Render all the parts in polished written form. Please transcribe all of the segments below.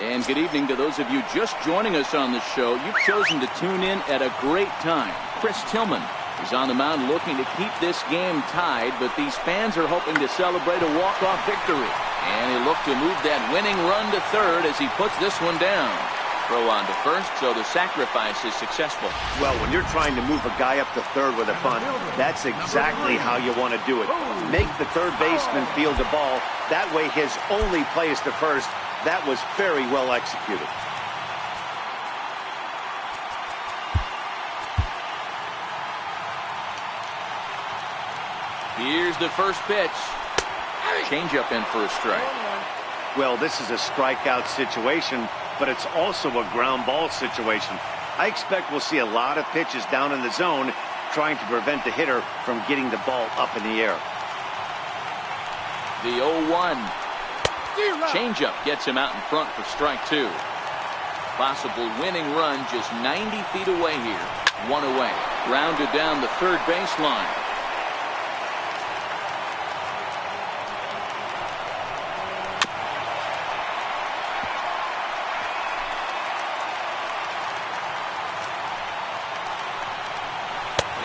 And good evening to those of you just joining us on the show. You've chosen to tune in at a great time. Chris Tillman is on the mound looking to keep this game tied, but these fans are hoping to celebrate a walk-off victory. And he looked to move that winning run to third as he puts this one down. Throw on to first, so the sacrifice is successful. Well, when you're trying to move a guy up to third with a bunt, that's exactly how you want to do it. Make the third baseman field the ball. That way his only play is to first. That was very well executed. Here's the first pitch. Changeup in for a strike. Well, this is a strikeout situation, but it's also a ground ball situation. I expect we'll see a lot of pitches down in the zone trying to prevent the hitter from getting the ball up in the air. The 0-1. Changeup gets him out in front for strike two. Possible winning run just 90 feet away here. One away. Grounded down the third baseline.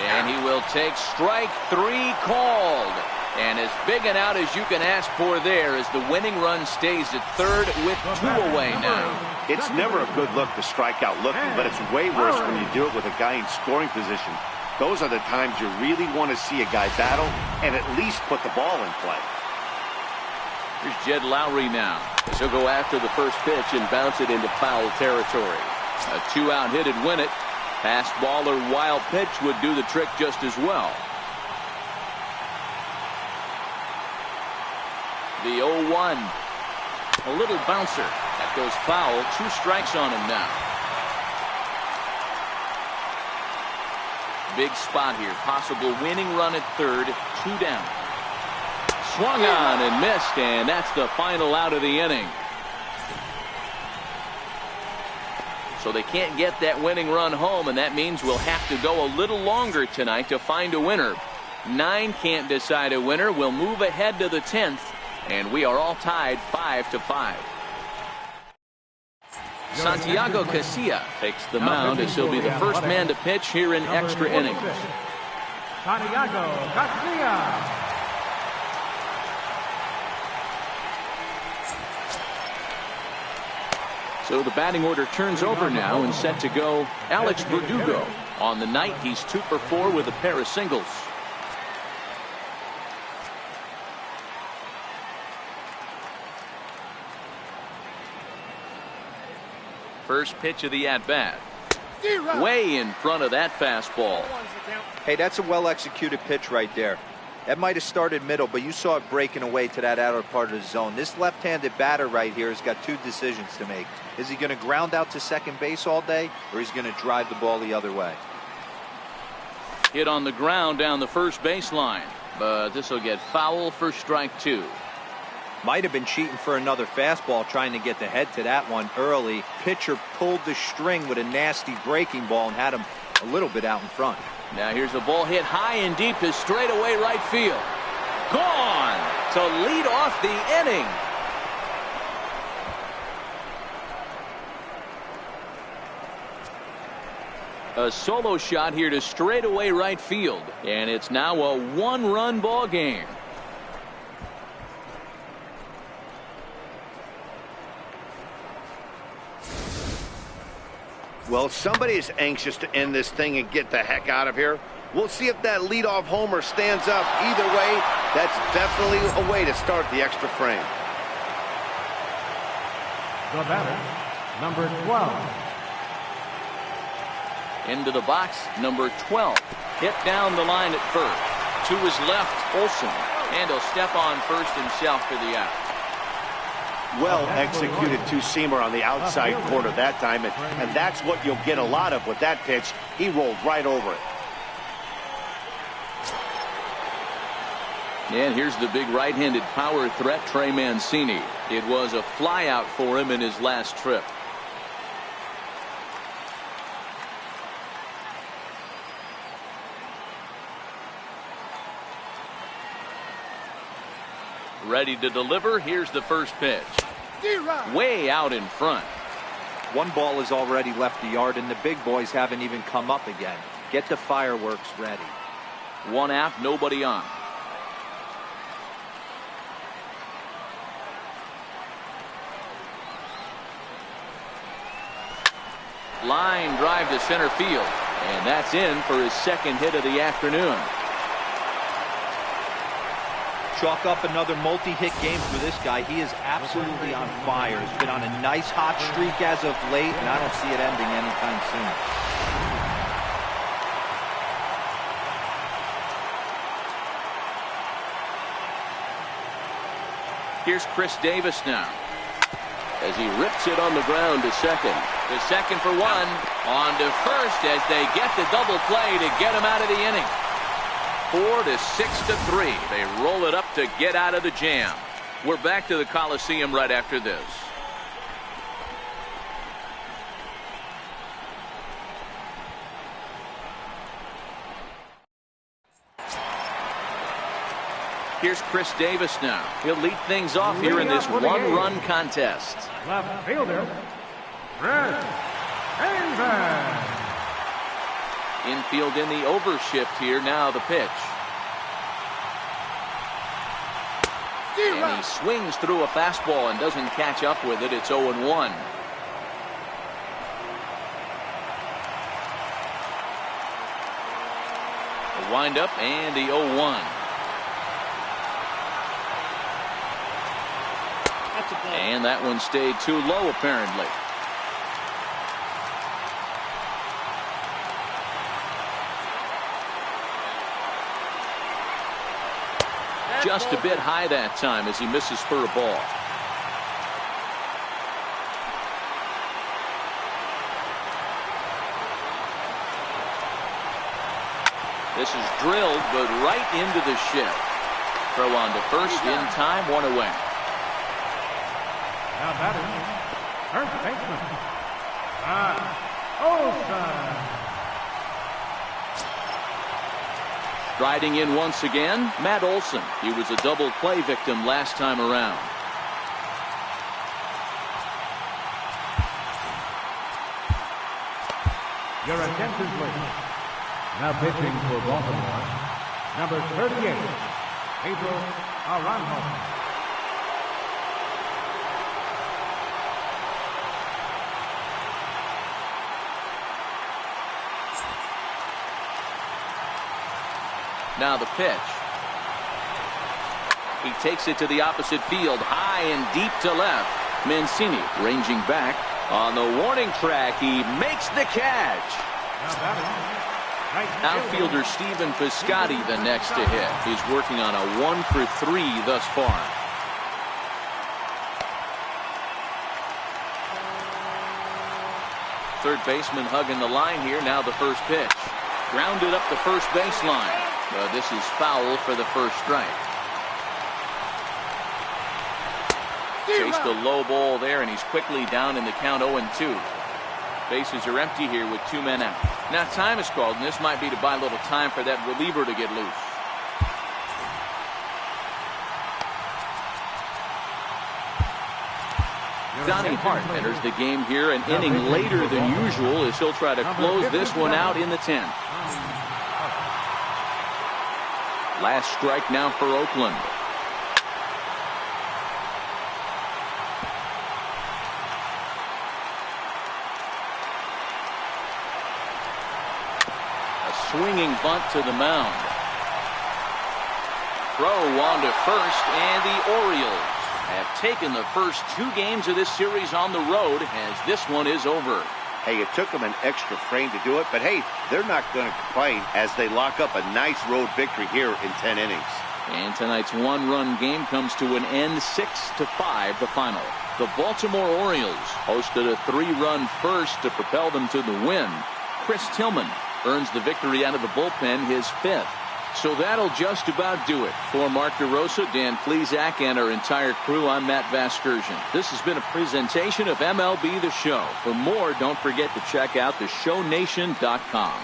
And he will take strike three called. And as big an out as you can ask for there as the winning run stays at third with two away now. It's never a good look to strike out looking, but it's way worse when you do it with a guy in scoring position. Those are the times you really want to see a guy battle and at least put the ball in play. Here's Jed Lowry now. He'll go after the first pitch and bounce it into foul territory. A two-out hit would win it. Fast ball or wild pitch would do the trick just as well. The 0-1. A little bouncer. That goes foul. Two strikes on him now. Big spot here. Possible winning run at third. Two down. Swung on and missed, and that's the final out of the inning. So they can't get that winning run home, and that means we'll have to go a little longer tonight to find a winner. 9 can't decide a winner. We'll move ahead to the 10th. And we are all tied 5-5. Santiago Casilla takes the mound as he'll be the first man to pitch here in extra innings. Santiago Casilla. So the batting order turns over now and set to go Alex Verdugo. On the night, he's 2 for 4 with a pair of singles. First pitch of the at-bat. Way in front of that fastball. Hey, that's a well-executed pitch right there. That might have started middle, but you saw it breaking away to that outer part of the zone. This left-handed batter right here has got 2 decisions to make. Is he going to ground out to second base all day, or is he going to drive the ball the other way? Hit on the ground down the first baseline, but this will get foul for strike 2. Might have been cheating for another fastball, trying to get the head to that one early. Pitcher pulled the string with a nasty breaking ball and had him a little bit out in front. Now here's a ball hit high and deep to straightaway right field. Gone to lead off the inning. A solo shot here to straightaway right field, and it's now a 1-run ball game. Well, somebody is anxious to end this thing and get the heck out of here. We'll see if that leadoff homer stands up. Either way, that's definitely a way to start the extra frame. The batter, number 12. Into the box, number 12. Hit down the line at first. To his left, Olsen. And he'll step on first himself for the out. Well executed two-seamer on the outside corner that time, and that's what you'll get a lot of with that pitch. He rolled right over it. And here's the big right-handed power threat, Trey Mancini. It was a flyout for him in his last trip. Ready to deliver. Here's the first pitch. way out in front. One ball has already left the yard, and the big boys haven't even come up again. Get the fireworks ready. One out, nobody on. Line drive to center field, and that's in for his second hit of the afternoon. Chalk up another multi-hit game for this guy. He is absolutely on fire. He's been on a nice hot streak as of late, and I don't see it ending anytime soon. Here's Chris Davis now, as he rips it on the ground to second. The second for one, on to first as they get the double play to get him out of the inning. 4-6-3. They roll it up to get out of the jam. We're back to the Coliseum right after this. Here's Chris Davis now. He'll lead things off here in this one-run contest. Left fielder, Chris Davis. Infield in the overshift here. Now the pitch. And he swings through a fastball and doesn't catch up with it. It's 0-1. The windup and the 0-1. And that one stayed too low, apparently. Just a bit high that time as he misses for a ball. This is drilled, but right into the shift. Throw on to first in time, one away. Now batting, first baseman, Olsen. Striding in once again, Matt Olson. He was a double play victim last time around. Your attention, please. Now pitching for Baltimore, number 38, Pedro Aranjo. Now the pitch. He takes it to the opposite field, high and deep to left. Mancini ranging back on the warning track. He makes the catch. Outfielder Stephen Piscotty the next to hit. He's working on a 1-for-3 thus far. Third baseman hugging the line here. Now the first pitch. Grounded up the first baseline. But this is foul for the first strike. Chased a low ball there, and he's quickly down in the count 0-2. Bases are empty here with 2 men out. Now time is called, and this might be to buy a little time for that reliever to get loose. Donnie Hart enters the game here an inning later than usual as he'll try to close this one out in the 10th. Last strike now for Oakland. A swinging bunt to the mound. Throw on to first, and the Orioles have taken the first 2 games of this series on the road as this one is over. Hey, it took them an extra frame to do it, but hey, they're not going to complain as they lock up a nice road victory here in 10 innings. And tonight's one-run game comes to an end, 6-5 the final. The Baltimore Orioles hosted a 3-run first to propel them to the win. Chris Tillman earns the victory out of the bullpen, his 5th. So that'll just about do it. For Mark DeRosa, Dan Plesac, and our entire crew, I'm Matt Vasgersian. This has been a presentation of MLB The Show. For more, don't forget to check out theshownation.com.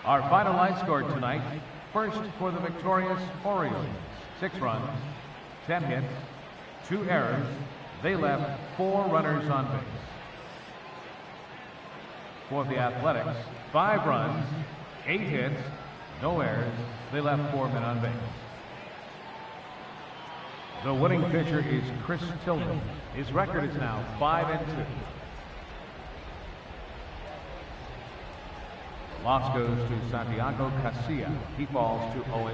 Our final line score tonight, first for the victorious Orioles, 6 runs, 10 hits, 2 errors. They left 4 runners on base. For the Athletics, 5 runs, 8 hits, no errors. They left 4 men on base. The winning pitcher is Chris Tillman. His record is now 5-2. Loss goes to Santiago Casilla. He falls to 0-2.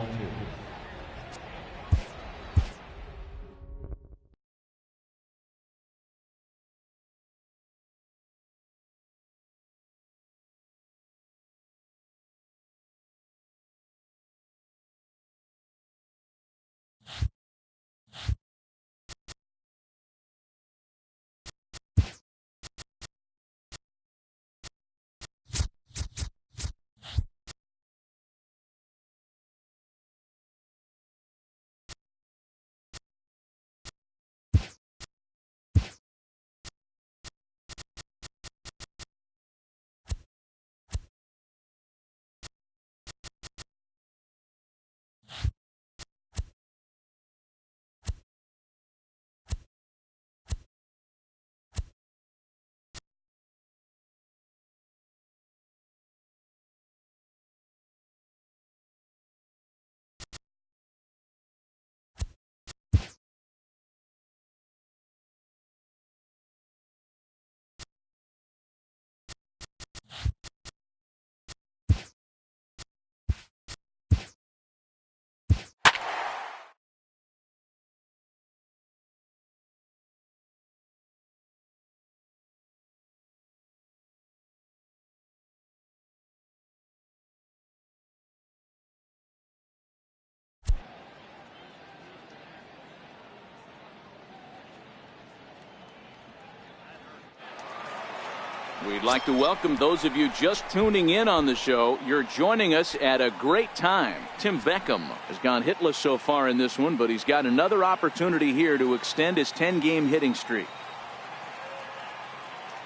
We'd like to welcome those of you just tuning in on the show. You're joining us at a great time. Tim Beckham has gone hitless so far in this one, but he's got another opportunity here to extend his 10-game hitting streak.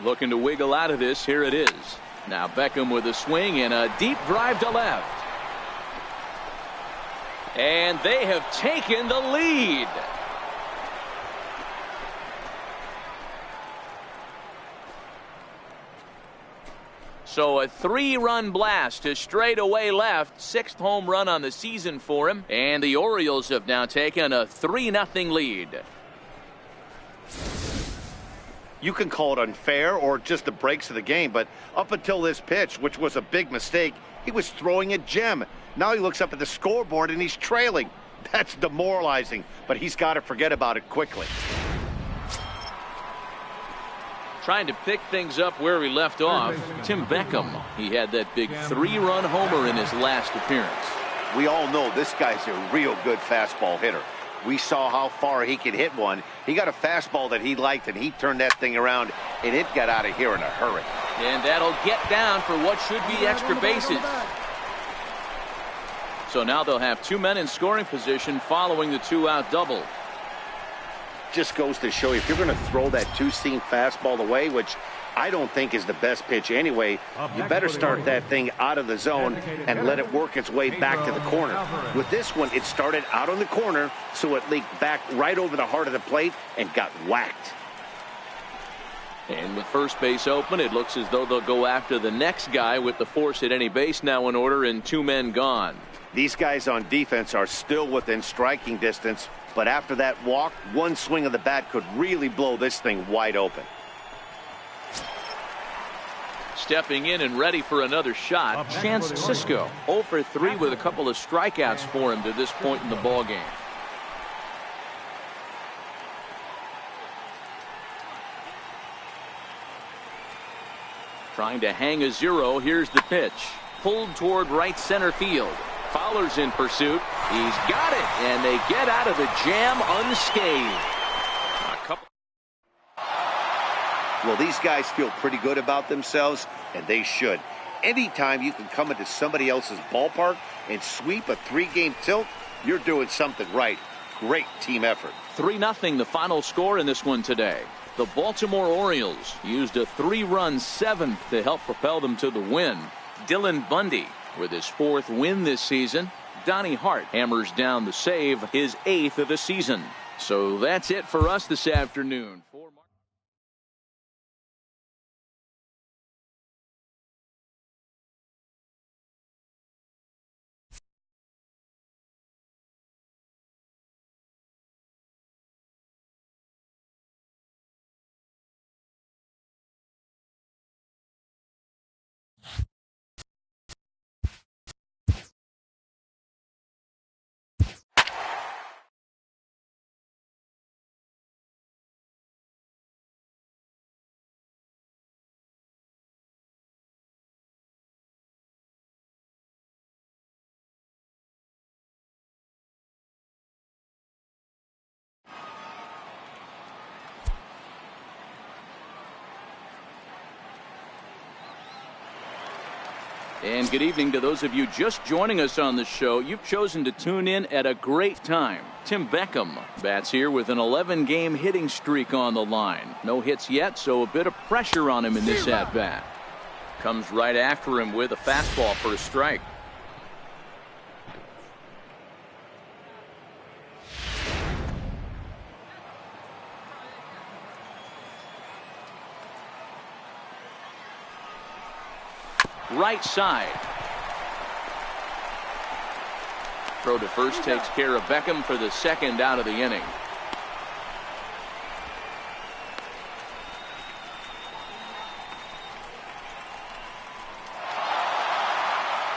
Looking to wiggle out of this. Here it is. Now Beckham with a swing and a deep drive to left. And they have taken the lead. So a 3-run blast to straightaway left. 6th home run on the season for him. And the Orioles have now taken a 3-0 lead. You can call it unfair or just the breaks of the game, but up until this pitch, which was a big mistake, he was throwing a gem. Now he looks up at the scoreboard and he's trailing. That's demoralizing, but he's got to forget about it quickly. Trying to pick things up where we left off, Tim Beckham. He had that big 3-run homer in his last appearance. We all know this guy's a real good fastball hitter. We saw how far he could hit one. He got a fastball that he liked, and he turned that thing around, and it got out of here in a hurry. And that'll get down for what should be extra bases. So now they'll have 2 men in scoring position following the 2-out double. Just goes to show you, if you're going to throw that 2-seam fastball away, which I don't think is the best pitch anyway, you better start that thing out of the zone and let it work its way back to the corner. With this one, it started out on the corner, so it leaked back right over the heart of the plate and got whacked. And with first base open, it looks as though they'll go after the next guy with the force at any base now in order and 2 men gone. These guys on defense are still within striking distance, but after that walk, one swing of the bat could really blow this thing wide open. Stepping in and ready for another shot, Chance Sisco. 0 for 3 with a couple of strikeouts for him to this point in the ballgame. Trying to hang a 0. Here's the pitch. Pulled toward right center field. Fowler's in pursuit. He's got it, and they get out of the jam unscathed. Well, these guys feel pretty good about themselves, and they should. Anytime you can come into somebody else's ballpark and sweep a 3-game tilt, you're doing something right. Great team effort. 3-0 the final score in this one today. The Baltimore Orioles used a 3-run 7th to help propel them to the win. Dylan Bundy With his 4th win this season, Donnie Hart hammers down the save, his 8th of the season. So that's it for us this afternoon. And good evening to those of you just joining us on the show. You've chosen to tune in at a great time. Tim Beckham bats here with an 11-game hitting streak on the line. No hits yet, so a bit of pressure on him in this at-bat. Comes right after him with a fastball for a strike. Right side. Throw to first takes care of Beckham for the 2nd out of the inning.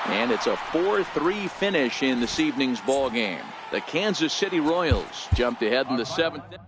And it's a 4-3 finish in this evening's ball game. The Kansas City Royals jumped ahead in the 7th.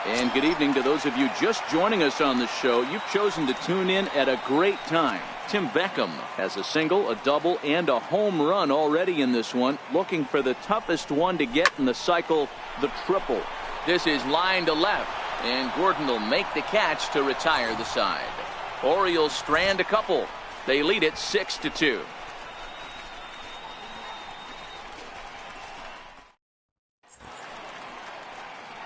And good evening to those of you just joining us on the show. You've chosen to tune in at a great time. Tim Beckham has a single, a double, and a home run already in this one. Looking for the toughest one to get in the cycle, the triple. This is line to left, and Gordon will make the catch to retire the side. Orioles strand a couple. They lead it 6-2.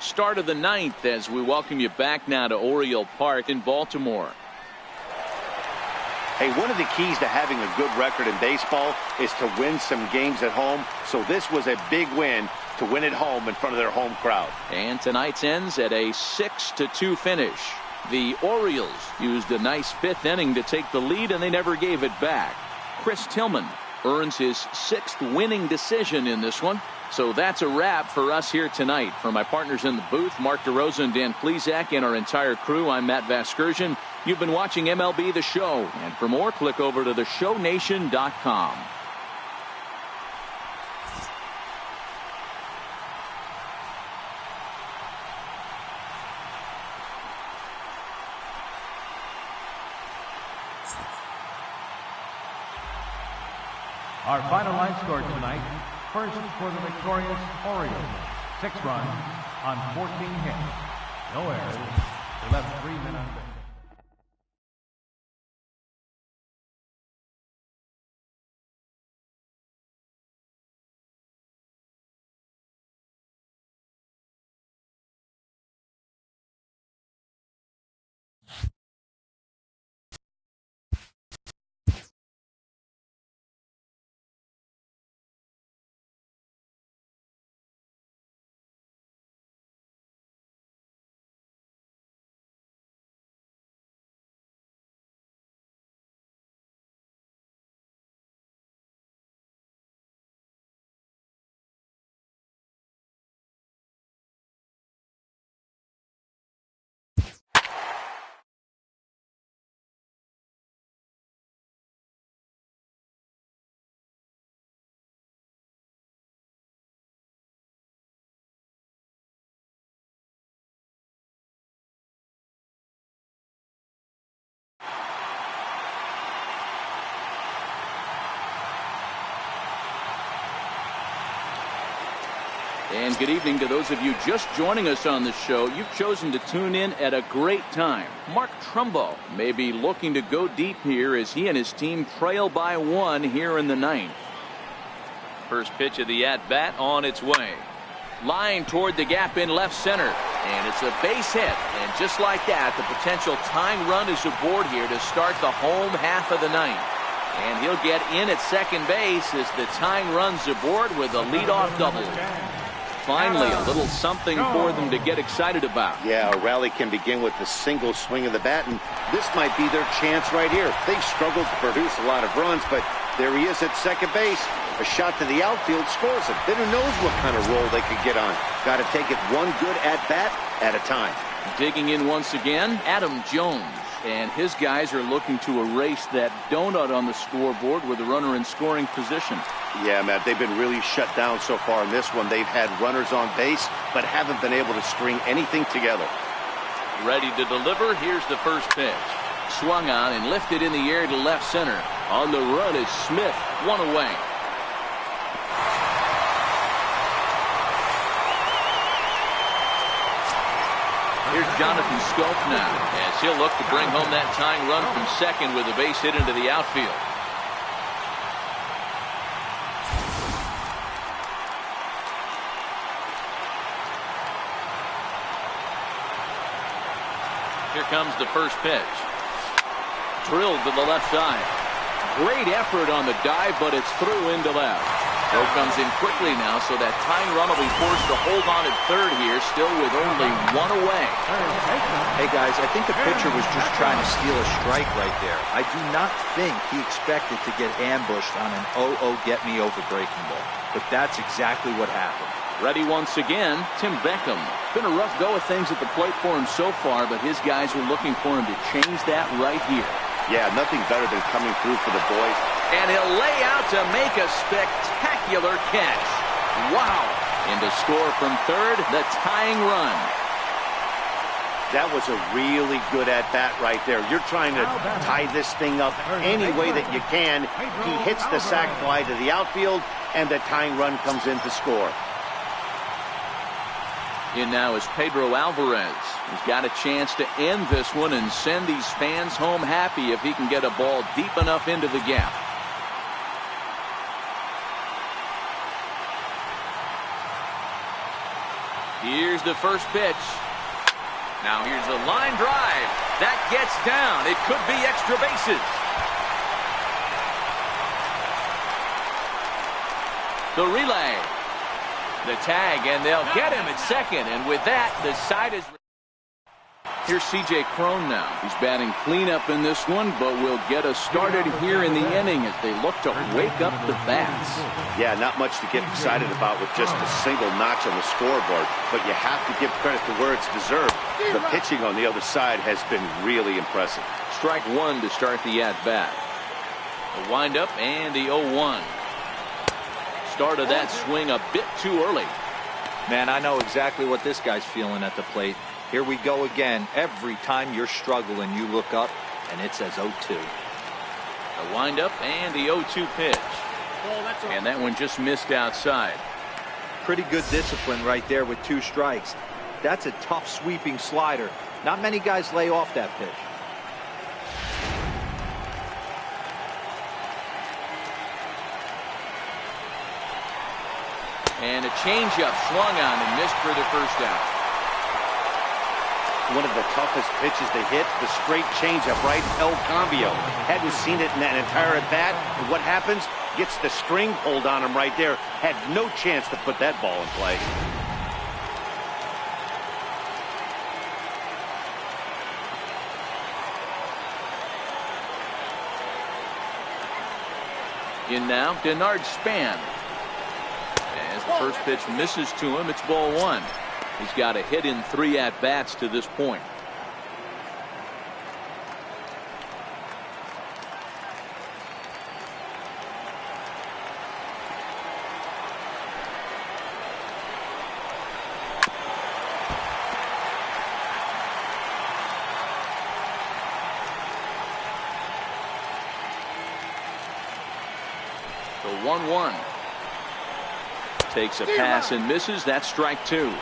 Start of the 9th as we welcome you back now to Oriole Park in Baltimore. Hey, one of the keys to having a good record in baseball is to win some games at home. So this was a big win to win at home in front of their home crowd. And tonight's ends at a 6-2 finish. The Orioles used a nice fifth inning to take the lead, and they never gave it back. Chris Tillman earns his 6th winning decision in this one. So that's a wrap for us here tonight. For my partners in the booth, Mark DeRosa and Dan Plesac, and our entire crew, I'm Matt Vasgersian. You've been watching MLB The Show. And for more, click over to theshownation.com. Our final line score tonight, first for the victorious Orioles, 6 runs on 14 hits. No errors. They left 3 men on base. And good evening to those of you just joining us on the show. You've chosen to tune in at a great time. Mark Trumbo may be looking to go deep here as he and his team trail by 1 here in the 9th. First pitch of the at-bat on its way. Line toward the gap in left center. And it's a base hit. And just like that, the potential tying run is aboard here to start the home half of the 9th. And he'll get in at second base as the tying runs aboard with a leadoff double. Finally, a little something for them to get excited about. Yeah, a rally can begin with a single swing of the bat, and this might be their chance right here. They've struggled to produce a lot of runs, but there he is at second base. A shot to the outfield scores it. Then who knows what kind of roll they could get on. Got to take it one good at-bat at a time. Digging in once again, Adam Jones. And his guys are looking to erase that donut on the scoreboard with a runner in scoring position. Yeah, Matt, they've been really shut down so far in this one. They've had runners on base, but haven't been able to string anything together. Ready to deliver. Here's the first pitch. Swung on and lifted in the air to left center. On the run is Smith. 1 away. Here's Jonathan Scope now, as he'll look to bring home that tying run from second with a base hit into the outfield. Here comes the first pitch. Drilled to the left side. Great effort on the dive, but it's through into left. Joe comes in quickly now, so that tying run will be forced to hold on at third here, still with only 1 away. Hey, guys, I think the pitcher was just trying to steal a strike right there. I do not think he expected to get ambushed on an get-me-over breaking ball. But that's exactly what happened. Ready once again, Tim Beckham. Been a rough go of things at the plate for him so far, but his guys are looking for him to change that right here. Yeah, nothing better than coming through for the boys. And he'll lay out to make a spectacular catch. Wow. And to score from third, the tying run. That was a really good at-bat right there. You're trying to tie this thing up any way that you can. He hits the sac fly to the outfield, and the tying run comes in to score. In now is Pedro Alvarez. He's got a chance to end this one and send these fans home happy if he can get a ball deep enough into the gap. Here's the first pitch. Now here's a line drive. That gets down. It could be extra bases. The relay. The tag, and they'll get him at second. And with that, the side is... Here's C.J. Cron now. He's batting cleanup in this one, but will get us started here in the inning as they look to wake up the bats. Yeah, not much to get excited about with just a single notch on the scoreboard, but you have to give credit to where it's deserved. The pitching on the other side has been really impressive. Strike one to start the at-bat. The windup and the 0-1. Started that swing a bit too early. Man, I know exactly what this guy's feeling at the plate. Here we go again. Every time you're struggling, you look up, and it says 0-2. The windup and the 0-2 pitch. And that one just missed outside. Pretty good discipline right there with 2 strikes. That's a tough sweeping slider. Not many guys lay off that pitch. And a changeup swung on and missed for the first out. One of the toughest pitches to hit, the straight changeup, right? El Cambio. Hadn't seen it in that entire at-bat. And what happens? Gets the string pulled on him right there. Had no chance to put that ball in play. In now, Denard Span. As the first pitch misses to him, it's ball 1. He's got a hit in 3 at-bats to this point. The 1-1. Takes a pass and misses. That's strike 2.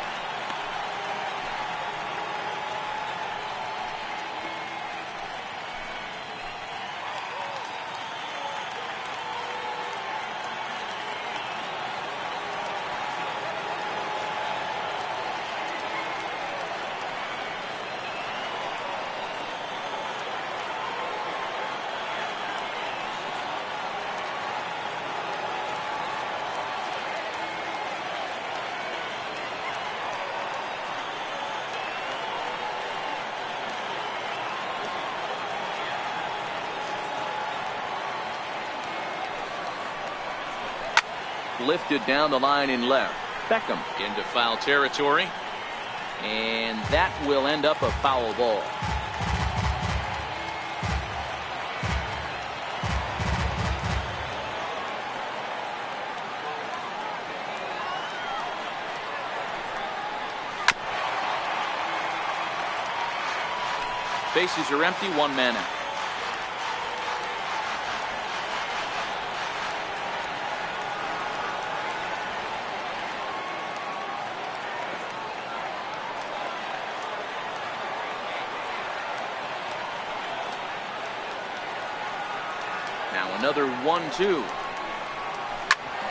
Lifted down the line in left. Beckham into foul territory. And that will end up a foul ball. Bases are empty, 1 man out. Another 1-2.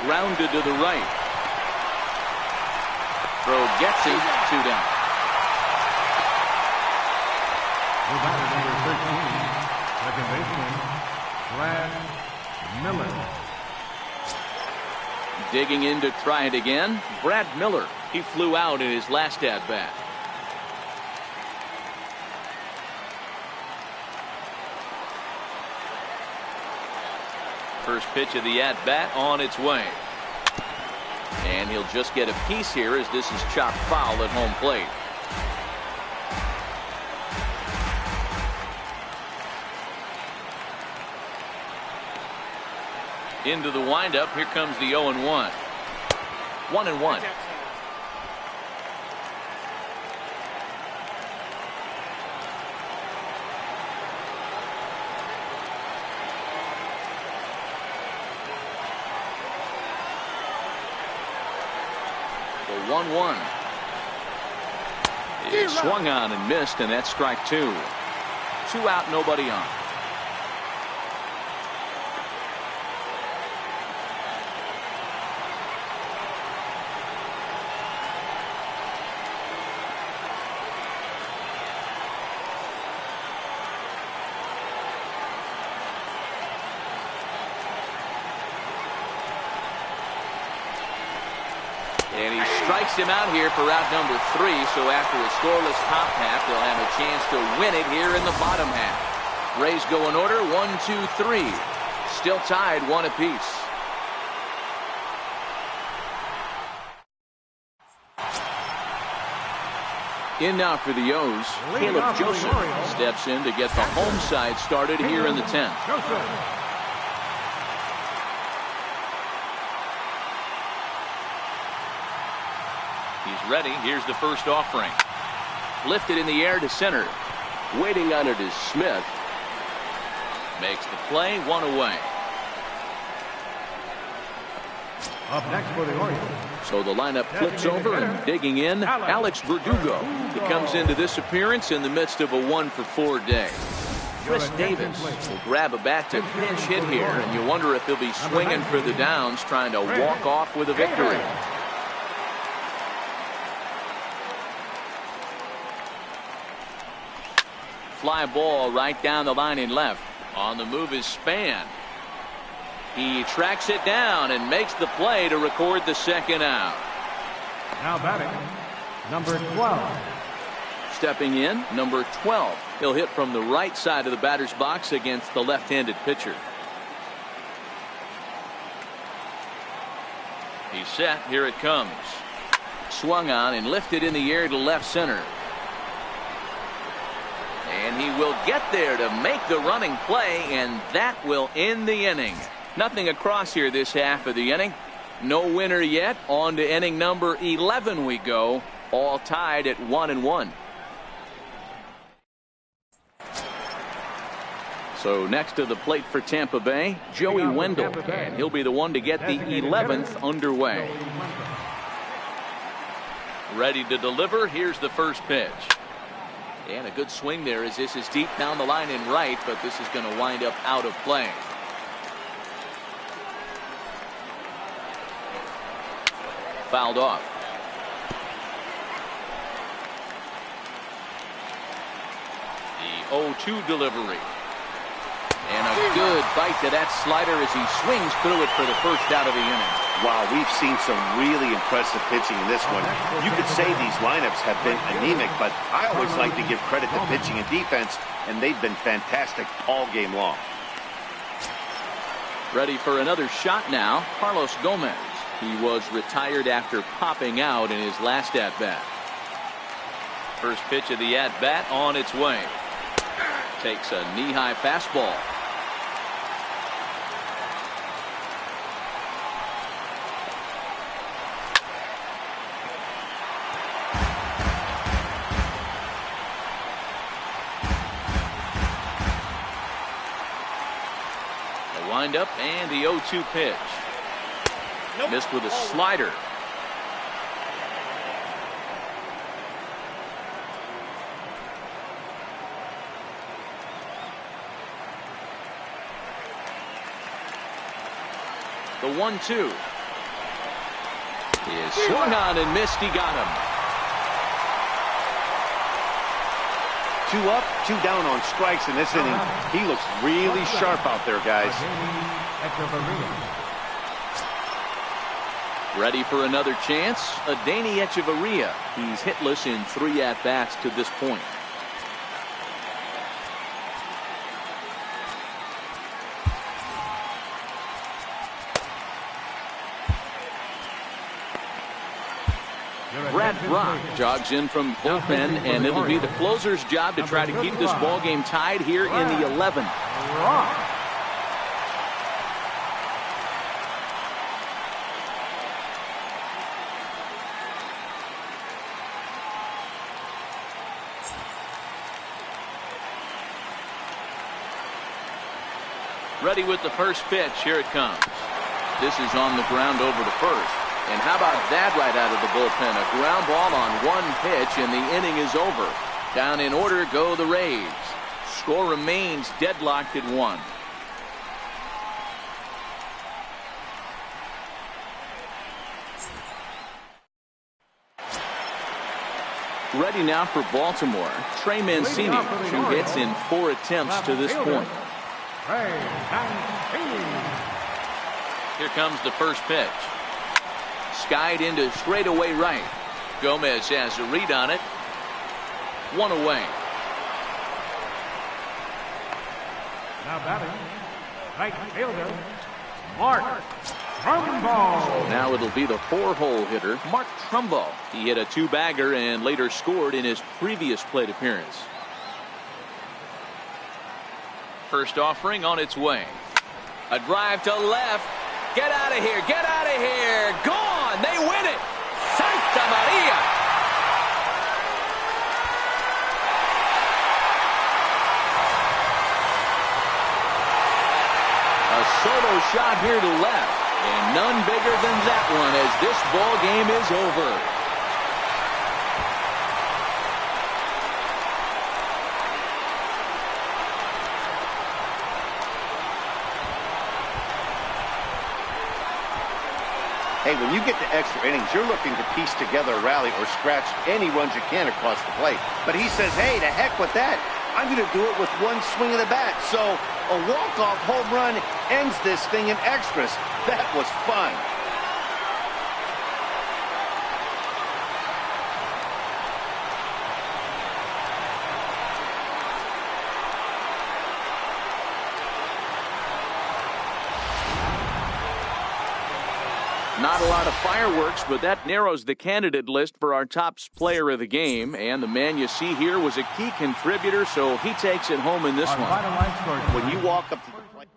Grounded to the right. Throw gets him. 2 down. The batter, number 13, second baseman, Brad Miller. Digging in to try it again. Brad Miller. He flew out in his last at-bat. First pitch of the at-bat on its way. And he'll just get a piece here as this is chopped foul at home plate. Into the windup. Here comes the 0-1. 1-1. The 1-1. It swung on and missed, and that's strike 2. 2 out, nobody on. And he strikes him out here for out number 3. So after a scoreless top half, they'll have a chance to win it here in the bottom half. Rays go in order 1, 2, 3. Still tied 1 apiece. In now for the O's, Caleb Joseph steps in to get the home side started here in the 10th. He's ready. Here's the first offering. Lifted in the air to center. Waiting on it is Smith. Makes the play, 1 away. Up next for the Orioles. So the lineup flips over and digging in, Alex Verdugo. He comes into this appearance in the midst of a 1-for-4 day. Chris Davis will grab a bat to pinch hit here, and you wonder if he'll be swinging for the downs, trying to walk off with a victory. Fly ball right down the line in left. On the move is Span. He tracks it down and makes the play to record the second out. Now batting, number 12. Stepping in, number 12. He'll hit from the right side of the batter's box against the left-handed pitcher. He's set. Here it comes. Swung on and lifted in the air to left center. And he will get there to make the running play, and that will end the inning. Nothing across here this half of the inning. No winner yet. On to inning number 11 we go. All tied at 1-1. So next to the plate for Tampa Bay, Joey Wendell. And he'll be the one to get the 11th underway. Ready to deliver. Here's the first pitch. And a good swing there as this is deep down the line in right, but this is going to wind up out of play. Fouled off. The 0-2 delivery. And a good bite to that slider as he swings through it for the first out of the inning. Wow, we've seen some really impressive pitching in this one. You could say these lineups have been anemic, but I always like to give credit to pitching and defense, and they've been fantastic all game long. Ready for another shot now, Carlos Gomez. He was retired after popping out in his last at-bat. First pitch of the at-bat on its way. Takes a knee-high fastball. The windup and the 0-2 pitch. Nope. Missed with a slider. The 1-2 is swung on and missed. He got him. 2 up, 2 down on strikes in this inning. He looks really sharp out there, guys. Ready for another chance. Adeiny Echeverria. He's hitless in 3 at-bats to this point. Brad Brock jogs in from bullpen, and it'll be the closer's job to try to keep this ball game tied here in the 11th. Ready with the first pitch. Here it comes. This is on the ground over to first. And how about that right out of the bullpen? A ground ball on 1 pitch, and the inning is over. Down in order go the Rays. Score remains deadlocked at 1. Ready now for Baltimore. Trey Mancini, 2 hits in 4 attempts to this point. Here comes the first pitch. skied into straightaway right. Gomez has a read on it. One away. Now batting, right fielder, Mark Trumbo. So now it'll be the 4-hole hitter, Mark Trumbo. He hit a 2-bagger and later scored in his previous plate appearance. First offering on its way. A drive to left. Get out of here. Get out of here. Gone. They win it. Santa Maria. A solo shot here to left. And none bigger than that one as this ball game is over. Hey, when you get to extra innings, you're looking to piece together a rally or scratch any runs you can across the plate. But he says, hey, to heck with that. I'm going to do it with one swing of the bat. So a walk-off home run ends this thing in extras. That was fun. Not a lot of fireworks, but that narrows the candidate list for our top player of the game. And the man you see here was a key contributor, so he takes it home in this one. When you walk up to the plate.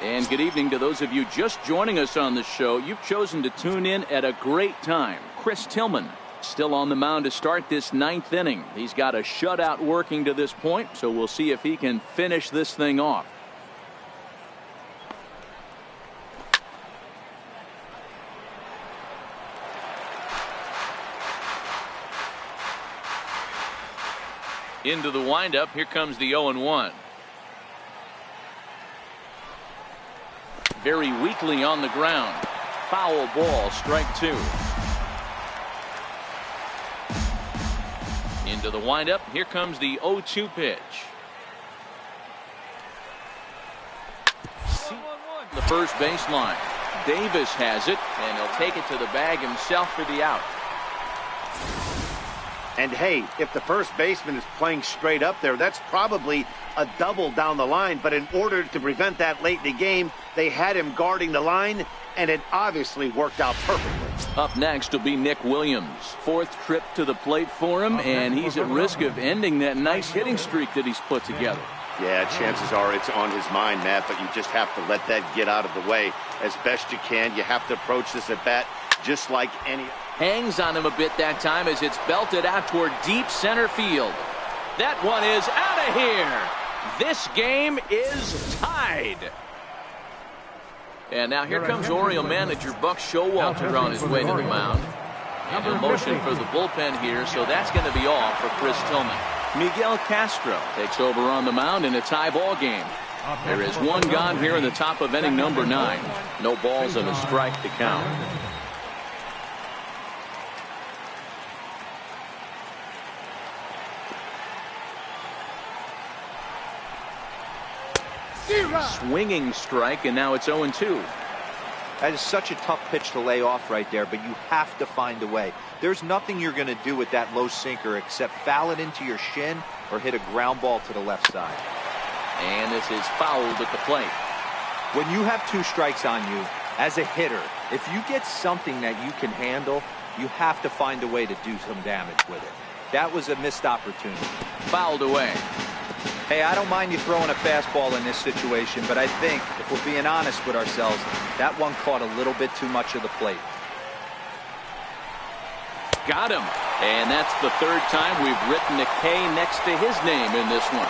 And good evening to those of you just joining us on the show. You've chosen to tune in at a great time. Chris Tillman still on the mound to start this 9th inning. He's got a shutout working to this point, so we'll see if he can finish this thing off. Into the windup. Here comes the 0-1. Very weakly on the ground. Foul ball, strike 2. Into the windup. Here comes the 0-2 pitch. The first baseline. Davis has it, and he'll take it to the bag himself for the out. And hey, if the first baseman is playing straight up there, that's probably a double down the line. But in order to prevent that late in the game, they had him guarding the line, and it obviously worked out perfectly. Up next will be Nick Williams. 4th trip to the plate for him, and he's at risk of ending that nice hitting streak that he's put together. Yeah, chances are it's on his mind, Matt, but you just have to let that get out of the way as best you can. You have to approach this at bat just like any. Hangs on him a bit that time as it's belted out toward deep center field. That one is out of here. This game is tied. And now here comes Oriole manager Buck Showalter on his way to the mound. And a motion for the bullpen here, so that's going to be all for Chris Tillman. Miguel Castro takes over on the mound in a tie ball game. There is one gone here in the top of inning number 9. No balls and a strike to count. Swinging strike, and now it's 0-2. That is such a tough pitch to lay off right there, but you have to find a way. There's nothing you're going to do with that low sinker except foul it into your shin or hit a ground ball to the left side. And this is fouled at the plate. When you have 2 strikes on you, as a hitter, if you get something that you can handle, you have to find a way to do some damage with it. That was a missed opportunity. Fouled away. Hey, I don't mind you throwing a fastball in this situation, but I think, if we're being honest with ourselves, that one caught a little bit too much of the plate. Got him. And that's the third time we've written a K next to his name in this one.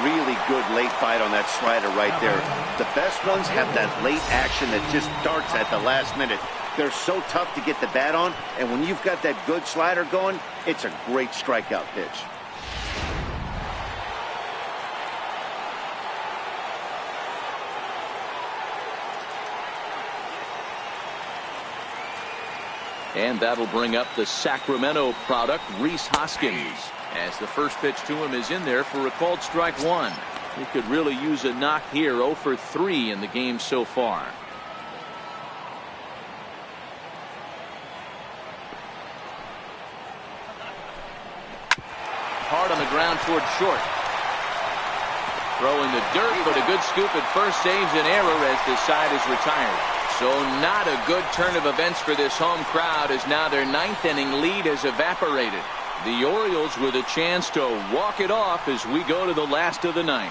Really good late bite on that slider right there. The best ones have that late action that just darts at the last minute. They're so tough to get the bat on, and when you've got that good slider going, it's a great strikeout pitch. And that'll bring up the Sacramento product, Rhys Hoskins, as the first pitch to him is in there for a called strike one. He could really use a knock here. 0 for 3 in the game so far. Hard on the ground toward short. Throwing the dirt, but a good scoop at first saves an error as the side is retired. So not a good turn of events for this home crowd, as now their 9th inning lead has evaporated. The Orioles with a chance to walk it off as we go to the last of the 9th.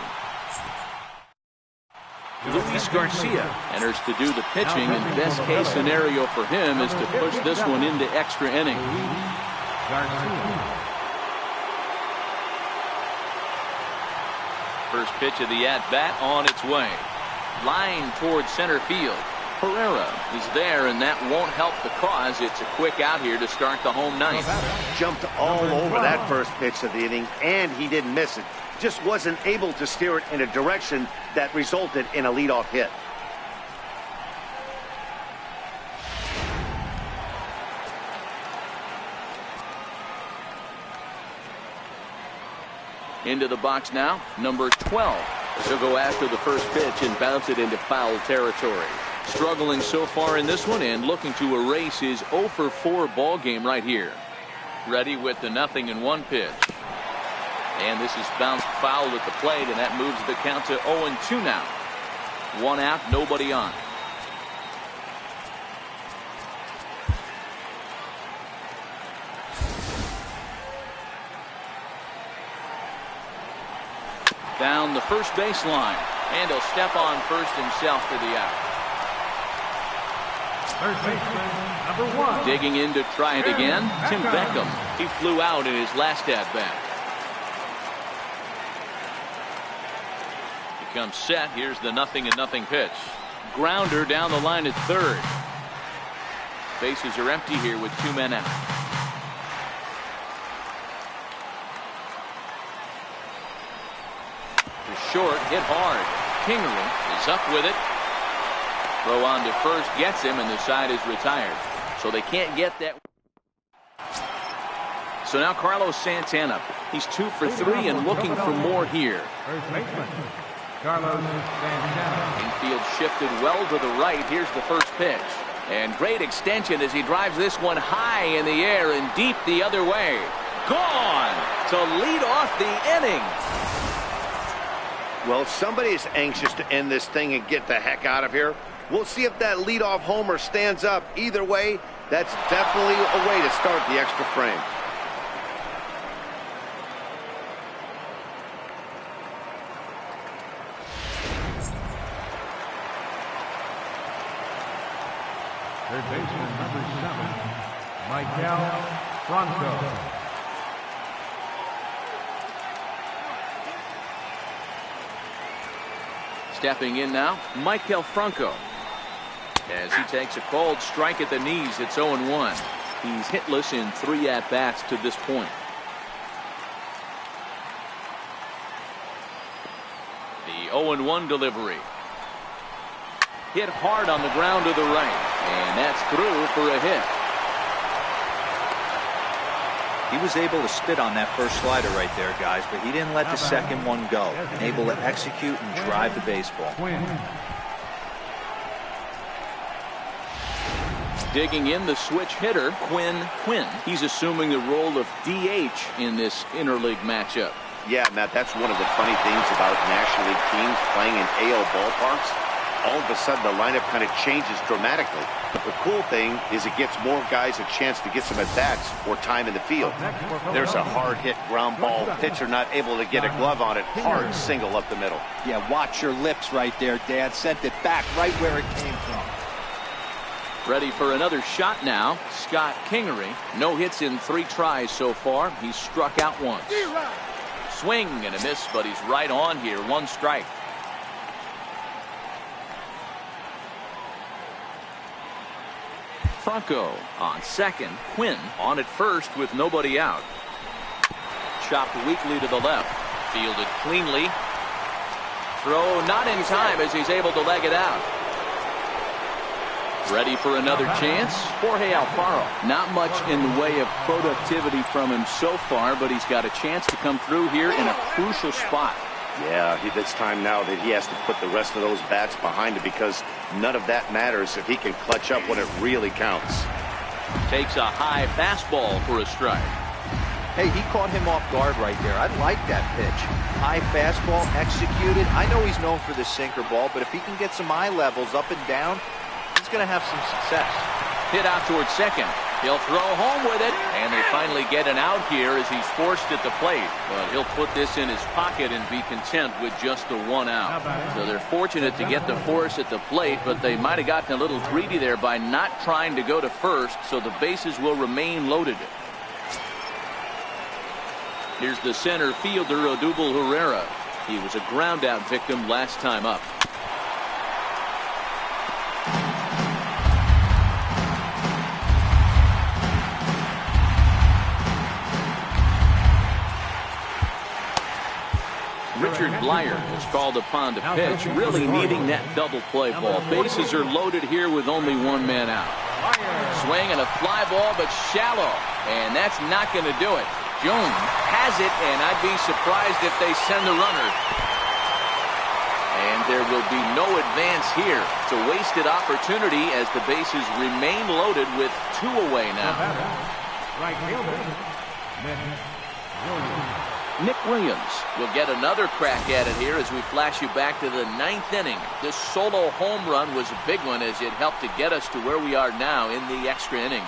Luis Garcia enters to do the pitching, and best case scenario for him is to push this one into extra innings. First pitch of the at-bat on its way. Line towards center field. Herrera is there, and that won't help the cause. It's a quick out here to start the home 9th. Jumped all over that first pitch of the inning, and he didn't miss it. Just wasn't able to steer it in a direction that resulted in a leadoff hit. Into the box now, number 12. He'll go after the first pitch and bounce it into foul territory. Struggling so far in this one and looking to erase his 0 for 4 ball game right here. Ready with the 0-1 pitch. And this is bounced foul at the plate, and that moves the count to 0-2 now. 1 out, nobody on. Down the first baseline, and he'll step on first himself for the out. Third baseman, number 1. Digging in to try it again, Tim Beckham. He flew out in his last at-bat. He comes set. Here's the 0-0 pitch. Grounder down the line at third. Bases are empty here with 2 men out. Short, hit hard. Kingery is up with it. Throw on to first, gets him, and the side is retired. So they can't get that. So now Carlos Santana. He's 2 for 3 and looking for more here. First baseman, Carlos Santana. Infield shifted well to the right. Here's the first pitch. And great extension as he drives this one high in the air and deep the other way. Gone to lead off the inning. Well, somebody is anxious to end this thing and get the heck out of here. We'll see if that leadoff homer stands up. Either way, that's definitely a way to start the extra frame. Third baseman, number 7, Michael Franco. Stepping in now, Michael Franco. As he takes a called strike at the knees, it's 0-1. He's hitless in 3 at-bats to this point. The 0-1 delivery. Hit hard on the ground to the right, and that's through for a hit. He was able to spit on that first slider right there, guys, but he didn't let the second one go. And able to execute and drive the baseball. Digging in, the switch hitter, Quinn. He's assuming the role of DH in this interleague matchup. Yeah, Matt, that's one of the funny things about National League teams playing in AL ballparks. A all of a sudden the lineup kind of changes dramatically. But the cool thing is it gives more guys a chance to get some at-bats or time in the field. There's a hard-hit ground ball. Pitcher not able to get a glove on it. Hard single up the middle. Yeah, watch your lips right there, Dad. Sent it back right where it came from. Ready for another shot now. Scott Kingery. No hits in 3 tries so far. He's struck out once. Swing and a miss, but he's right on here. 1 strike. Franco on second. Quinn on at first with nobody out. Chopped weakly to the left. Fielded cleanly. Throw not in time as he's able to leg it out. Ready for another chance. Jorge Alfaro. Not much in the way of productivity from him so far, but he's got a chance to come through here in a crucial spot. Yeah, it's time now that he has to put the rest of those bats behind him, because none of that matters if he can clutch up when it really counts. Takes a high fastball for a strike. Hey, he caught him off guard right there. I like that pitch. High fastball executed. I know he's known for the sinker ball, but if he can get some eye levels up and down, he's going to have some success. Hit out towards second. He'll throw home with it, and they finally get an out here as he's forced at the plate. But he'll put this in his pocket and be content with just the 1 out. So they're fortunate to get the force at the plate, but they might have gotten a little greedy there by not trying to go to first, so the bases will remain loaded. Here's the center fielder, Odubel Herrera. He was a ground out victim last time up. Richard Blyer is called upon to pitch, really needing that double play ball. Bases are loaded here with only 1 man out. Swing and a fly ball, but shallow, and that's not going to do it. Jones has it, and I'd be surprised if they send the runner. And there will be no advance here. It's a wasted opportunity as the bases remain loaded with 2 away now. Right fielder, Nick Williams will get another crack at it here as we flash you back to the 9th inning. This solo home run was a big one as it helped to get us to where we are now in the extra innings.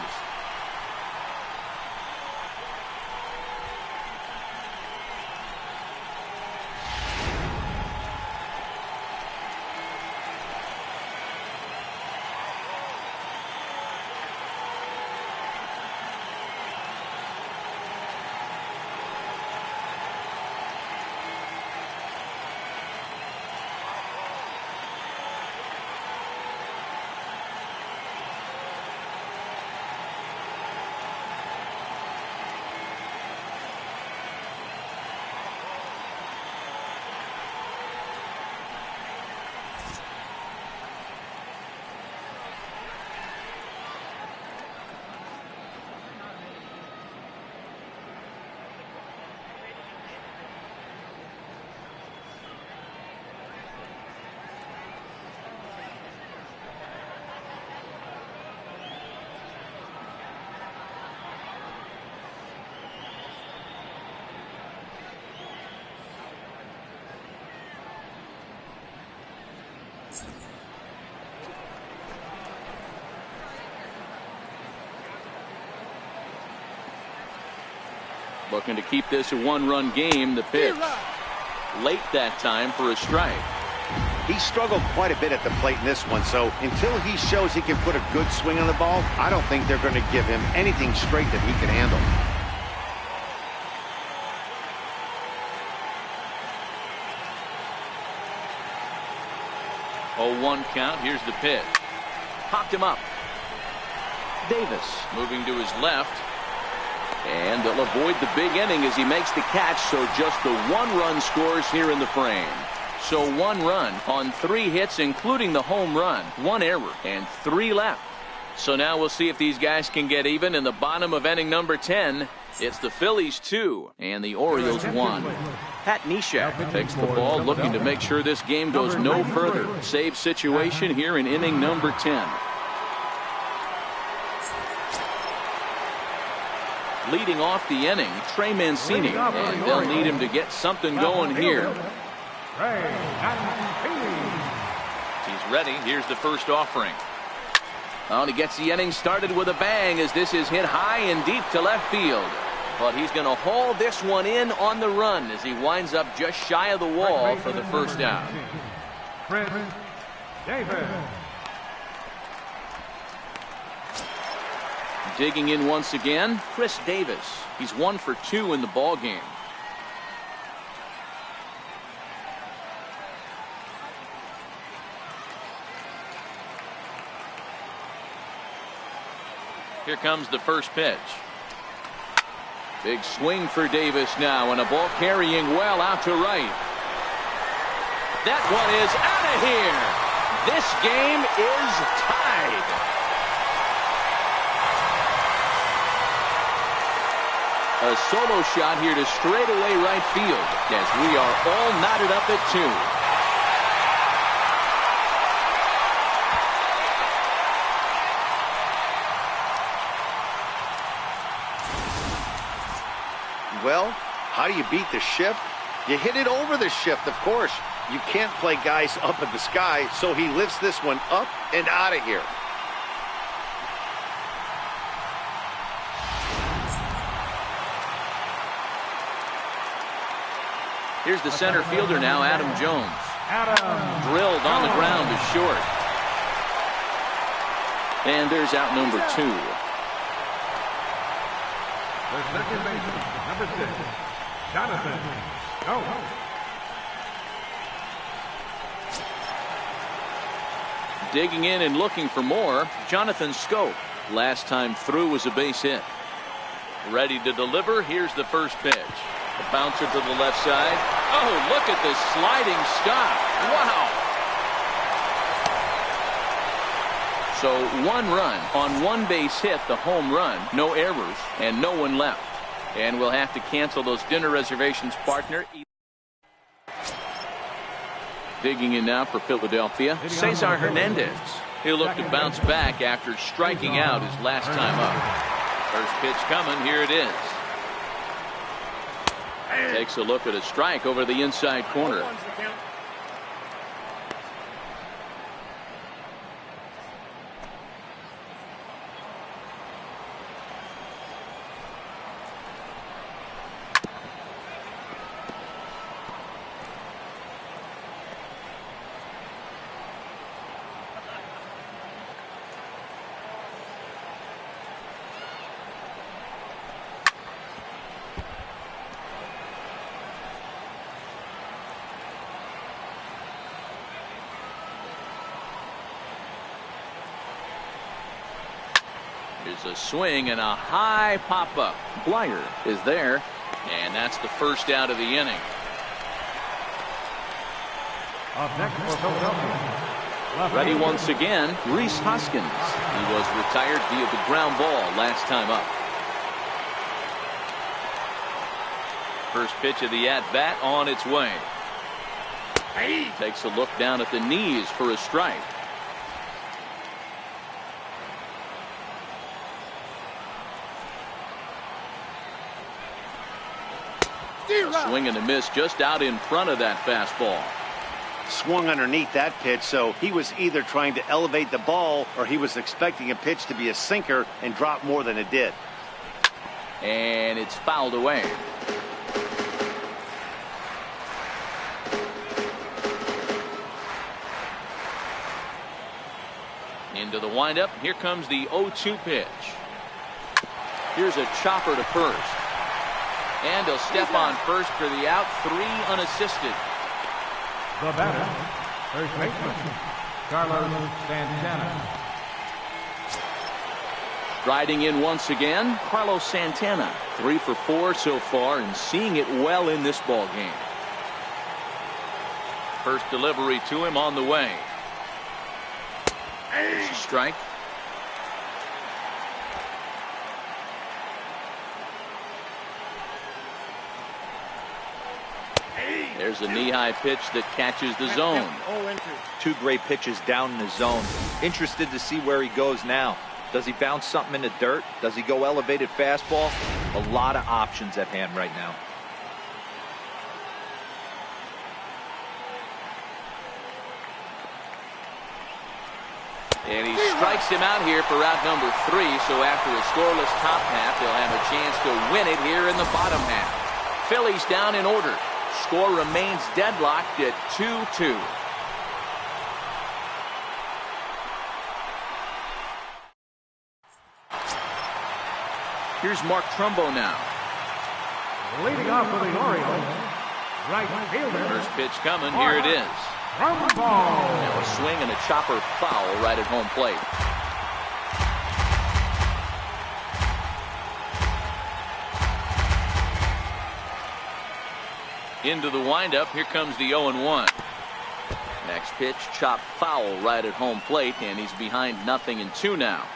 Looking to keep this a 1-run game. The pitch late that time for a strike. He struggled quite a bit at the plate in this one, so until he shows he can put a good swing on the ball, I don't think they're going to give him anything straight that he can handle. Oh, 1 count. Here's the pitch. Popped him up. Davis moving to his left. And they'll avoid the big inning as he makes the catch, so just the 1 run scores here in the frame. So 1 run on 3 hits, including the home run, 1 error, and 3 left. So now we'll see if these guys can get even in the bottom of inning number 10. It's the Phillies 2 and the Orioles 1. Pat Neshek takes the ball, looking to make sure this game goes no further. Save situation here in inning number 10. Leading off the inning, Trey Mancini, and they'll need him to get something going here. He's Ready, here's the first offering. Oh, and he gets the inning started with a bang as this is hit high and deep to left field. But he's going to haul this one in on the run as he winds up just shy of the wall for the first down. Chris Davis. Digging in once again, Chris Davis. He's 1 for 2 in the ball game. Here comes the first pitch. Big swing for Davis now, and a ball carrying well out to right. That one is out of here. This game is tied. A solo shot here to straightaway right field as we are all knotted up at 2. Well, how do you beat the shift? You hit it over the shift, of course. You can't play guys up in the sky, so he lifts this one up and out of here. Here's the center fielder now, Adam Jones. Drilled on the ground to short. And there's out number 2. The second baseman, number 6, Jonathan. Go. Digging in and looking for more, Jonathan Scope. Last time through was a base hit. Ready to deliver. Here's the first pitch. A bouncer to the left side. Oh, look at the sliding stop. Wow. So 1 run on 1 base hit, the home run, no errors, and no one left. And we'll have to cancel those dinner reservations, partner. Digging in now for Philadelphia, Cesar Hernandez. He'll look to bounce back after striking out his last time up. First pitch coming, here it is. Takes a look at a strike over the inside corner. Here's a swing and a high pop-up. Blyer is there, and that's the first out of the inning. Up next for Philadelphia. Ready once again, Rhys Hoskins. He was retired via the ground ball last time up. First pitch of the at-bat on its way. Takes a look down at the knees for a strike. A swing and a miss just out in front of that fastball. Swung underneath that pitch, so he was either trying to elevate the ball or he was expecting a pitch to be a sinker and drop more than it did. And it's fouled away. Into the windup. Here comes the 0-2 pitch. Here's a chopper to first. And he'll step on first for the out. 3 unassisted. The batter, first baseman, Carlos Santana. Riding in once again, Carlos Santana. 3 for 4 so far and seeing it well in this ball game. First delivery to him on the way. There's a strike. There's a knee-high pitch that catches the zone. 2 great pitches down in the zone. Interested to see where he goes now. Does he bounce something in the dirt? Does he go elevated fastball? A lot of options at hand right now. And he strikes him out here for out number 3. So after a scoreless top half, they'll have a chance to win it here in the bottom half. Phillies down in order. Score remains deadlocked at 2-2. Here's Mark Trumbo now. Leading off for the Orioles, right fielder. First pitch coming. Here it is. Trumbo. Now a swing and a chopper foul right at home plate. Into the windup. Here comes the 0-1. Next pitch, chop foul right at home plate, and he's behind 0-2 now.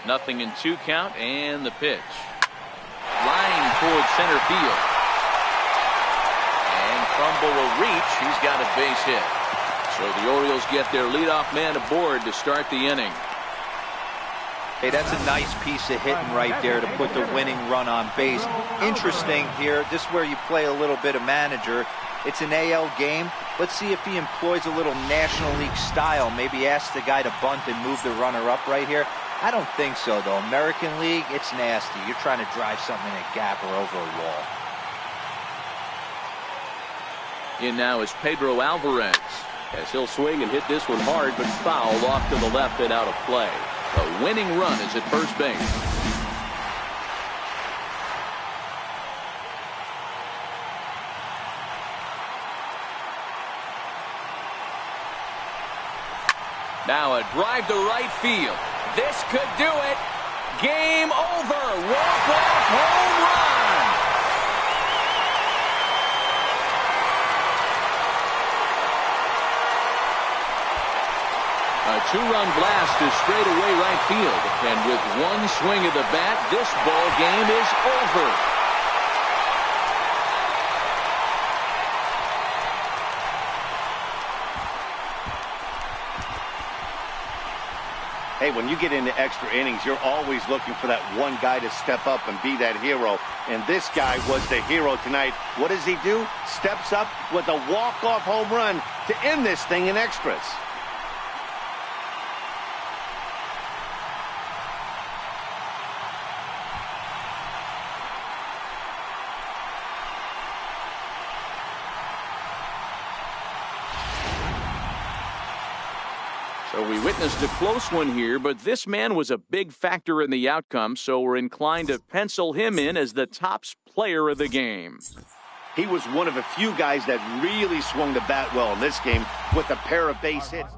0-2 count, and the pitch. Line towards center field. And Trumbo will reach. He's got a base hit. So the Orioles get their leadoff man aboard to start the inning. Hey, that's a nice piece of hitting right there to put the winning run on base. Interesting here, this is where you play a little bit of manager. It's an AL game. Let's see if he employs a little National League style. Maybe ask the guy to bunt and move the runner up right here. I don't think so, though. American League, it's nasty. You're trying to drive something in a gap or over a wall. In now is Pedro Alvarez, as he'll swing and hit this one hard, but foul off to the left and out of play. The winning run is at first base. Now a drive to right field. This could do it. Game over. Walk-off home run. A two-run blast to straightaway right field. And with one swing of the bat, this ball game is over. Hey, when you get into extra innings, you're always looking for that one guy to step up and be that hero. And this guy was the hero tonight. What does he do? Steps up with a walk-off home run to end this thing in extras. So we witnessed a close one here, but this man was a big factor in the outcome, so we're inclined to pencil him in as the top player of the game. He was one of a few guys that really swung the bat well in this game with a pair of base hits.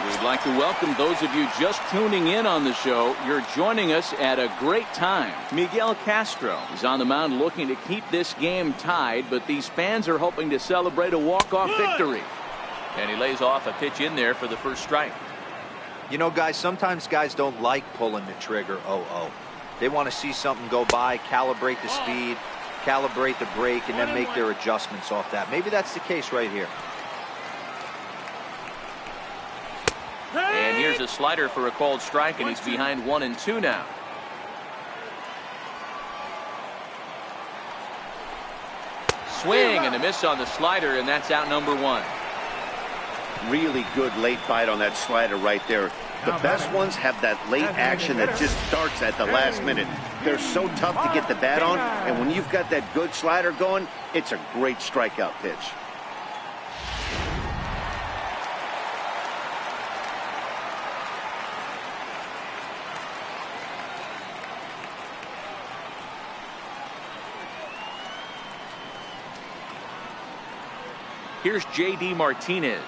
We'd like to welcome those of you just tuning in on the show. You're joining us at a great time. Miguel Castro is on the mound looking to keep this game tied, but these fans are hoping to celebrate a walk-off victory. And he lays off a pitch in there for the first strike. You know, guys, sometimes guys don't like pulling the trigger 0-0. They want to see something go by, calibrate the speed, calibrate the brake, and then make their adjustments off that. Maybe that's the case right here. And here's a slider for a called strike, and he's behind 1-2 now. Swing and a miss on the slider, and that's out number 1. Really good late bite on that slider right there. The best ones have that late action that just starts at the last minute. They're so tough to get the bat on, and when you've got that good slider going, it's a great strikeout pitch. Here's J.D. Martinez.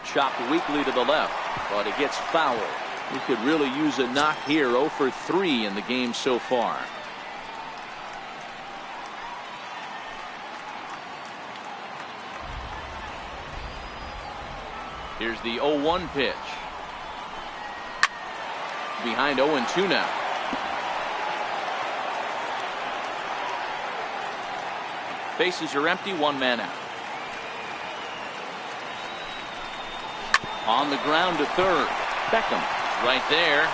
Chopped weakly to the left, but it gets foul. He could really use a knock here. 0 for 3 in the game so far. Here's the 0-1 pitch. Behind 0-2 now. Bases are empty, 1 man out. On the ground to third. Beckham right there.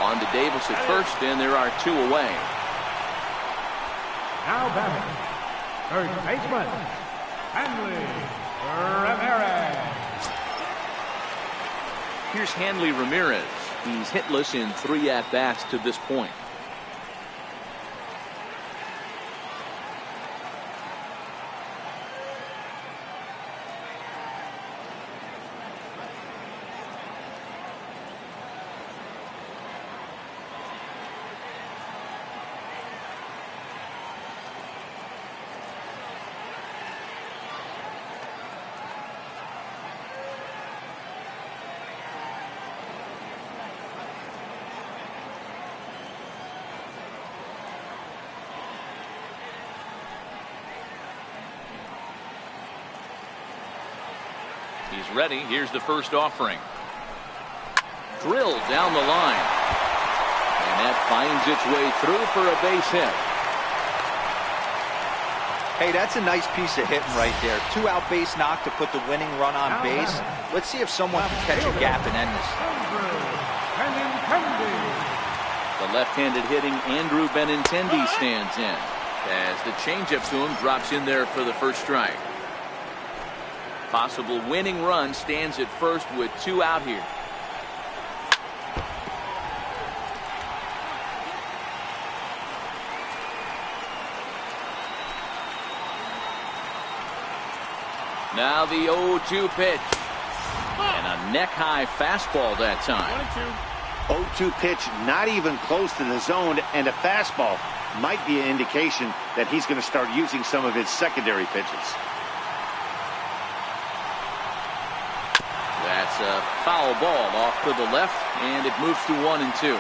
On to Davis at first, and there are 2 away. Now batting, third baseman, Hanley Ramirez. Here's Hanley Ramirez. He's hitless in 3 at-bats to this point. He's ready. Here's the first offering. Drilled down the line. And that finds its way through for a base hit. Hey, that's a nice piece of hitting right there. 2-out base knock to put the winning run on base. Let's see if someone can catch a gap and end this. The left-handed hitting Andrew Benintendi stands in as the changeup to him drops in there for the first strike. Possible winning run stands at first with 2 out here. Now the 0-2 pitch. And a neck-high fastball that time. 0-2 pitch, not even close to the zone, and a fastball might be an indication that he's going to start using some of his secondary pitches. That's a foul ball off to the left, and it moves to 1-2.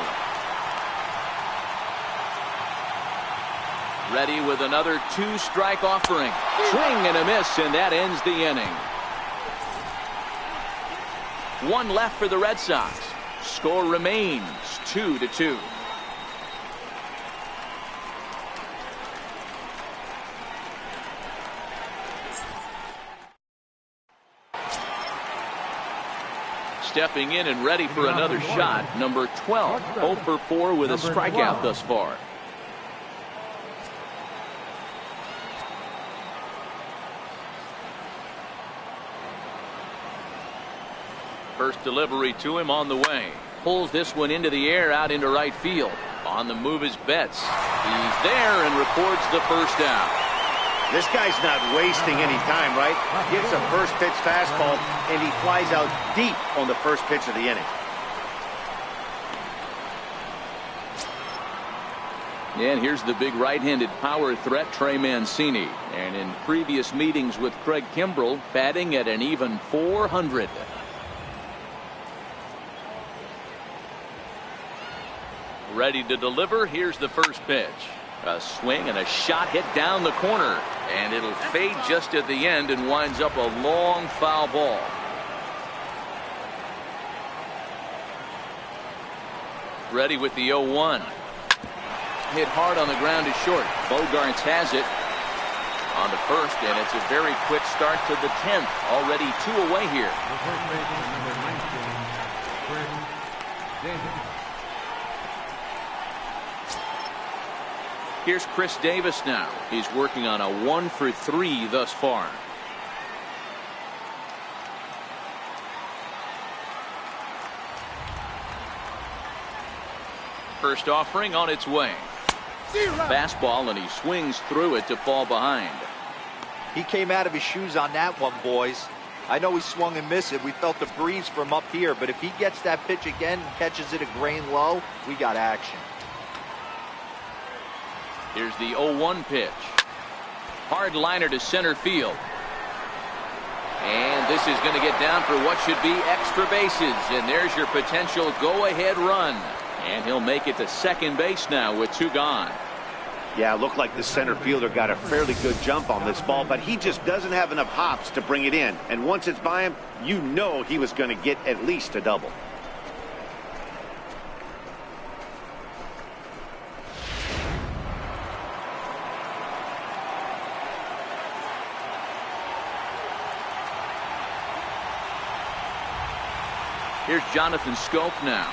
Ready with another 2-strike offering. Swing and a miss, and that ends the inning. 1 left for the Red Sox. Score remains 2-2. Stepping in and ready for another shot, number 12, 0 for 4 with a strikeout thus far. First delivery to him on the way. Pulls this one into the air out into right field. On the move is Betts. He's there and records the first out. This guy's not wasting any time, right? Gets a first pitch fastball, and he flies out deep on the first pitch of the inning. And here's the big right-handed power threat, Trey Mancini. And in previous meetings with Craig Kimbrell, batting at an even .400. Ready to deliver. Here's the first pitch. A swing and a shot hit down the corner, and it'll fade just at the end and winds up a long foul ball. Ready with the 0-1. Hit hard on the ground to short. Bogarts has it on the first, and it's a very quick start to the 10th. Already 2 away here. The first baseman, number 19, Chris Davis. Here's Chris Davis now. He's working on a 1 for 3 thus far. First offering on its way. Fastball, and he swings through it to fall behind. He came out of his shoes on that one, boys. I know he swung and missed it. We felt the breeze from up here, but if he gets that pitch again and catches it a grain low, we got action. Here's the 0-1 pitch. Hard liner to center field. And this is going to get down for what should be extra bases. And there's your potential go-ahead run. And he'll make it to second base now with 2 gone. Yeah, it looked like the center fielder got a fairly good jump on this ball, but he just doesn't have enough hops to bring it in. And once it's by him, you know he was going to get at least a double. Here's Jonathan Scope now.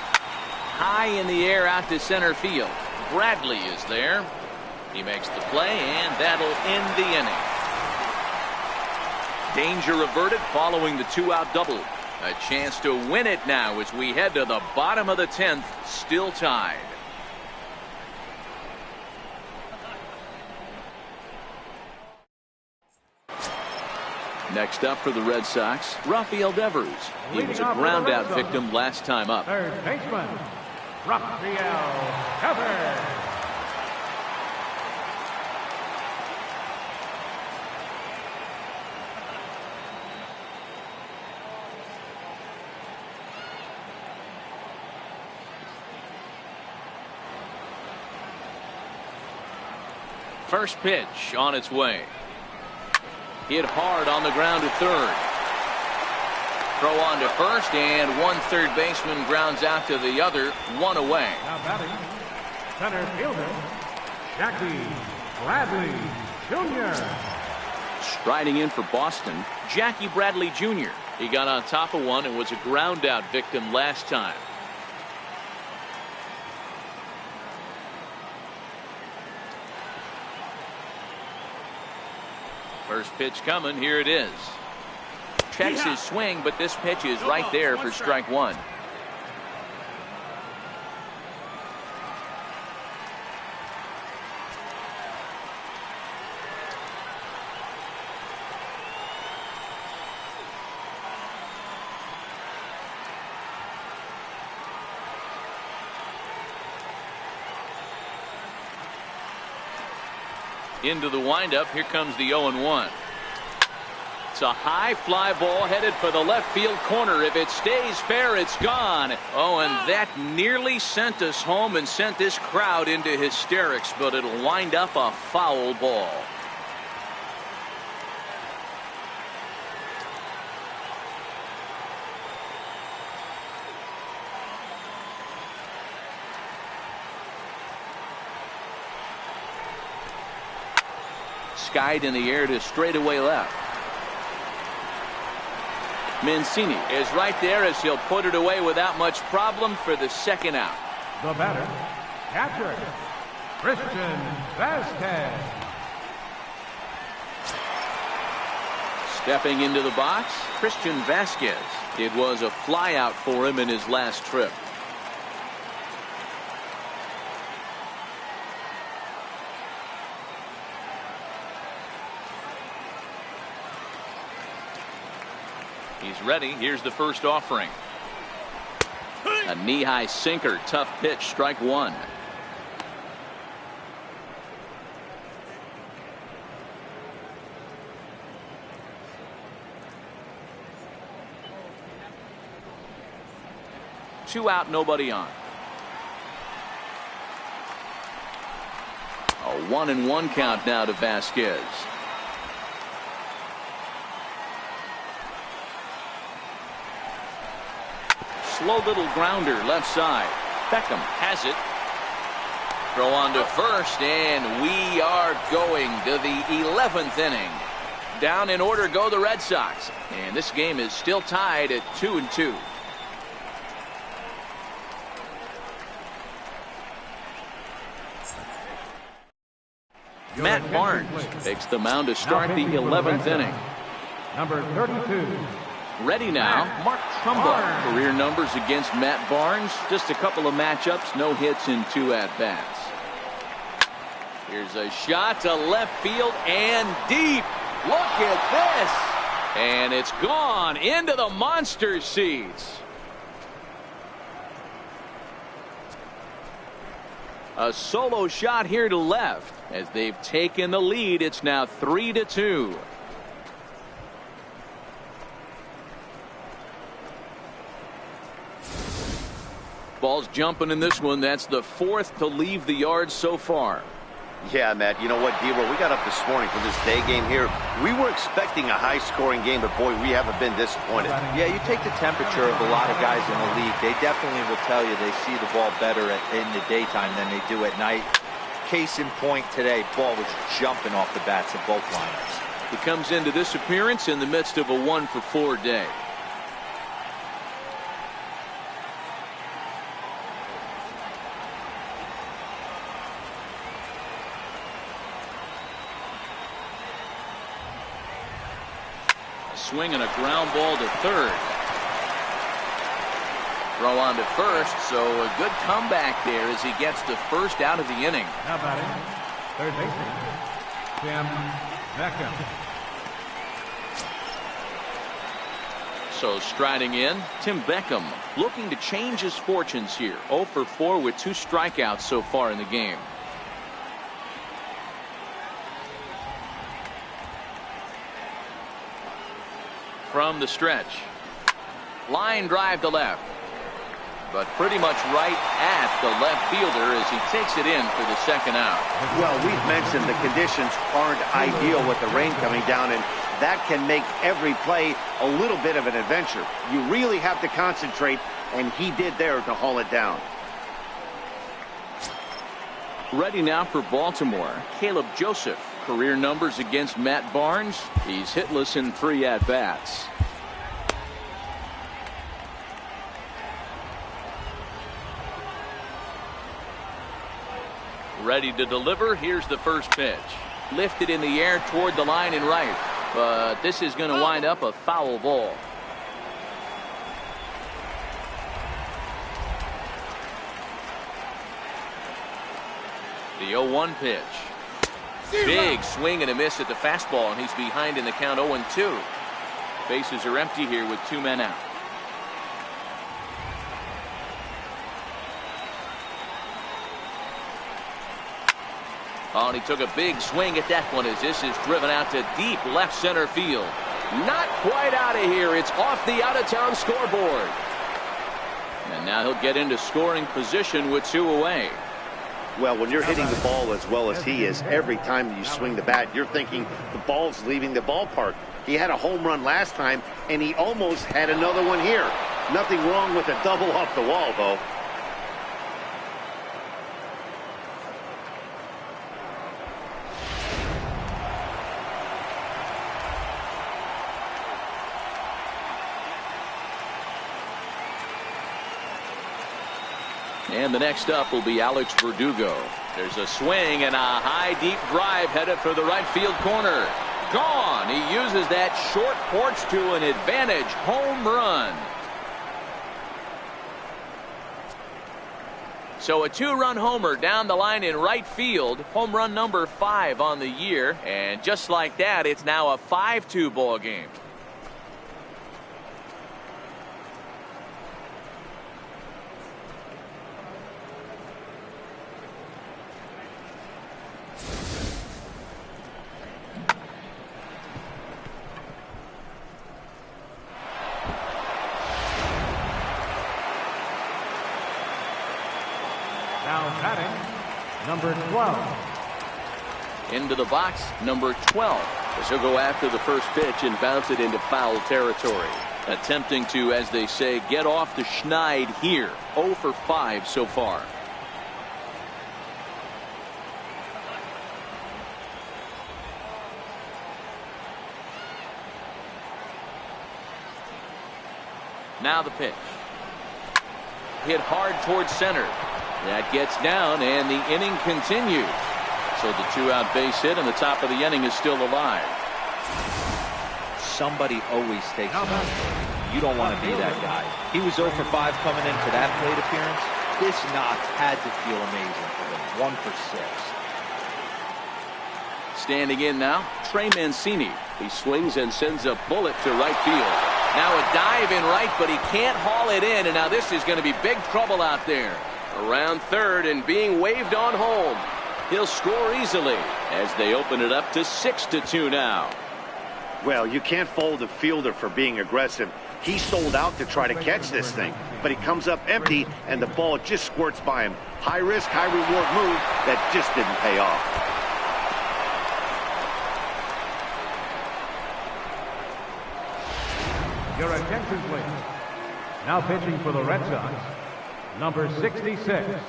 High in the air out to center field. Bradley is there. He makes the play, and that'll end the inning. Danger averted following the 2-out double. A chance to win it now as we head to the bottom of the 10th, still tied. Next up for the Red Sox, Rafael Devers. He was a ground-out victim last time up. Third baseman, Rafael Devers. First pitch on its way. Hit hard on the ground to third. Throw on to first, and one third baseman grounds out to the other, 1 away. Now batting, center fielder, Jackie Bradley Jr. Striding in for Boston, Jackie Bradley Jr. He got on top of one and was a ground out victim last time. First pitch coming. Here it is. Checks his swing, but this pitch is right there for strike 1. Into the windup. Here comes the 0-1. It's a high fly ball headed for the left field corner. If it stays fair, it's gone. Oh, and that nearly sent us home and sent this crowd into hysterics, but it'll wind up a foul ball. Skied in the air to straightaway left. Mancini is right there as he'll put it away without much problem for the second out. The batter, catcher, Christian Vasquez. Stepping into the box, Christian Vasquez. It was a flyout for him in his last trip. He's ready. Here's the first offering. A knee-high sinker. Tough pitch. Strike 1. Two out, nobody on. A 1-1 count now to Vasquez. Slow little grounder left side. Beckham has it. Throw on to first, and we are going to the 11th inning. Down in order go the Red Sox, and this game is still tied at 2-2. Matt Barnes takes the mound to start the 11th inning. Number 32, Ready now, Mark Trumbo. Career numbers against Matt Barnes. Just a couple of matchups, no hits in 2 at-bats. Here's a shot to left field and deep. Look at this. And it's gone into the monster seats. A solo shot here to left. As they've taken the lead, it's now 3-2. Ball's jumping in this one. That's the 4th to leave the yard so far. Yeah, Matt, you know what, D-Roll, we got up this morning for this day game here. We were expecting a high-scoring game, but, boy, we haven't been disappointed. Yeah, you take the temperature of a lot of guys in the league. They definitely will tell you they see the ball better in the daytime than they do at night. Case in point today, ball was jumping off the bats of both lineups. He comes into this appearance in the midst of a 1-for-4 day. Swing and a ground ball to third. Throw on to first, so a good comeback there as he gets the first out of the inning. Now batting, third baseman, Tim Beckham. So striding in, Tim Beckham looking to change his fortunes here. 0 for 4 with 2 strikeouts so far in the game. From the stretch. Line drive to left. But pretty much right at the left fielder as he takes it in for the second out. Well, we've mentioned the conditions aren't ideal with the rain coming down, and that can make every play a little bit of an adventure. You really have to concentrate, and he did there to haul it down. Ready now for Baltimore, Caleb Joseph. Career numbers against Matt Barnes. He's hitless in 3 at-bats. Ready to deliver. Here's the first pitch. Lifted in the air toward the line and right. But this is going to wind up a foul ball. The 0-1 pitch. Big swing and a miss at the fastball, and he's behind in the count 0-2. Bases are empty here with 2 men out. Oh, and he took a big swing at that one as this is driven out to deep left center field. Not quite out of here. It's off the out-of-town scoreboard. And now he'll get into scoring position with 2 away. Well, when you're hitting the ball as well as he is, every time you swing the bat, you're thinking the ball's leaving the ballpark. He had a home run last time, and he almost had another one here. Nothing wrong with a double off the wall, though. And the next up will be Alex Verdugo. There's a swing and a high deep drive headed for the right field corner. Gone. He uses that short porch to an advantage home run. So a 2-run homer down the line in right field. Home run number 5 on the year. And just like that, it's now a 5-2 ball game. Now batting, number 12. Into the box, number 12. As he'll go after the first pitch and bounce it into foul territory. Attempting to, as they say, get off the schneid here. 0 for 5 so far. Now the pitch. Hit hard towards center. That gets down, and the inning continues. So the 2-out base hit, and the top of the inning is still alive. Somebody always takes Now it. You don't want to be that guy. He was 0 for 5 coming into that plate appearance. This knock had to feel amazing for him. 1 for 6. Standing in now, Trey Mancini. He swings and sends a bullet to right field. Now a dive in right, but he can't haul it in, and now this is going to be big trouble out there. Around third and being waved on home. He'll score easily as they open it up to 6-2 now. Well, you can't fault the fielder for being aggressive. He sold out to try to catch this thing, but he comes up empty, and the ball just squirts by him. High risk, high reward move that just didn't pay off. Your attention, please. Now pitching for the Red Sox, number 66.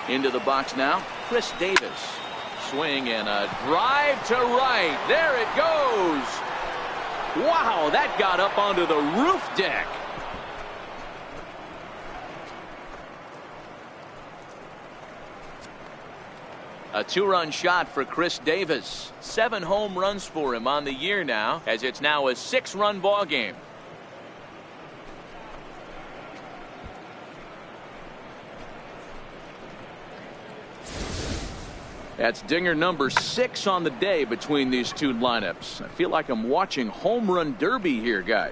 Into the box now, Chris Davis. Swing and a drive to right. There it goes. Wow, that got up onto the roof deck. A 2-run shot for Chris Davis. 7 home runs for him on the year now, as it's now a 6-run ball game. That's dinger number 6 on the day between these two lineups. I feel like I'm watching home run derby here, guys.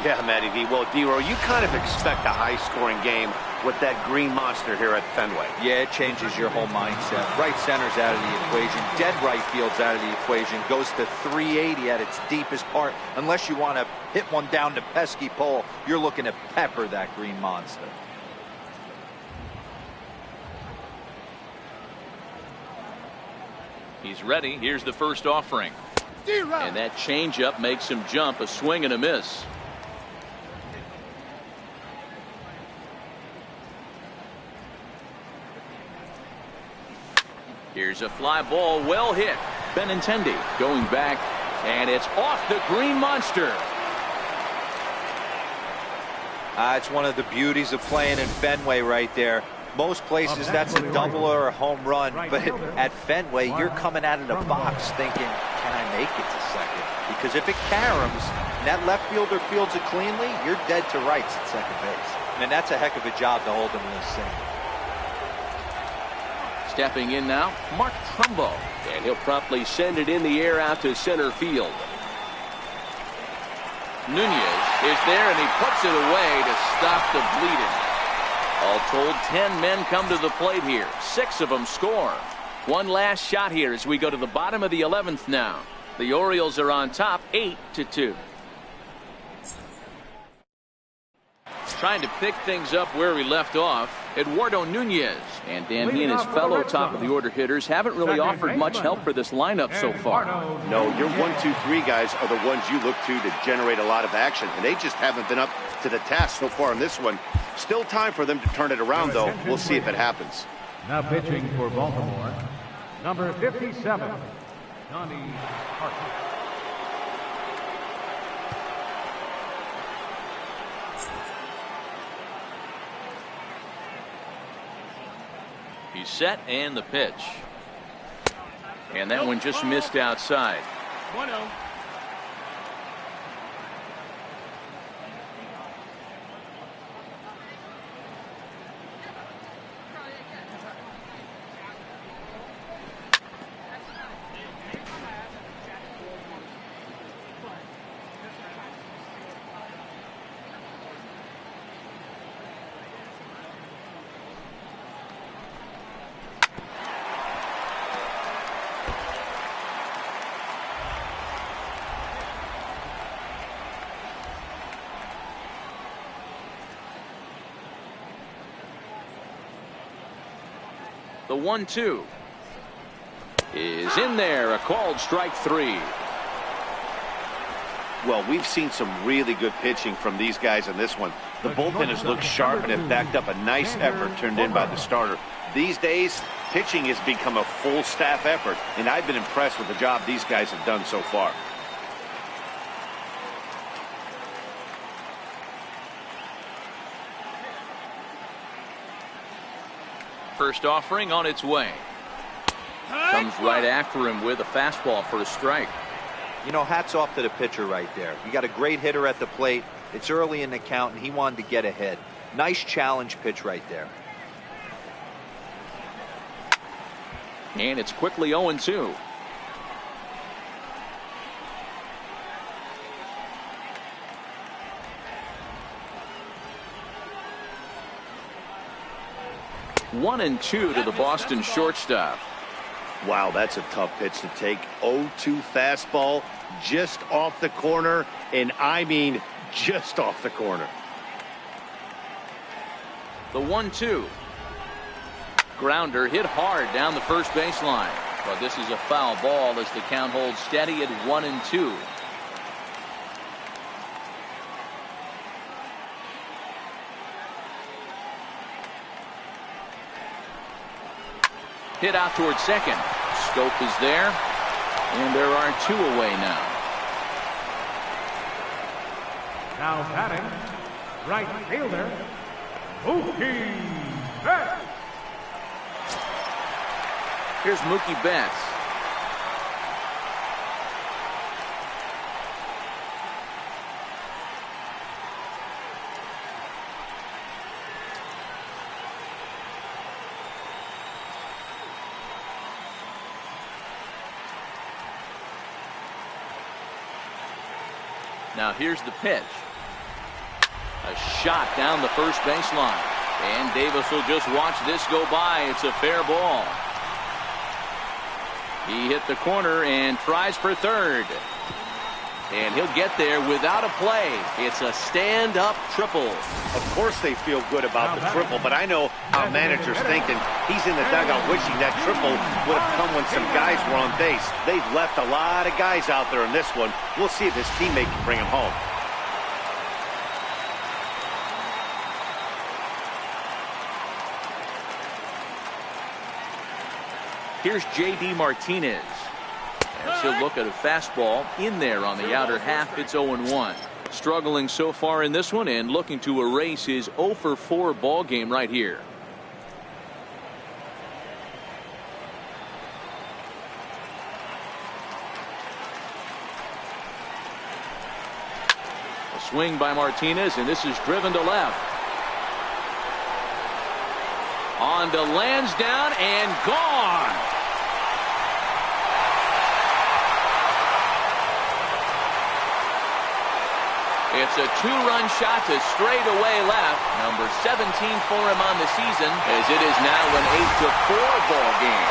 Yeah, Matty V. Well, D-Row, you kind of expect a high-scoring game with that green monster here at Fenway. Yeah, it changes your whole mindset. Right center's out of the equation. Dead right field's out of the equation. Goes to 380 at its deepest part. Unless you want to hit one down the pesky pole, you're looking to pepper that green monster. He's ready. Here's the first offering. And that changeup makes him jump. A swing and a miss. Here's a fly ball, well hit. Benintendi going back, and it's off the green monster. It's one of the beauties of playing in Fenway right there. Most places that's a double or a home run, but at Fenway you're coming out of the box thinking, can I make it to second? Because if it caroms and that left fielder fields it cleanly, you're dead to rights at second base. And that's a heck of a job to hold him in this thing. Stepping in now, Mark Trumbo, and he'll promptly send it in the air out to center field. Nunez is there, and he puts it away to stop the bleeding. All told, 10 men come to the plate here. 6 of them score. One last shot here as we go to the bottom of the 11th now. The Orioles are on top 8-2. Trying to pick things up where we left off, Eduardo Nunez. And Dan, he and his fellow top of the order hitters haven't really offered much help for this lineup so far. No, your 1, 2, 3 guys are the ones you look to generate a lot of action, and they just haven't been up to the task so far in this one. Still time for them to turn it around, though. We'll see if it happens. Now pitching for Baltimore, number 57, Johnny Harper. He's set, and the pitch. And that one just missed outside. 1-0. The 1-2 is in there. A called strike 3. Well, we've seen some really good pitching from these guys in this one. The bullpen has looked sharp and have backed up a nice effort turned in by the starter. These days, pitching has become a full staff effort, and I've been impressed with the job these guys have done so far. first offering on its way. Comes right after him with a fastball for a strike. You know, hats off to the pitcher right there. You got a great hitter at the plate. It's early in the count, and he wanted to get ahead. Nice challenge pitch right there. And it's quickly 0-2. One and two to the Boston shortstop. Wow, that's a tough pitch to take. 0-2 fastball just off the corner, and I mean just off the corner. The 1-2. Grounder hit hard down the first baseline. But this is a foul ball as the count holds steady at 1-2. Hit out towards second. Scope is there. And there are two away now. Now batting, right fielder, Mookie Betts. Here's Mookie Betts. Now here's the pitch. A shot down the first baseline. And Davis will just watch this go by. It's a fair ball. He hit the corner and tries for third. And he'll get there without a play. It's a stand-up triple. Of course they feel good about the triple, but I know how manager's thinking. He's in the dugout wishing that triple would have come when some guys were on base. They've left a lot of guys out there in this one. We'll see if his teammate can bring him home. Here's J.D. Martinez. As he'll look at a fastball in there on the outer half. It's 0-1. Struggling so far in this one and looking to erase his 0-for-4 ball game right here. A swing by Martinez, and this is driven to left. On to Lansdowne and gone. It's a two-run shot to straightaway left. Number 17 for him on the season, as it is now an 8-4 ball game.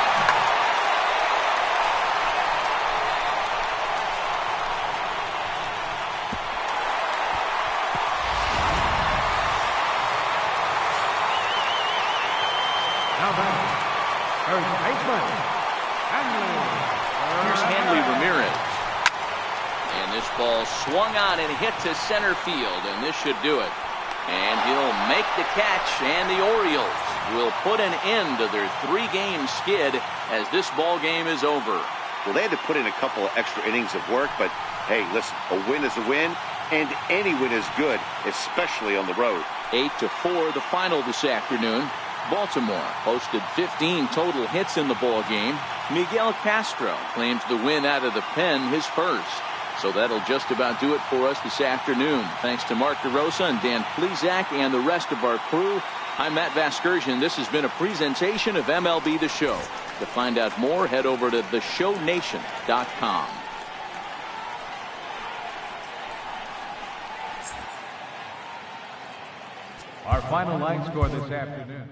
Now back, third baseman, Here's Hanley Ramirez. And this ball swung on and hit to center field, and this should do it. And he'll make the catch, and the Orioles will put an end to their three-game skid as this ball game is over. Well, they had to put in a couple of extra innings of work, but hey, listen, a win is a win, and any win is good, especially on the road. 8-4 the final this afternoon. Baltimore posted 15 total hits in the ball game. Miguel Castro claims the win out of the pen, his first. So that'll just about do it for us this afternoon. Thanks to Mark DeRosa and Dan Plesac and the rest of our crew. I'm Matt Vasgersian. This has been a presentation of MLB The Show. To find out more, head over to theshownation.com. Our final line score this afternoon.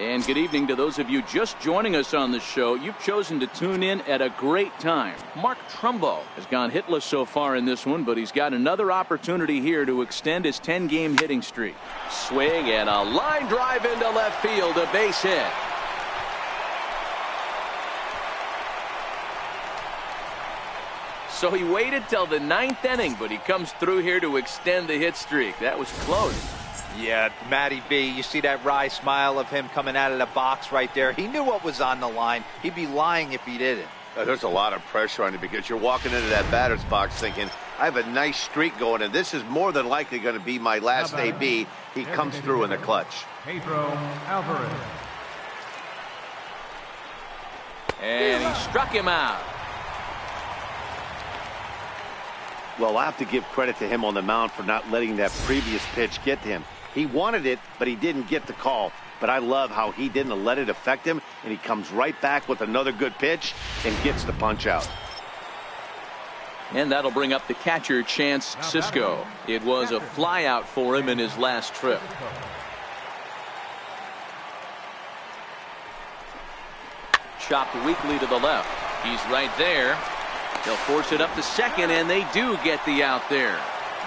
And good evening to those of you just joining us on the show. You've chosen to tune in at a great time. Mark Trumbo has gone hitless so far in this one, but he's got another opportunity here to extend his 10-game hitting streak. Swing and a line drive into left field, a base hit. So he waited till the 9th inning, but he comes through here to extend the hit streak. That was close. Yeah, Matty B, you see that wry smile of him coming out of the box right there. He knew what was on the line. He'd be lying if he didn't. There's a lot of pressure on you because you're walking into that batter's box thinking, I have a nice streak going, and this is more than likely going to be my last AB. He comes through in the clutch. Pedro Alvarez. And he struck him out. Well, I have to give credit to him on the mound for not letting that previous pitch get to him. He wanted it, but he didn't get the call. But I love how he didn't let it affect him, and he comes right back with another good pitch and gets the punch out. And that'll bring up the catcher, Chance Sisco. It was a fly out for him in his last trip. Chopped weakly to the left. He's right there. They'll force it up to second, and they do get the out there.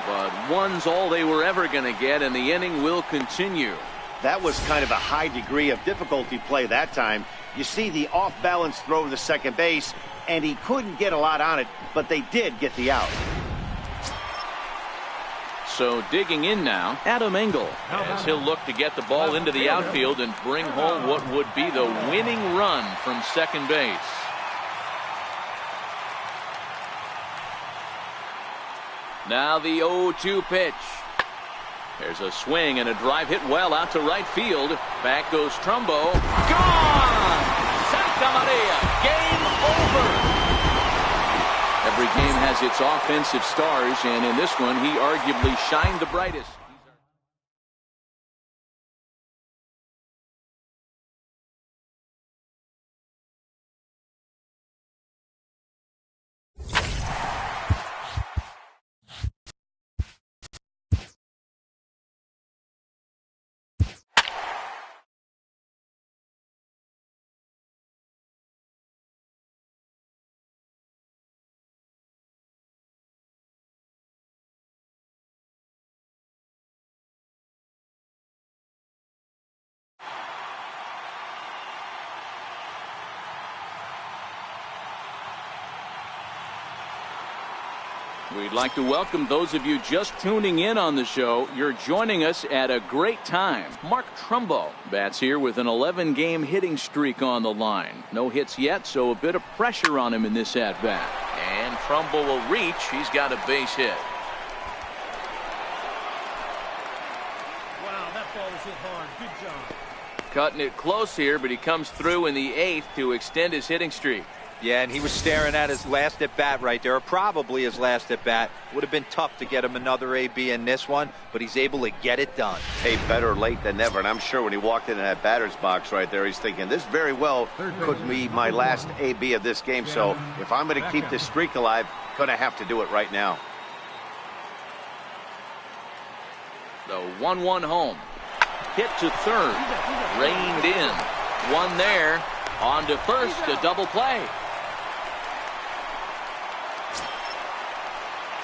But one's all they were ever going to get, and the inning will continue. That was kind of a high degree of difficulty play that time. You see the off-balance throw to the second base, and he couldn't get a lot on it, but they did get the out. So digging in now, Adam Engel, as he'll look to get the ball into the outfield and bring home what would be the winning run from second base. Now the 0-2 pitch. There's a swing and a drive hit well out to right field. Back goes Trumbo. Gone! Santa Maria. Game over. Every game has its offensive stars, and in this one, he arguably shined the brightest. We'd like to welcome those of you just tuning in on the show. You're joining us at a great time. Mark Trumbo bats here with an 11-game hitting streak on the line. No hits yet, so a bit of pressure on him in this at-bat. And Trumbo will reach. He's got a base hit. Wow, that ball was hit hard. Good job. Cutting it close here, but he comes through in the 8th to extend his hitting streak. Yeah, and he was staring at his last at-bat right there, or probably his last at-bat. Would have been tough to get him another AB in this one, but he's able to get it done. Hey, better late than never, and I'm sure when he walked into that batter's box right there, he's thinking, this very well could be my last AB of this game, so if I'm going to keep this streak alive, going to have to do it right now. The 1-1 home. Hit to third. Reined in. One there. On to first, a double play.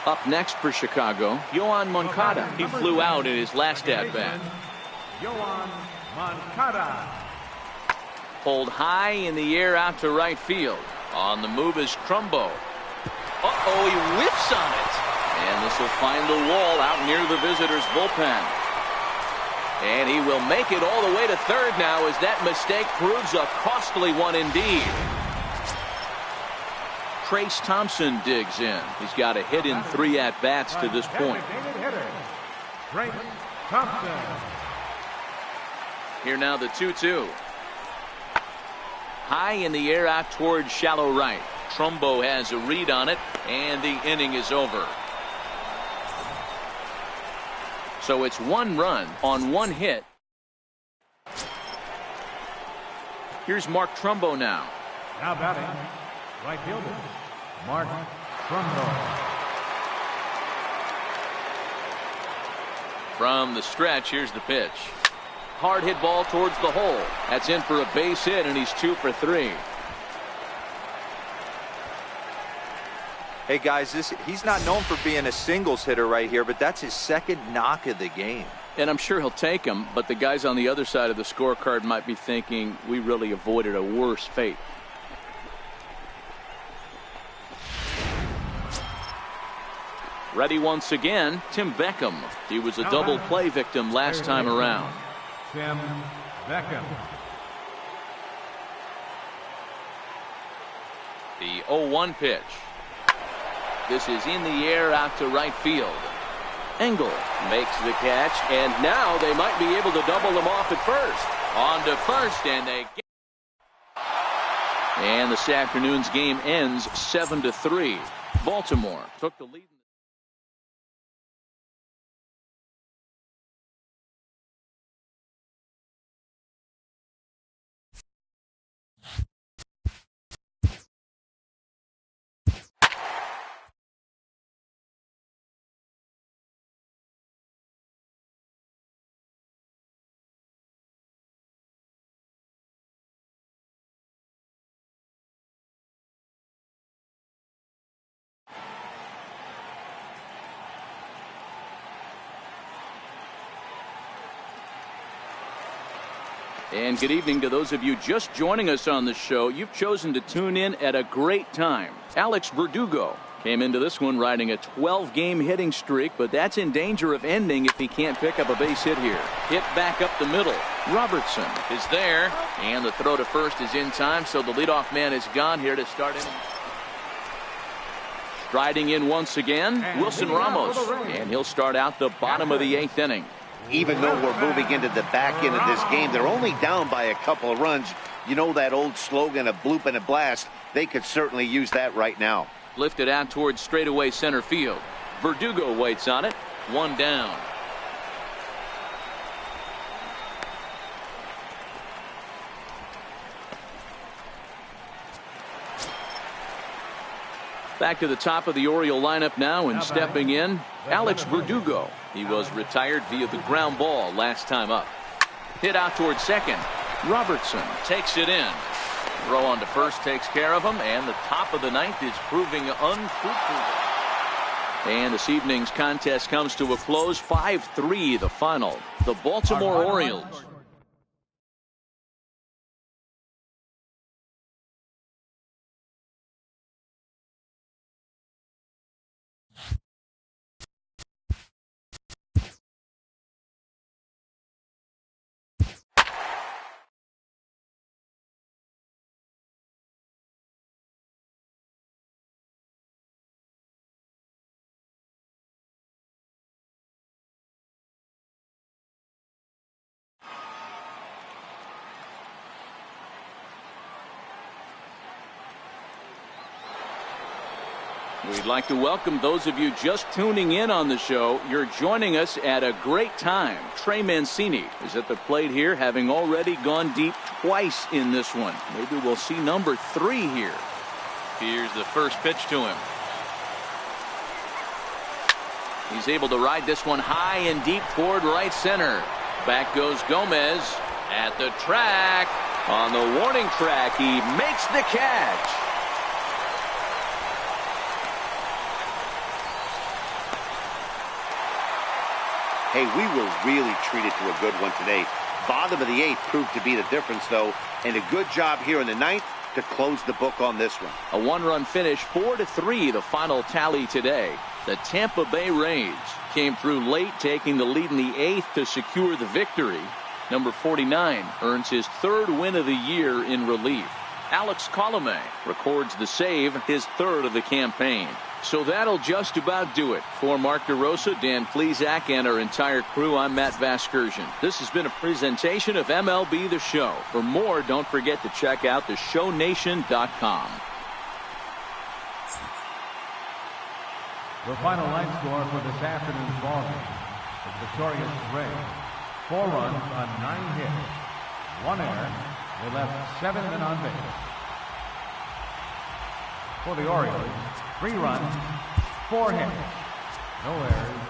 Up next for Chicago, Yoan Moncada. He flew out in his last at-bat. Yoan Moncada. Pulled high in the air out to right field. On the move is Trumbo. Uh-oh, he whips on it. And this will find the wall out near the visitors' bullpen. And he will make it all the way to third now as that mistake proves a costly one indeed. Trace Thompson digs in. He's got a hit in 3 at-bats to this point. Trace Thompson. Here now the 2-2. High in the air out towards shallow right. Trumbo has a read on it, and the inning is over. So it's 1 run on 1 hit. Here's Mark Trumbo now. Now batting, right fielder, Mark Trumbo. From the stretch, here's the pitch. hard hit ball towards the hole. That's in for a base hit, and he's 2 for 3. Hey guys, he's not known for being a singles hitter right here, but that's his second knock of the game. And I'm sure he'll take him, but the guys on the other side of the scorecard might be thinking we really avoided a worse fate. Ready once again, Tim Beckham. He was a double play victim last time around. Tim Beckham. The 0-1 pitch. This is in the air out to right field. Engel makes the catch, and now they might be able to double him off at first. On to first, and they get. And this afternoon's game ends 7-3. Baltimore took the lead. And good evening to those of you just joining us on the show. You've chosen to tune in at a great time. Alex Verdugo came into this one riding a 12-game hitting streak, but that's in danger of ending if he can't pick up a base hit here. Hit back up the middle. Robertson is there, and the throw to first is in time, so the leadoff man is gone here to start inning. Striding in once again, Wilson Ramos, and he'll start out the bottom of the 8th inning. Even though we're moving into the back end of this game, they're only down by a couple of runs. You know that old slogan, a bloop and a blast. They could certainly use that right now. Lifted out towards straightaway center field. Verdugo waits on it. 1 down. Back to the top of the Oriole lineup now, and stepping in, Alex Verdugo. He was retired via the ground ball last time up. Hit out towards second. Robertson takes it in. Throw on to first takes care of him, and the top of the 9th is proving unfruitful. And this evening's contest comes to a close. 5-3 the final. The Baltimore Orioles. We'd like to welcome those of you just tuning in on the show. You're joining us at a great time. Trey Mancini is at the plate here, having already gone deep twice in this one. Maybe we'll see number 3 here. Here's the first pitch to him. He's able to ride this one high and deep toward right center. Back goes Gomez at the track. On the warning track, he makes the catch. Hey, we were really treated to a good one today. Bottom of the 8th proved to be the difference, though, and a good job here in the 9th to close the book on this one. A 1-run finish, 4-3 the final tally today. The Tampa Bay Rays came through late, taking the lead in the 8th to secure the victory. Number 49 earns his 3rd win of the year in relief. Alex Colomé records the save, his 3rd of the campaign. So that'll just about do it. For Mark DeRosa, Dan Plesac, and our entire crew, I'm Matt Vasgersian. This has been a presentation of MLB The Show. For more, don't forget to check out theshownation.com. The final line score for this afternoon's ballgame. The victorious Rays. 4 runs on 9 hits. 1 error. They left 7 men on base. For the Orioles, 3 runs, 4 hits, no errors.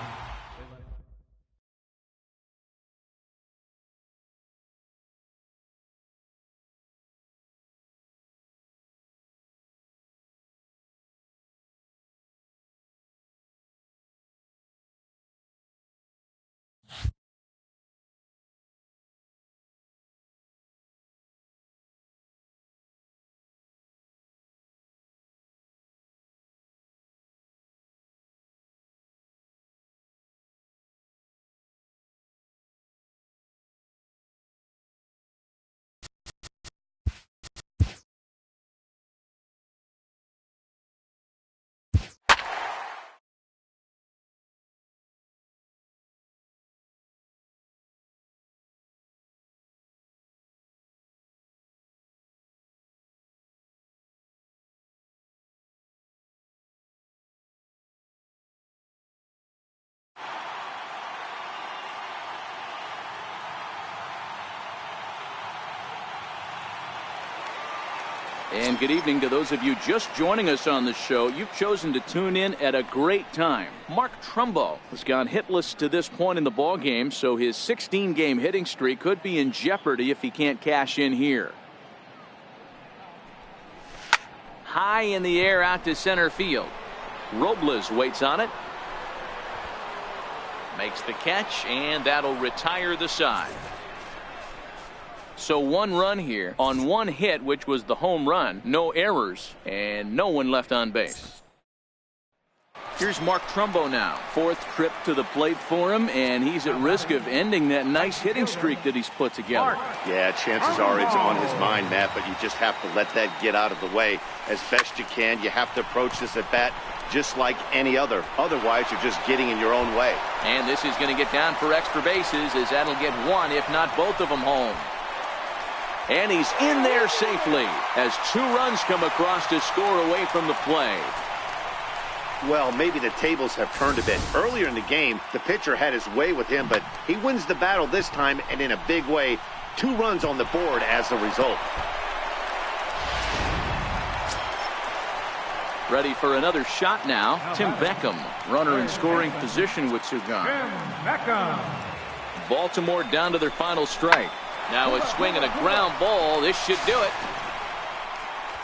And good evening to those of you just joining us on the show. You've chosen to tune in at a great time. Mark Trumbo has gone hitless to this point in the ball game, so his 16-game hitting streak could be in jeopardy if he can't cash in here. High in the air out to center field. Robles waits on it. Makes the catch, and that'll retire the side. So 1 run here on 1 hit, which was the home run. No errors and no one left on base. Here's Mark Trumbo now. 4th trip to the plate for him, and he's at risk of ending that nice hitting streak that he's put together. Yeah, chances are it's on his mind, Matt, but you just have to let that get out of the way as best you can. You have to approach this at bat just like any other. Otherwise, you're just getting in your own way. And this is going to get down for extra bases, as that'll get 1, if not both of them, home. And he's in there safely as 2 runs come across to score away from the play. Well, maybe the tables have turned a bit. Earlier in the game, the pitcher had his way with him, but he wins the battle this time, and in a big way. 2 runs on the board as a result. Ready for another shot now. Tim Beckham, runner in scoring position with 2 gone. Baltimore down to their final strike. Now a swing and a ground ball. This should do it.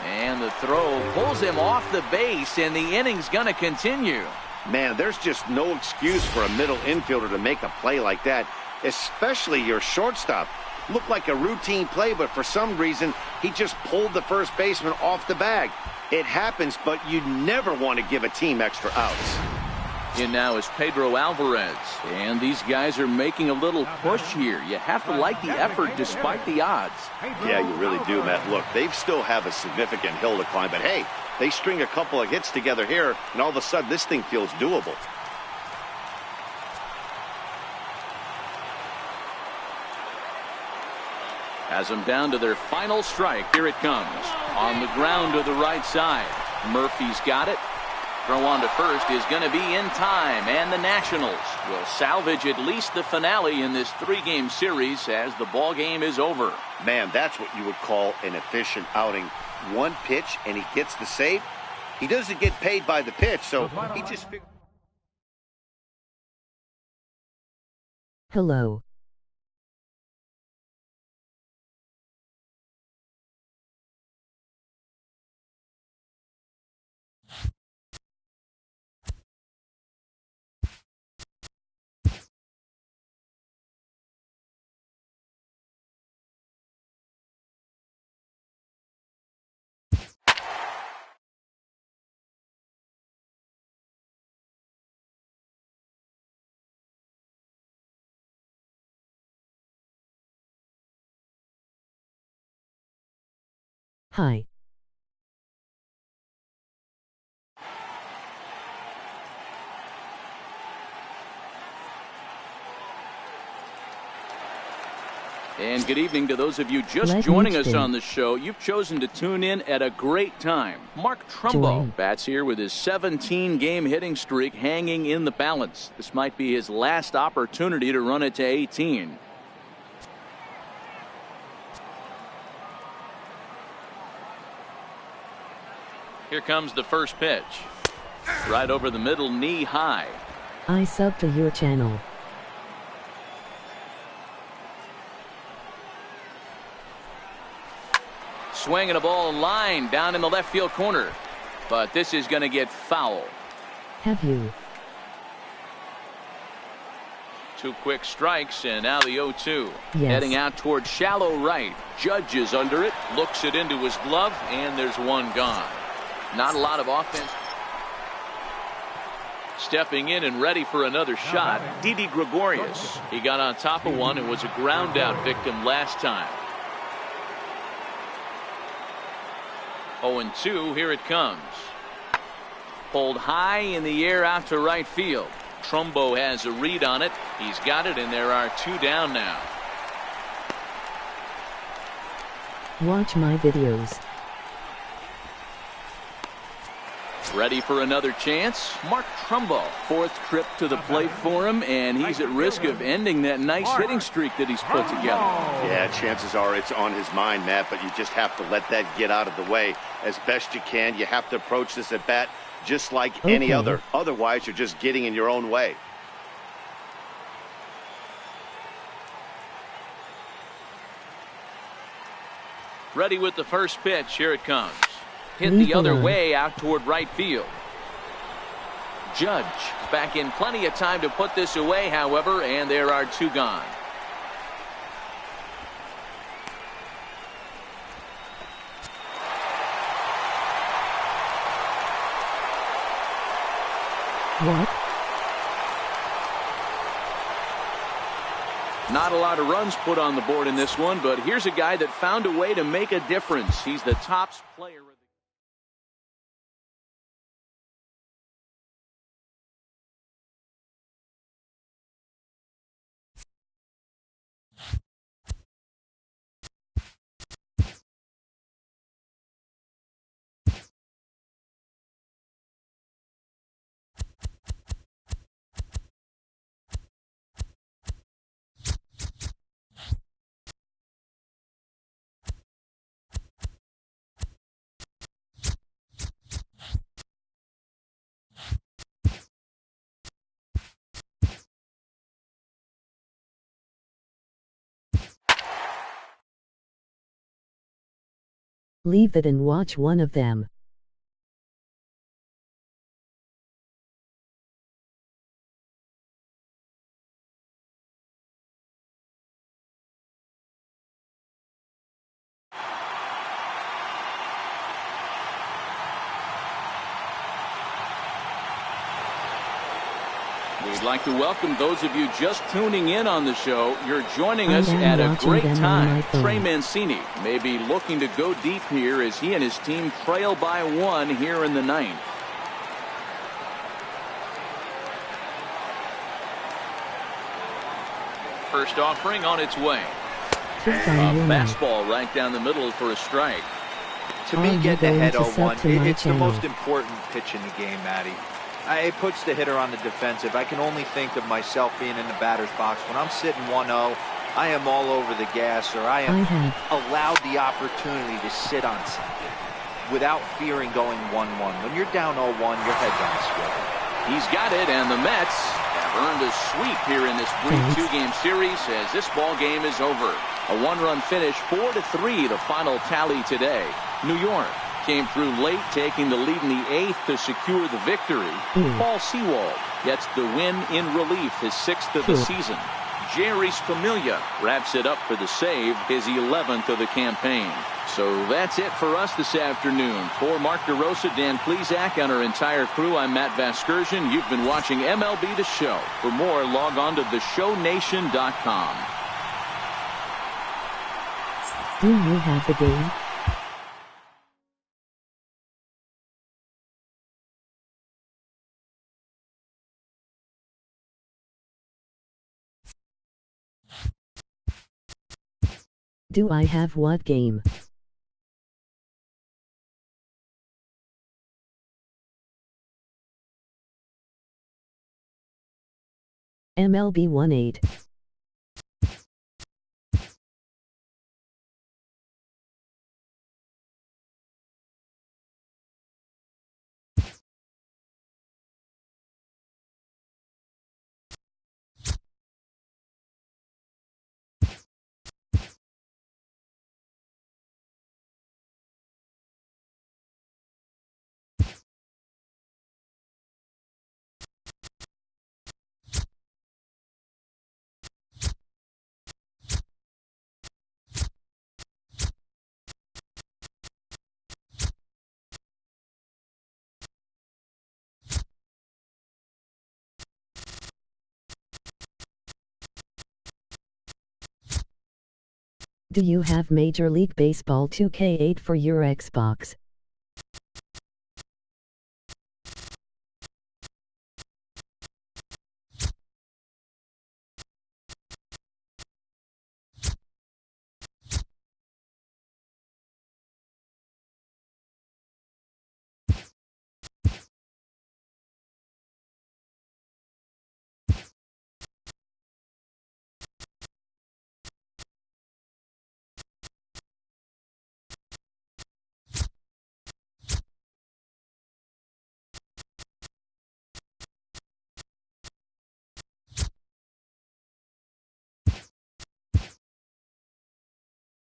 And the throw pulls him off the base, and the inning's going to continue. Man, there's just no excuse for a middle infielder to make a play like that, especially your shortstop. Looked like a routine play, but for some reason, he just pulled the first baseman off the bag. It happens, but you never want to give a team extra outs. In now is Pedro Alvarez, and these guys are making a little push here. You have to like the effort despite the odds. Yeah, you really do, Matt. Look, they still have a significant hill to climb, but hey, they string a couple of hits together here, and all of a sudden this thing feels doable. Has them down to their final strike. Here it comes. On the ground to the right side. Murphy's got it. Throw on to first is going to be in time, and the Nationals will salvage at least the finale in this 3-game series as the ball game is over. Man, that's what you would call an efficient outing. 1 pitch, and he gets the save. He doesn't get paid by the pitch, so he just... Hello. Hi. And good evening to those of you just joining us on the show. You've chosen to tune in at a great time. Mark Trumbo bats here with his 17-game hitting streak hanging in the balance. This might be his last opportunity to run it to 18. Here comes the first pitch. Right over the middle, knee high. I sub to your channel. Swinging a ball line down in the left field corner. But this is going to get foul. Have you? 2 quick strikes, and now the 0-2. Yes. Heading out toward shallow right. Judge is under it, looks it into his glove, and there's 1 gone. Not a lot of offense. Stepping in and ready for another shot, Didi Gregorius. He got on top of one and was a ground out victim last time. 0-2, here it comes. Pulled high in the air out to right field. Trumbo has a read on it. He's got it, and there are 2 down now. Watch my videos. Ready for another chance? Mark Trumbo, fourth trip to the plate for him, and he's at risk of ending that nice hitting streak that he's put together. Yeah, chances are it's on his mind, Matt, but you just have to let that get out of the way as best you can. You have to approach this at bat just like any other. Otherwise, you're just getting in your own way. Ready with the first pitch. Here it comes. Hit the other way out toward right field. Judge back in plenty of time to put this away, however, and there are two gone. What? Not a lot of runs put on the board in this one, but here's a guy that found a way to make a difference. He's the tops player. Leave it and watch one of them. We'd like to welcome those of you just tuning in on the show. You're joining us at a great time. Trey Mancini may be looking to go deep here as he and his team trail by one here in the ninth. First offering on its way. A fastball right down the middle for a strike. To me, getting ahead 0-1, it's the most important pitch in the game, Matty. It puts the hitter on the defensive. I can only think of myself being in the batter's box. When I'm sitting 1-0, I am all over the gas, or I am allowed the opportunity to sit on something without fearing going 1-1. When you're down 0-1, your head's on a swivel. He's got it, and the Mets have earned a sweep here in this brief two-game series as this ball game is over. A one-run finish, 4-3, the final tally today. New York came through late, taking the lead in the eighth to secure the victory. Paul Sewald gets the win in relief, his sixth of the season. Jerry's Familia wraps it up for the save, his 11th of the campaign. So that's it for us this afternoon. For Mark DeRosa, Dan Plesac, and our entire crew, I'm Matt Vasgersian. You've been watching MLB The Show. For more, log on to theshownation.com. Do you have the game? Do I have what game? MLB 1-8. Do you have Major League Baseball 2K8 for your Xbox?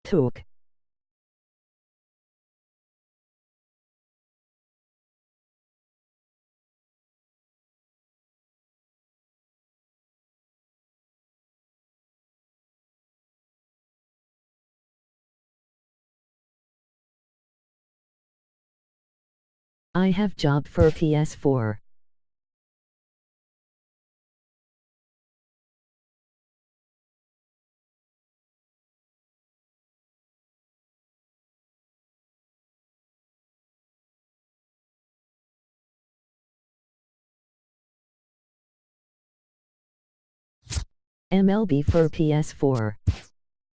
Took. I have job for PS4. MLB for PS4.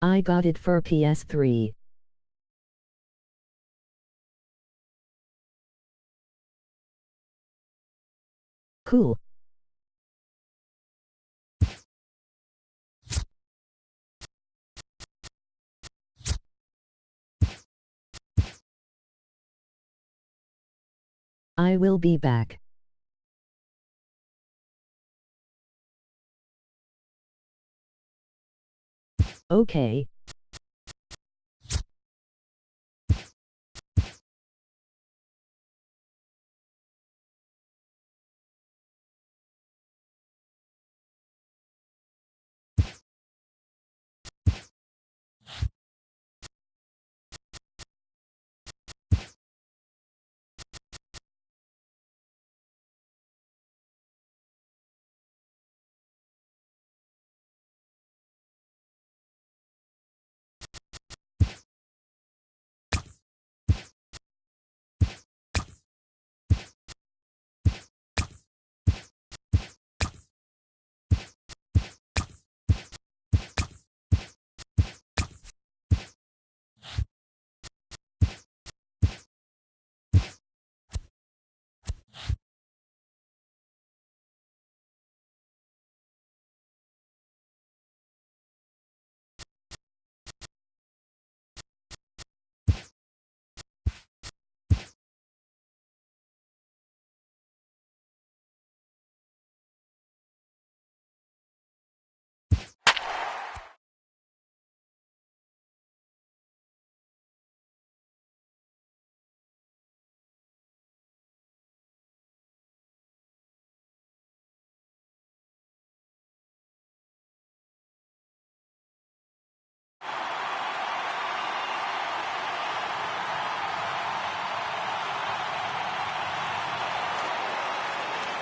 I got it for PS3. Cool. I will be back. Okay.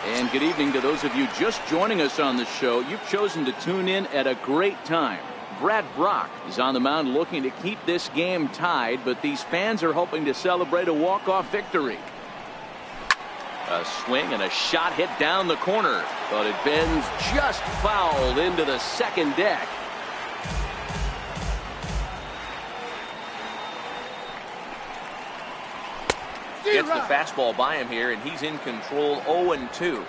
And good evening to those of you just joining us on the show. You've chosen to tune in at a great time. Brad Brock is on the mound looking to keep this game tied, but these fans are hoping to celebrate a walk-off victory. A swing and a shot hit down the corner, but it bends just fouled into the second deck. Gets the fastball by him here, and he's in control 0-2.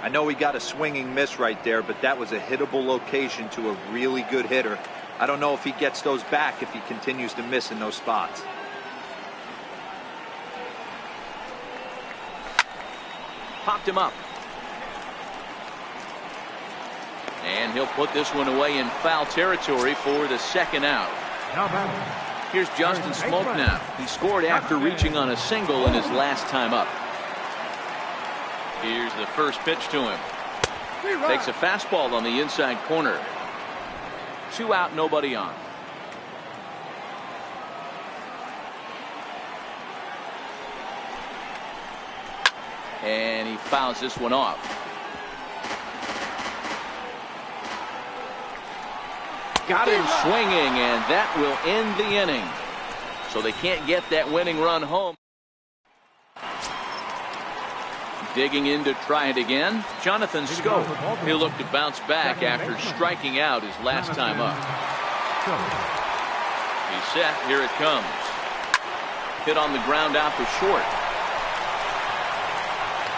I know he got a swinging miss right there, but that was a hittable location to a really good hitter. I don't know if he gets those back if he continues to miss in those spots. Popped him up. And he'll put this one away in foul territory for the second out. Now batting. Here's Justin Smoke now. He scored after reaching on a single in his last time up. Here's the first pitch to him. Takes a fastball on the inside corner. 2 out, nobody on. And he fouls this one off. Got him swinging, and that will end the inning. So they can't get that winning run home. Digging in to try it again, Jonathan Scope. He'll look to bounce back after striking out his last time up. He's set. Here it comes. Hit on the ground out to short.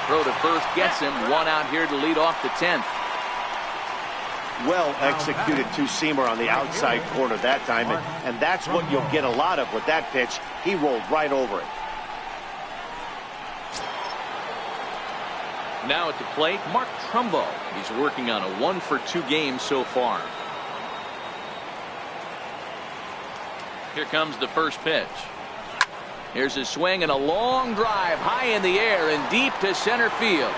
Throw to first gets him. 1 out here to lead off the 10th. Well executed two-seamer on the outside corner that time, and that's what you'll get a lot of with that pitch. He rolled right over it. Now at the plate, Mark Trumbo. He's working on a 1-for-2 game so far. Here comes the first pitch. Here's his swing and a long drive high in the air and deep to center field.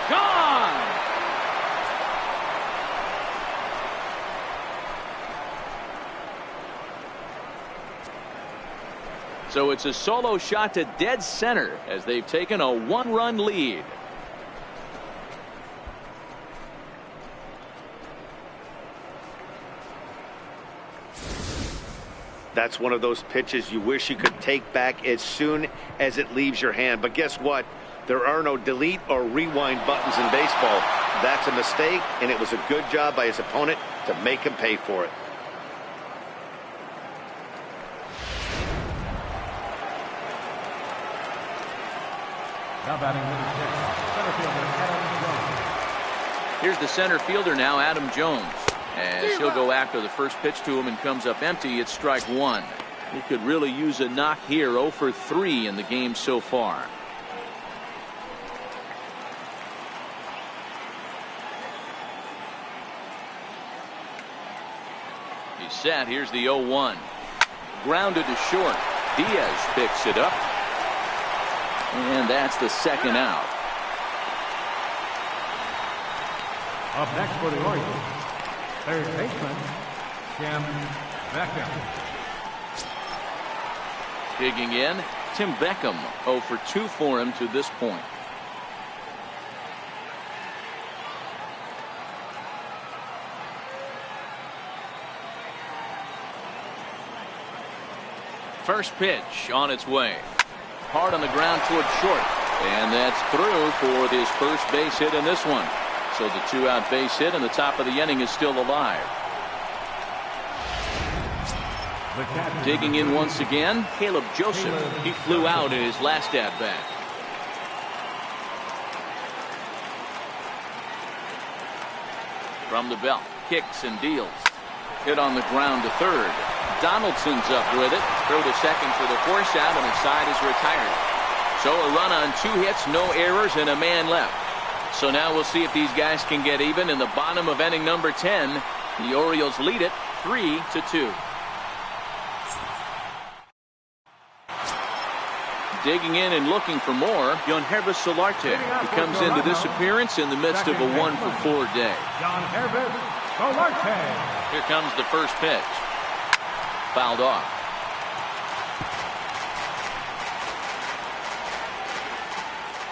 Gone! So it's a solo shot to dead center as they've taken a one-run lead. That's one of those pitches you wish you could take back as soon as it leaves your hand. But guess what? There are no delete or rewind buttons in baseball. That's a mistake, and it was a good job by his opponent to make him pay for it. Now batting number 6, center fielder Adam Jones. Here's the center fielder now, Adam Jones. As he'll go after the first pitch to him and comes up empty, it's strike one. He could really use a knock here. 0 for 3 in the game so far. He's set. Here's the 0-1. Grounded to short. Diaz picks it up. And that's the second out. Up next for the Orioles, third baseman, Tim Beckham. Digging in, Tim Beckham. 0 for 2 for him to this point. First pitch on its way. Hard on the ground towards short. And that's through for his first base hit in this one. So the 2-out base hit and the top of the inning is still alive. Digging in once again, Caleb Joseph. He flew out in his last at-bat. From the belt, kicks and deals. Hit on the ground to third. Donaldson's up with it. Throw to second for the force out, and the side is retired. So a run on 2 hits, no errors, and a man left. So now we'll see if these guys can get even in the bottom of inning number 10. The Orioles lead it 3-2. Digging in and looking for more, Yangervis Solarte. He comes into this appearance in the midst of a 1 for 4 day. Yangervis Solarte. Here comes the first pitch. Fouled off.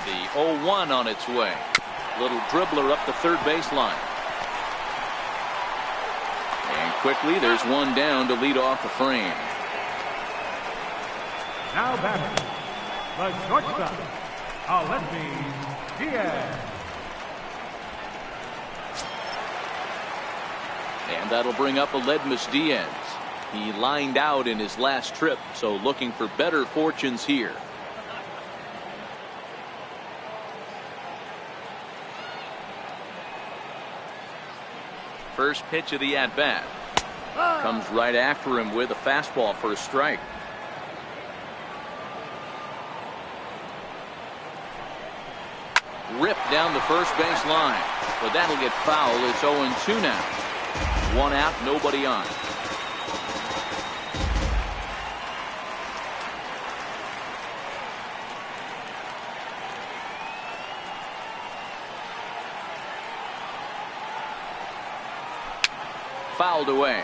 The 0-1 on its way. Little dribbler up the third baseline. And quickly there's one down to lead off the frame. Now batting, the shortstop, Aledmys Diaz. And that'll bring up Aledmys Diaz. He lined out in his last trip, so looking for better fortunes here. First pitch of the at-bat. Comes right after him with a fastball for a strike. Ripped down the first base line. But that'll get foul. It's 0-2 now. 1 out, nobody on. Fouled away.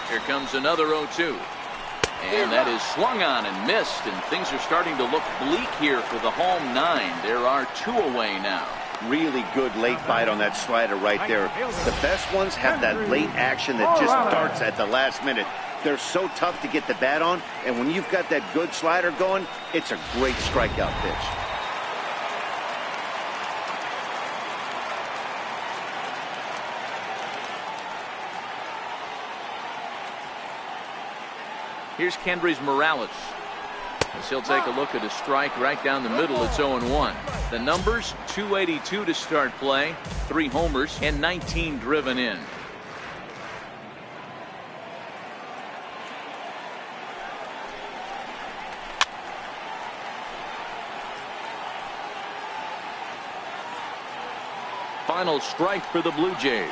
Here comes another 0-2. And that is swung on and missed, and things are starting to look bleak here for the home 9. There are 2 away now. Really good late bite on that slider right there. The best ones have that late action that just starts at the last minute. They're so tough to get the bat on, and when you've got that good slider going, it's a great strikeout pitch. Here's Kendrys Morales. As he'll take a look at a strike right down the middle. It's 0-1. The numbers: 282 to start play, 3 homers, and 19 driven in. final strike for the Blue Jays.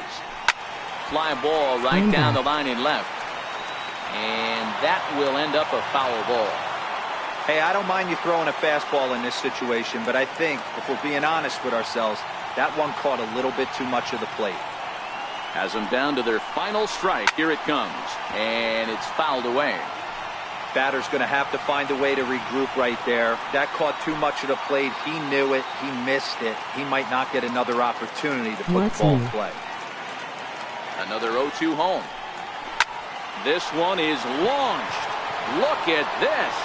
Fly ball right down the line and left. And that will end up a foul ball. Hey, I don't mind you throwing a fastball in this situation, but I think, if we're being honest with ourselves, that one caught a little bit too much of the plate. Has them down to their final strike. Here it comes. And it's fouled away. Batter's going to have to find a way to regroup right there. That caught too much of the plate. He knew it. He missed it. He might not get another opportunity to put the ball in play. Another 0-2 home. This one is launched. Look at this.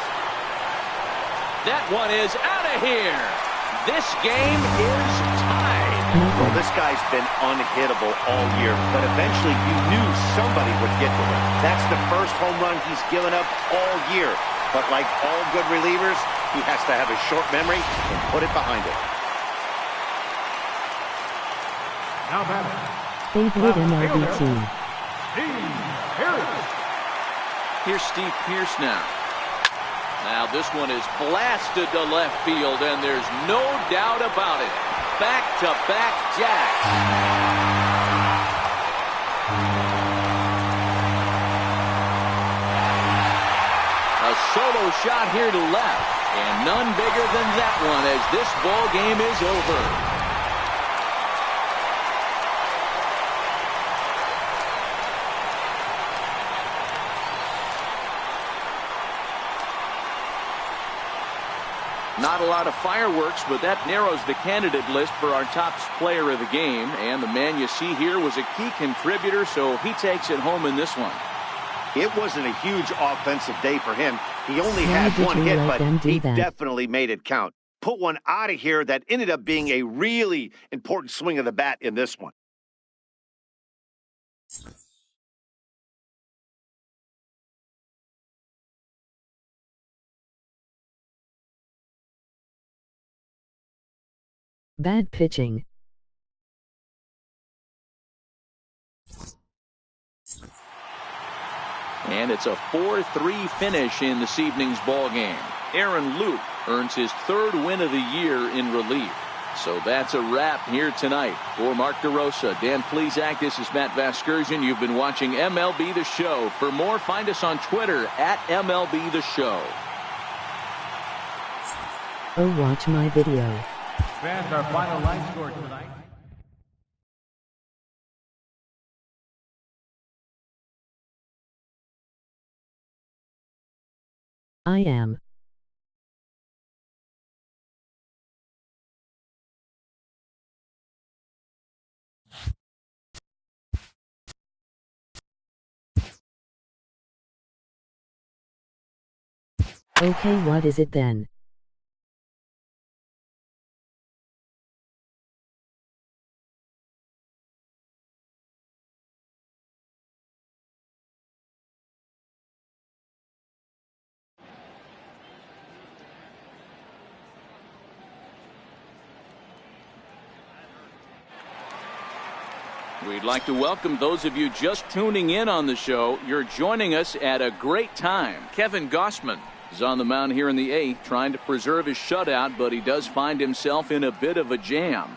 That one is out of here. This game is tied. Well, this guy's been unhittable all year, but eventually you knew somebody would get to him. That's the first home run he's given up all year. But like all good relievers, he has to have a short memory and put it behind him. Now batting. Favorite MLB team. Here's Steve Pearce now. Now this one is blasted to left field, and there's no doubt about it. Back-to-back jacks. A solo shot here to left, and none bigger than that one as this ball game is over. Not a lot of fireworks, but that narrows the candidate list for our top player of the game. And the man you see here was a key contributor, so he takes it home in this one. It wasn't a huge offensive day for him. He only had one hit, but he definitely made it count. Put one out of here that ended up being a really important swing of the bat in this one. Bad pitching. And it's a 4-3 finish in this evening's ball game. Aaron Luke earns his third win of the year in relief. So that's a wrap here tonight. For Mark DeRosa, Dan Plesac, this is Matt Vasgersian. You've been watching MLB The Show. For more, find us on Twitter at MLB The Show. Oh, watch my video. Fans, our final line score tonight. I am. Okay, what is it then? We'd like to welcome those of you just tuning in on the show. You're joining us at a great time. Kevin Gossman is on the mound here in the eighth, trying to preserve his shutout, but he does find himself in a bit of a jam.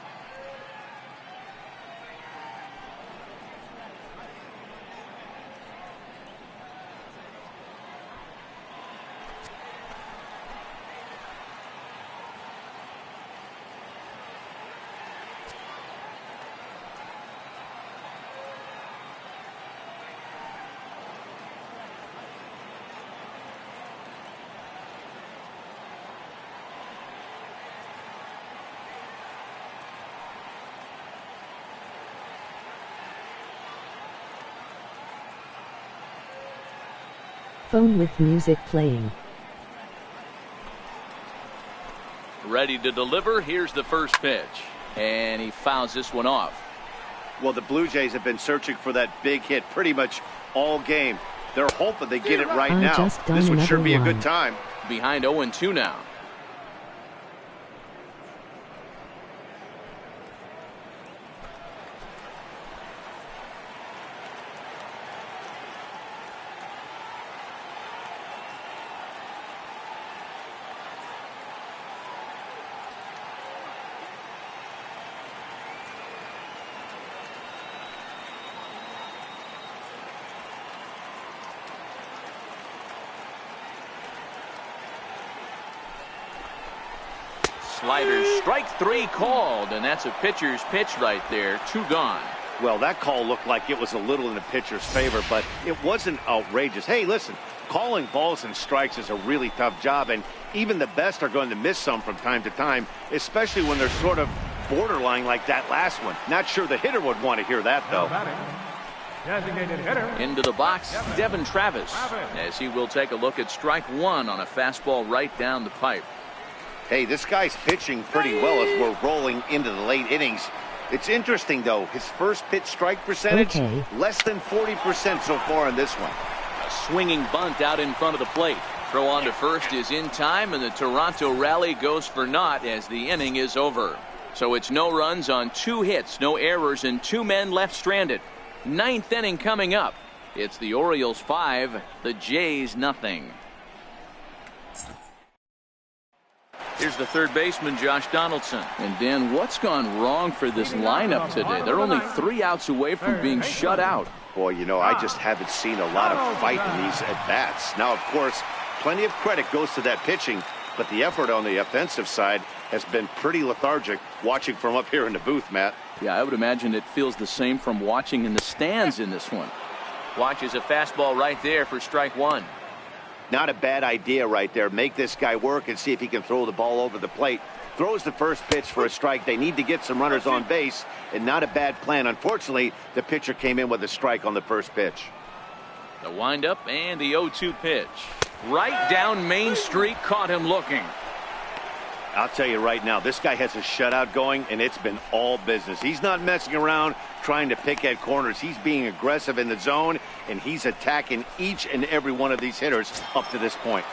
Phone with music playing. Ready to deliver. Here's the first pitch. And he fouls this one off. Well, the Blue Jays have been searching for that big hit pretty much all game. They're hoping they get it right now. This would sure be a good time. Behind 0-2 now. Sliders, strike 3 called, and that's a pitcher's pitch right there. 2 gone. Well, that call looked like it was a little in the pitcher's favor, but it wasn't outrageous. Hey, listen, calling balls and strikes is a really tough job, and even the best are going to miss some from time to time, especially when they're sort of borderline like that last one. Not sure the hitter would want to hear that, though. Designated hitter. Into the box, Devin Travis, as he will take a look at strike 1 on a fastball right down the pipe. Hey, this guy's pitching pretty well as we're rolling into the late innings. It's interesting, though, his first pitch strike percentage, less than 40% so far in this one. A swinging bunt out in front of the plate. Throw on to first is in time, and the Toronto rally goes for naught as the inning is over. So it's no runs on 2 hits, no errors, and 2 men left stranded. 9th inning coming up. It's the Orioles 5, the Jays nothing. Here's the third baseman, Josh Donaldson. And Dan, what's gone wrong for this lineup today? They're only 3 outs away from being shut out. Boy, you know, I just haven't seen a lot of fight in these at-bats. Now, of course, plenty of credit goes to that pitching, but the effort on the offensive side has been pretty lethargic watching from up here in the booth, Matt. Yeah, I would imagine it feels the same from watching in the stands in this one. Watches a fastball right there for strike 1. Not a bad idea right there. Make this guy work and see if he can throw the ball over the plate. Throws the first pitch for a strike. They need to get some runners on base, and not a bad plan. Unfortunately, the pitcher came in with a strike on the first pitch. The windup and the 0-2 pitch. Right down Main Street, caught him looking. I'll tell you right now, this guy has a shutout going, and it's been all business. He's not messing around trying to pick at corners. He's being aggressive in the zone, and he's attacking each and every one of these hitters up to this point.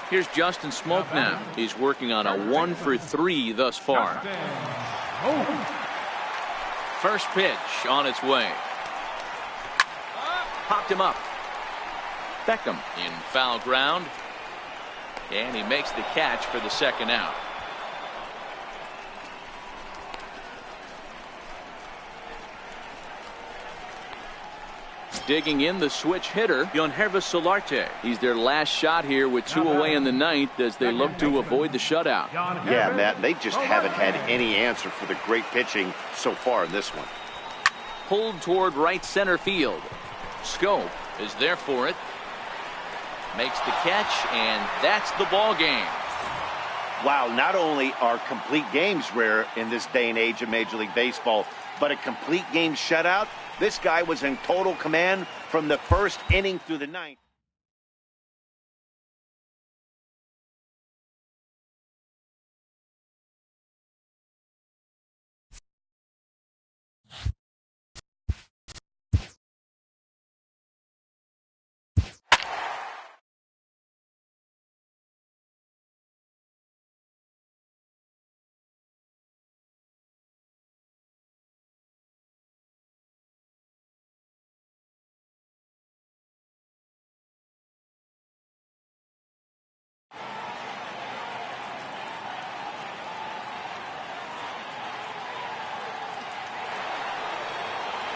Here's Justin Smoke now. He's working on a 1 for 3 thus far. First pitch on its way. Popped him up. Beckham in foul ground. And he makes the catch for the second out. Digging in the switch hitter, Yonhervis Solarte. He's their last shot here with 2 away in the 9th as they look to avoid the shutout. Yeah, Matt, they just haven't had any answer for the great pitching so far in this one. Pulled toward right center field. Scope is there for it. Makes the catch, and that's the ball game. Wow, not only are complete games rare in this day and age of Major League Baseball, but a complete game shutout. This guy was in total command from the first inning through the 9th.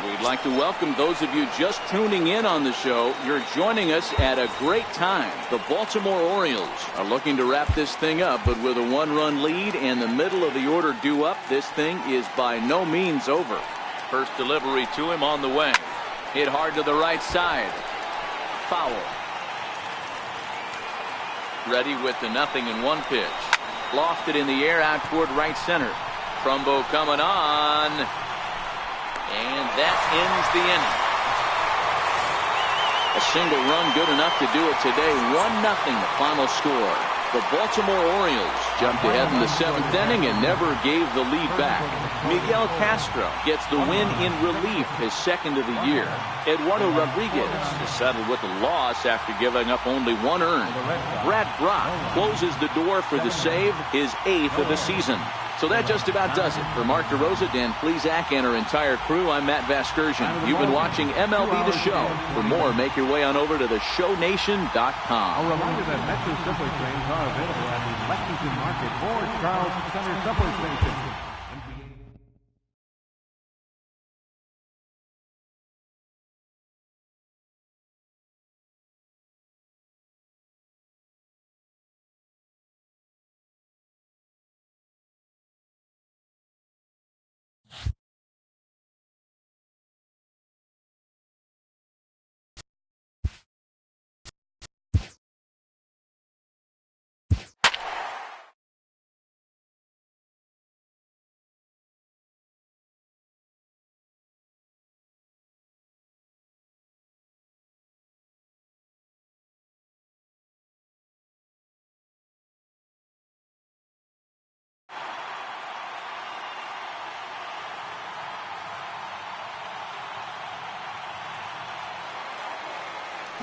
We'd like to welcome those of you just tuning in on the show. You're joining us at a great time. The Baltimore Orioles are looking to wrap this thing up, but with a 1-run lead and the middle of the order due up, this thing is by no means over. First delivery to him on the way. Hit hard to the right side. Foul. Ready with the 0-1 pitch. Lofted in the air out toward right center. Trumbo coming on. And that ends the inning. A single run good enough to do it today. 1-0 the final score. The Baltimore Orioles jumped ahead in the 7th inning and never gave the lead back. Miguel Castro gets the win in relief, his 2nd of the year. Eduardo Rodriguez is settled with a loss after giving up only 1 earned. Brad Brock closes the door for the save, his 8th of the season. So that just about does it. For Mark DeRosa, Dan Plesac, and our entire crew, I'm Matt Vasgersian. You've been watching MLB The Show. For more, make your way on over to theshownation.com. A reminder that Metro Subway trains are available at the Lexington Market or Charles Center Subway Station.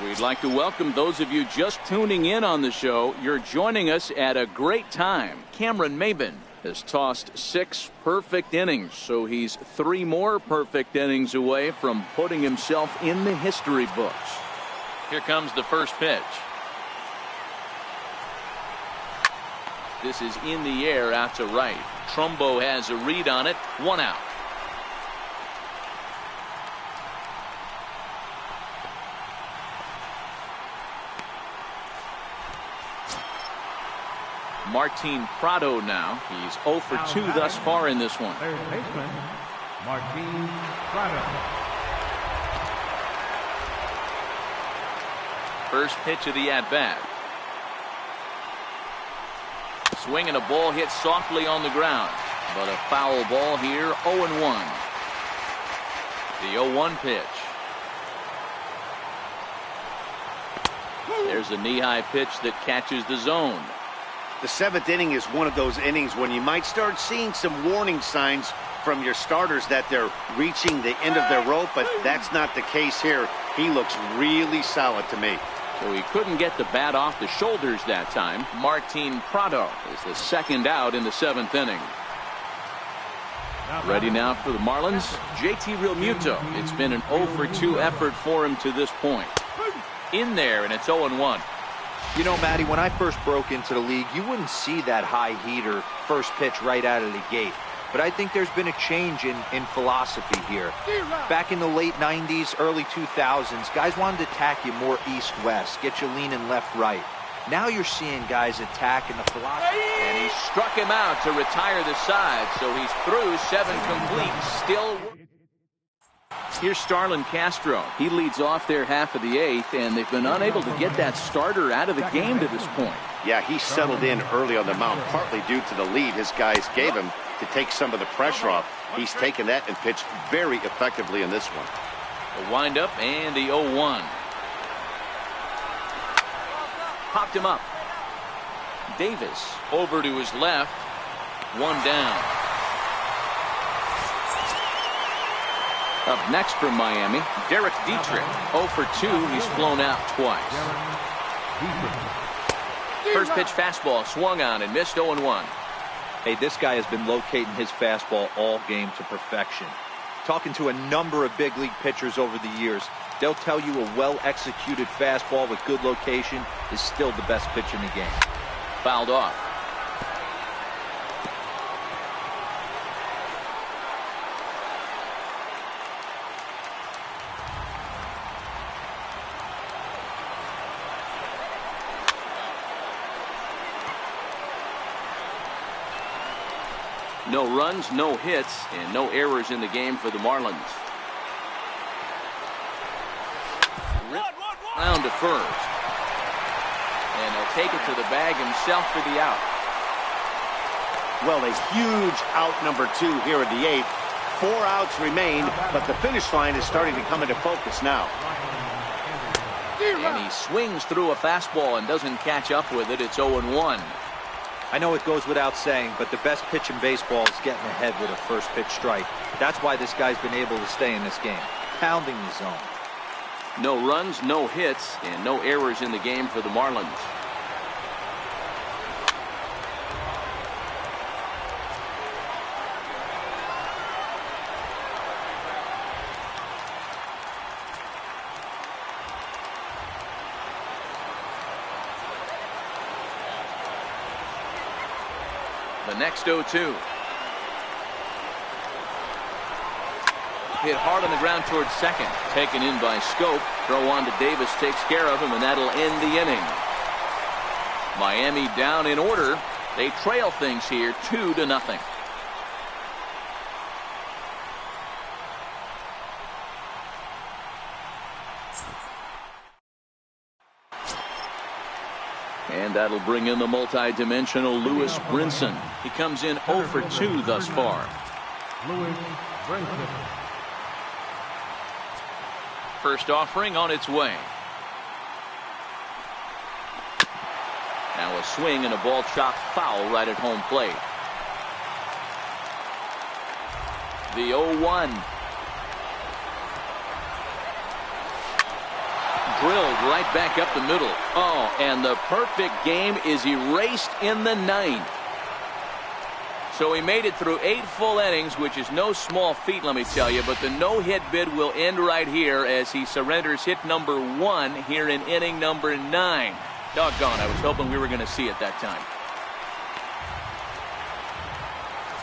We'd like to welcome those of you just tuning in on the show. You're joining us at a great time. Cameron Maben has tossed 6 perfect innings, so he's 3 more perfect innings away from putting himself in the history books. Here comes the first pitch. This is in the air out to right. Trumbo has a read on it. 1 out. Martin Prado now. He's 0 for 2 thus far in this one. Third baseman, Martin Prado. First pitch of the at-bat. Swing and a ball hit softly on the ground. But a foul ball here, 0-1. The 0-1 pitch. There's a knee-high pitch that catches the zone. The 7th inning is one of those innings when you might start seeing some warning signs from your starters that they're reaching the end of their rope, but that's not the case here. He looks really solid to me. So he couldn't get the bat off the shoulders that time. Martin Prado is the 2nd out in the 7th inning. Ready now for the Marlins, JT Realmuto. It's been an 0 for 2 effort for him to this point. In there, and it's 0-1. You know, Matty, when I first broke into the league, you wouldn't see that high heater first pitch right out of the gate. But I think there's been a change in philosophy here. Back in the late 90s, early 2000s, guys wanted to attack you more east-west, get you leaning left-right. Now you're seeing guys attack in the philosophy. And he struck him out to retire the side, so he's through 7 complete. Still. Here's Starlin Castro. He leads off their half of the 8th, and they've been unable to get that starter out of the game to this point. Yeah, he settled in early on the mound, partly due to the lead his guys gave him to take some of the pressure off. He's taken that and pitched very effectively in this one. The windup and the 0-1. Popped him up. Davis over to his left. 1 down. Up next from Miami, Derek Dietrich. 0 for 2. He's flown out twice. First pitch fastball swung on and missed. 0-1. Hey, this guy has been locating his fastball all game to perfection. Talking to a number of big league pitchers over the years, they'll tell you a well-executed fastball with good location is still the best pitch in the game. Fouled off. No runs, no hits, and no errors in the game for the Marlins. Round to first. And he'll take it to the bag himself for the out. Well, a huge out number 2 here in the 8th. 4 outs remain, but the finish line is starting to come into focus now. And he swings through a fastball and doesn't catch up with it. It's 0-1. I know it goes without saying, but the best pitch in baseball is getting ahead with a first pitch strike. That's why this guy's been able to stay in this game, pounding the zone. No runs, no hits, and no errors in the game for the Marlins. The next 0-2. Hit hard on the ground towards second. Taken in by Scope. Throw on to Davis takes care of him, and that'll end the inning. Miami down in order. They trail things here 2-0. And that'll bring in the multi-dimensional Lewis Brinson. He comes in 0 for 2 thus far. Lewis Brinson. First offering on its way. Now a swing and a ball chopped foul right at home plate. The 0-1. drilled right back up the middle. Oh, and the perfect game is erased in the ninth. So he made it through 8 full innings, which is no small feat, let me tell you. But the no-hit bid will end right here as he surrenders hit number 1 here in inning number 9. Doggone, I was hoping we were going to see it that time.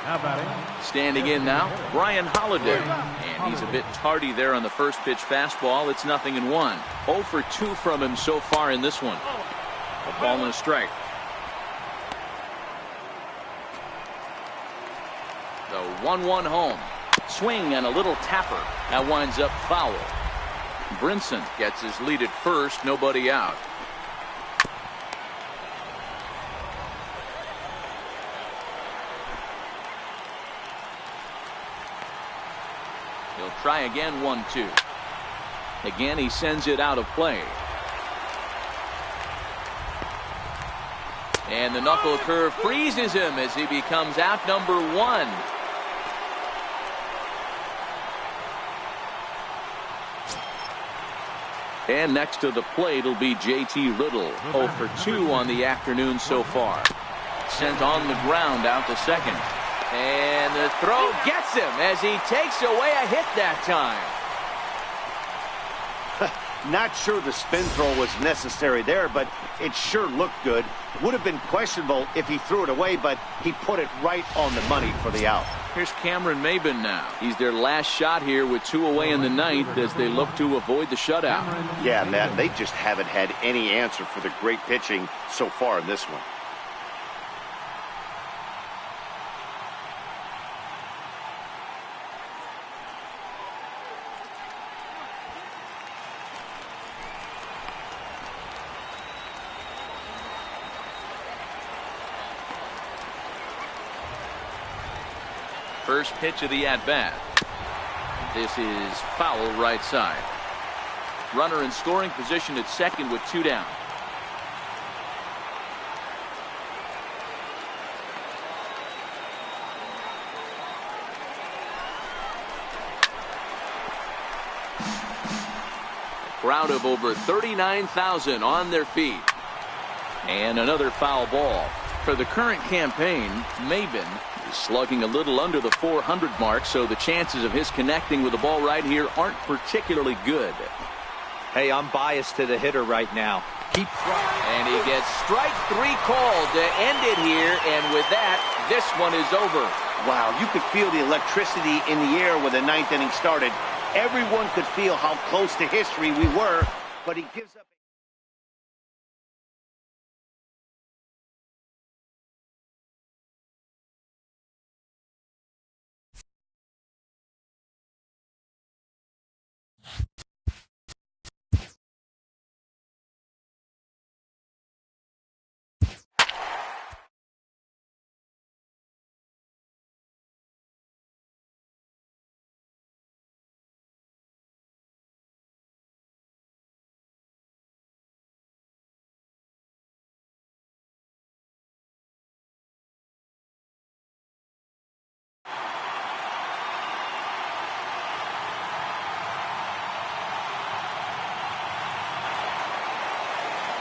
Now batting. Standing in now, Brian Holliday. And he's a bit tardy there on the first pitch fastball. It's 0-1. 0 for 2 from him so far in this one. A ball and a strike. The 1-1 home. Swing and a little tapper. That winds up foul. Brinson gets his lead at first. Nobody out. He'll try again, 1-2. Again, he sends it out of play. And the knuckle curve freezes him as he becomes out number 1. And next to the plate will be J.T. Riddle. 0 for 2 on the afternoon so far. Sent on the ground out to second. And the throw gets him as he takes away a hit that time. Not sure the spin throw was necessary there, but it sure looked good. Would have been questionable if he threw it away, but he put it right on the money for the out. Here's Cameron Maben now. He's their last shot here with 2 away in the ninth as they look to avoid the shutout. Yeah, Matt, they just haven't had any answer for the great pitching so far in this one. First pitch of the at-bat. This is foul right side. Runner in scoring position at second with 2 down. A crowd of over 39,000 on their feet. And another foul ball. For the current campaign, Maben is slugging a little under the 400 mark, so the chances of his connecting with the ball right here aren't particularly good. Hey, I'm biased to the hitter right now. Keep trying. And he gets strike 3 called to end it here, and with that, this one is over. Wow, you could feel the electricity in the air when the 9th inning started. Everyone could feel how close to history we were, but he gives up.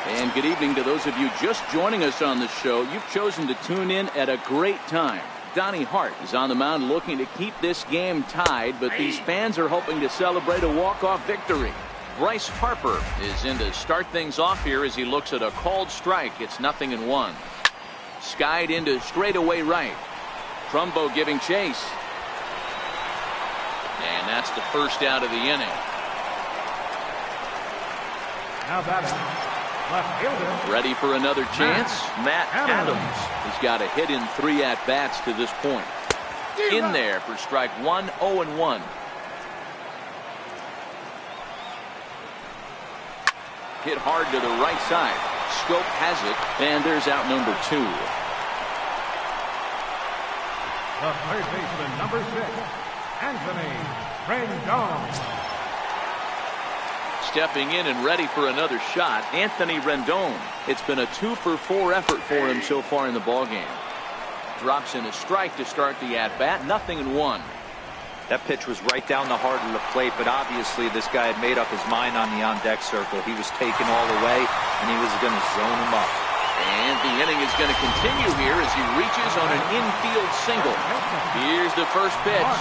And good evening to those of you just joining us on the show. You've chosen to tune in at a great time. Donnie Hart is on the mound looking to keep this game tied, but these fans are hoping to celebrate a walk-off victory. Bryce Harper is in to start things off here as he looks at a called strike. It's 0-1. Skied into straightaway right. Trumbo giving chase. And that's the first out of the inning. Now batting. Left fielder. Ready for another chance? Matt Adams. He's got a hit in 3 at-bats to this point. In there for strike 1, 0-1. Hit hard to the right side. Scope has it, and there's out number 2. The third baseman, number 6, Anthony Rendon. Stepping in and ready for another shot, Anthony Rendon. It's been a 2-for-4 effort for him so far in the ballgame. Drops in a strike to start the at-bat, 0-1. That pitch was right down the heart of the plate, but obviously this guy had made up his mind on the on-deck circle. He was taken all the way, and he was going to zone him up. And the inning is going to continue here as he reaches on an infield single. Here's the first pitch.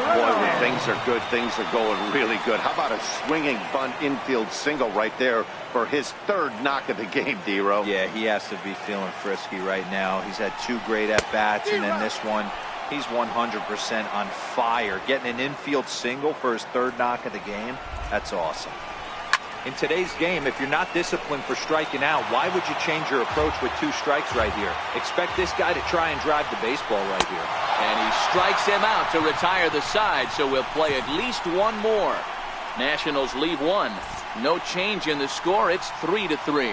Boy, when things are good, things are going really good. How about a swinging bunt infield single right there for his third knock of the game, D-Row? Yeah, he has to be feeling frisky right now. He's had 2 great at-bats, and then this one, he's 100% on fire. Getting an infield single for his third knock of the game, that's awesome. In today's game, if you're not disciplined for striking out, why would you change your approach with 2 strikes right here? Expect this guy to try and drive the baseball right here. And he strikes him out to retire the side, so we'll play at least one more. Nationals leave 1. No change in the score. It's 3-3.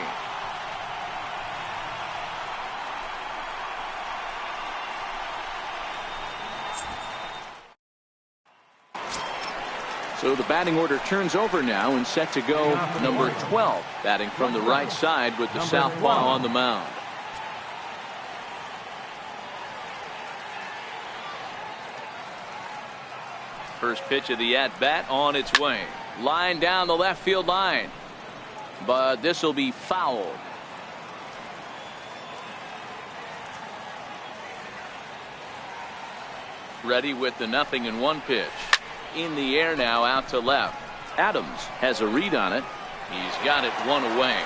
So the batting order turns over now and set to go number 12, batting from the right side with the southpaw on the mound. First pitch of the at-bat on its way. Line down the left field line. But this will be fouled. Ready with the 0-1 pitch. In the air now, out to left. Adams has a read on it. He's got it 1 away.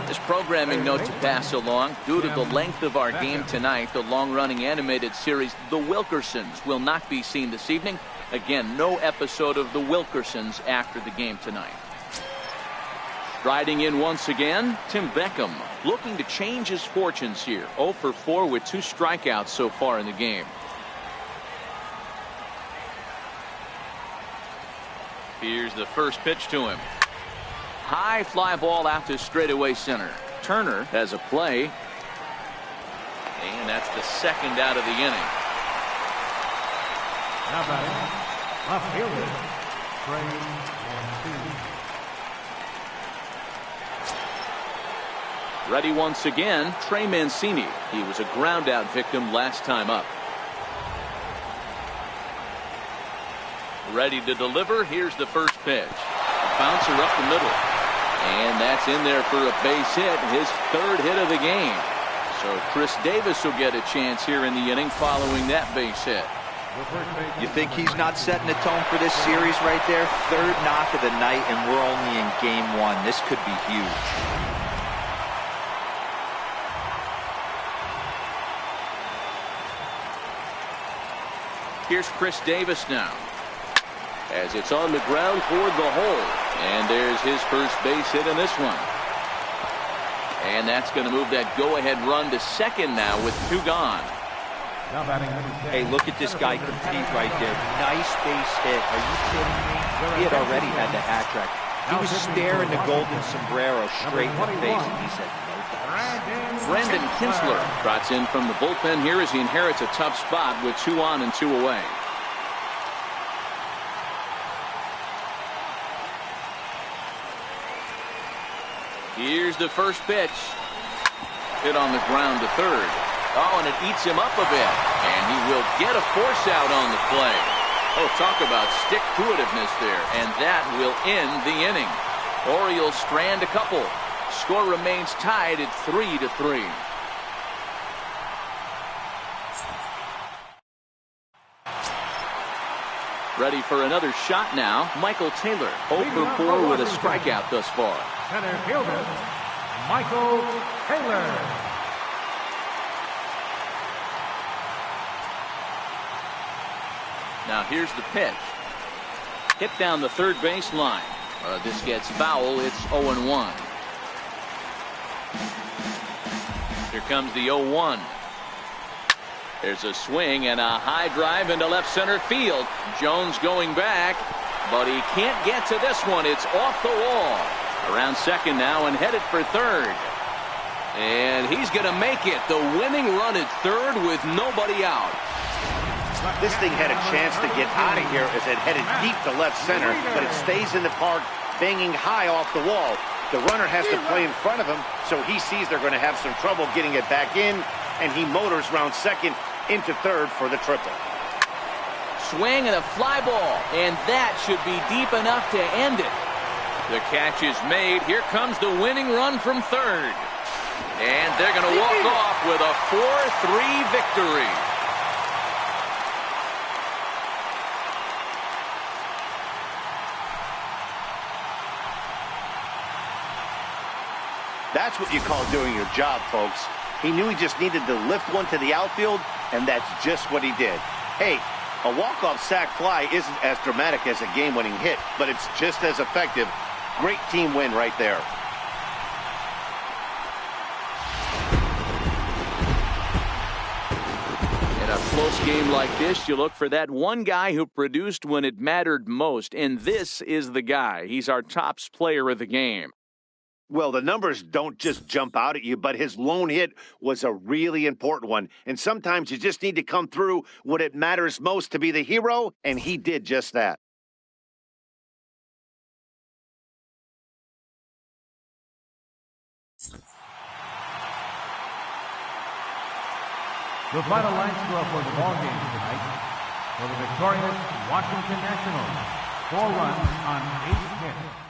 This programming note to pass along. Due to the length of our game tonight, the long-running animated series The Wilkersons will not be seen this evening. Again, no episode of The Wilkersons after the game tonight. Striding in once again, Tim Beckham looking to change his fortunes here. 0 for 4 with 2 strikeouts so far in the game. Here's the first pitch to him. High fly ball out to straightaway center. Turner has a play. And that's the second out of the inning. Now batting, left fielder, Trey Mancini. Ready once again, Trey Mancini. He was a ground out victim last time up. Ready to deliver. Here's the first pitch. Bouncer up the middle. And that's in there for a base hit. His 3rd hit of the game. So Chris Davis will get a chance here in the inning following that base hit. You think he's not setting the tone for this series right there? 3rd knock of the night, and we're only in game 1. This could be huge. Here's Chris Davis now. As it's on the ground toward the hole. And there's his first base hit in this one. And that's going to move that go-ahead run to second now with 2 gone. Hey, look at this guy compete right there. Nice base hit. Are you kidding me? He had already had the hat trick. He was staring the golden sombrero straight in the face, and he said, no thanks. Brendan Kinsler trots in from the bullpen here as he inherits a tough spot with 2 on and 2 away. Here's the first pitch. Hit on the ground to third. Oh, and it eats him up a bit. And he will get a force out on the play. Oh, talk about stick-to-itiveness there. And that will end the inning. Orioles strand a couple. Score remains tied at 3-3. Ready for another shot now. Michael Taylor, 0 for 4 with a strikeout thus far. Center fielder, Michael Taylor. Now here's the pitch. Hit down the third base line. This gets foul. It's 0-1. Here comes the 0-1. There's a swing and a high drive into left center field. Jones going back, but he can't get to this one. It's off the wall. Around second now and headed for third. And he's going to make it. The winning run at third with nobody out. This thing had a chance to get out of here as it headed deep to left center, but it stays in the park, banging high off the wall. The runner has to play in front of him, so he sees they're going to have some trouble getting it back in, and he motors around second, into third for the triple. Swing and a fly ball, and that should be deep enough to end it. The catch is made. Here comes the winning run from third. And they're going to walk off with a 4-3 victory. That's what you call doing your job, folks. He knew he just needed to lift one to the outfield, and that's just what he did. Hey, a walk-off sac fly isn't as dramatic as a game-winning hit, but it's just as effective. Great team win right there. In a close game like this, you look for that one guy who produced when it mattered most, and this is the guy. He's our top player of the game. Well, the numbers don't just jump out at you, but his lone hit was a really important one. And sometimes you just need to come through when it matters most to be the hero, and he did just that. The final line score for the ball game tonight for the victorious Washington Nationals. 4 runs on 8 hits.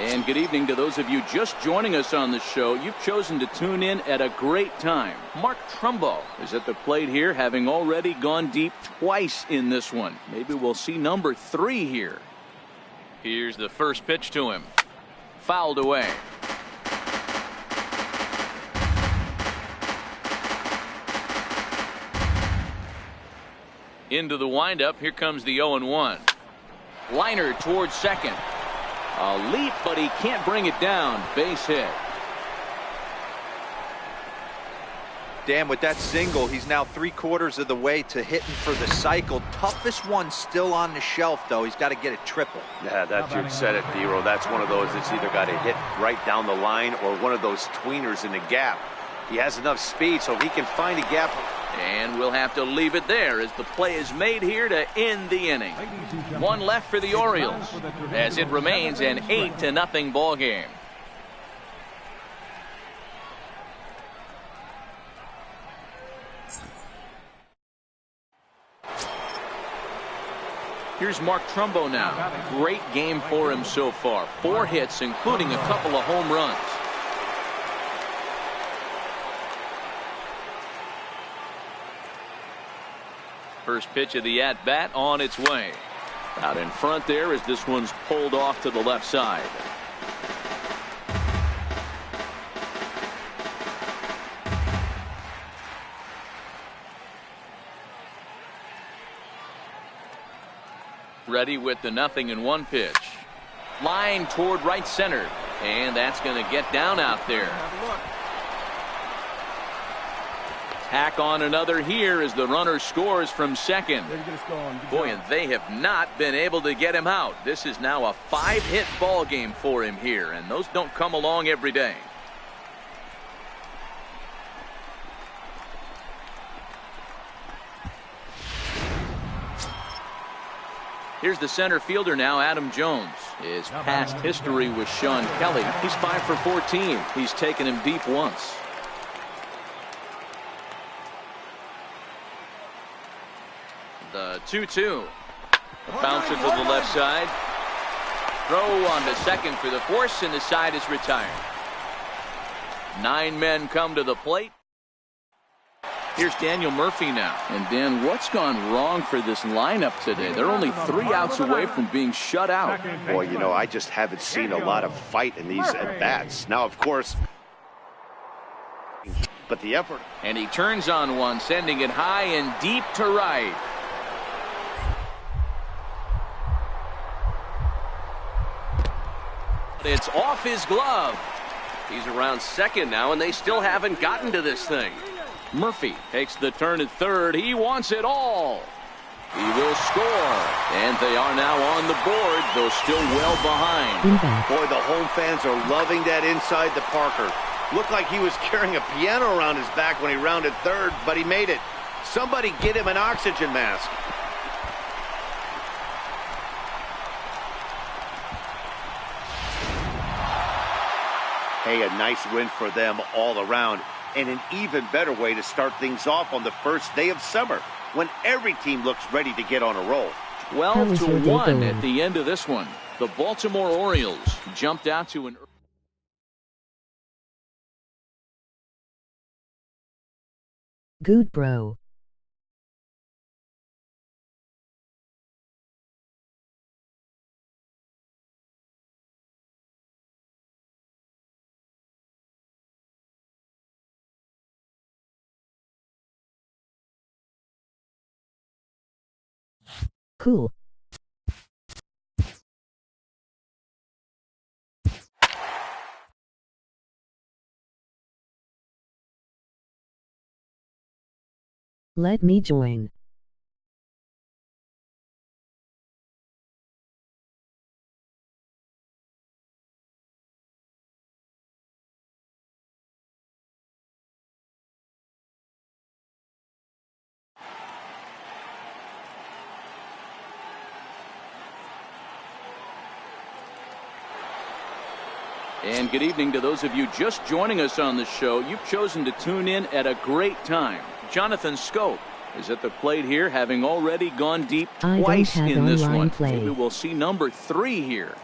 And good evening to those of you just joining us on the show. You've chosen to tune in at a great time. Mark Trumbo is at the plate here, having already gone deep twice in this one. Maybe we'll see number 3 here. Here's the first pitch to him. Fouled away. Into the windup. Here comes the 0-1. Liner towards second. A leap, but he can't bring it down. Base hit. Dan, with that single, he's now 3/4 of the way to hitting for the cycle. Toughest one still on the shelf, though. He's got to get a triple. Yeah, that's you said it, Hero. That's one of those that's either got to hit right down the line or one of those tweeners in the gap. He has enough speed so he can find a gap. And we'll have to leave it there as the play is made here to end the inning. One left for the Orioles as it remains an 8-0 ball game. Here's Mark Trumbo now. Great game for him so far. 4 hits, including a couple of home runs. First pitch of the at-bat on its way. Out in front there as this one's pulled off to the left side. Ready with the 0-1 pitch. Line toward right center. And that's going to get down out there. Tack on another here as the runner scores from second. Boy, and they have not been able to get him out. This is now a 5-hit ball game for him here, and those don't come along every day. Here's the center fielder now, Adam Jones. His past history with Sean Kelly. He's 5 for 14. He's taken him deep once. The 2-2. A bouncer to the left side. Throw on to second for the force, and the side is retired. 9 men come to the plate. Here's Daniel Murphy now. And Dan, what's gone wrong for this lineup today? They're only 3 outs away from being shut out. Boy, you know, I just haven't seen a lot of fight in these at-bats. Now, of course, but the effort. And he turns on one, sending it high and deep to right. It's off his glove. He's around second now, and they still haven't gotten to this thing. Murphy takes the turn at third. He wants it all. He will score. And they are now on the board, though still well behind. Boy, the home fans are loving that inside to Parker. Looked like he was carrying a piano around his back when he rounded third, but he made it. Somebody get him an oxygen mask. Hey, a nice win for them all around, and an even better way to start things off on the first day of summer, when every team looks ready to get on a roll. 12-1 at the end of this one. The Baltimore Orioles jumped out to an... Good bro. Cool. Let me join. And good evening to those of you just joining us on the show. You've chosen to tune in at a great time. Jonathan Scope is at the plate here, having already gone deep twice in this one. Maybe we'll see number 3 here.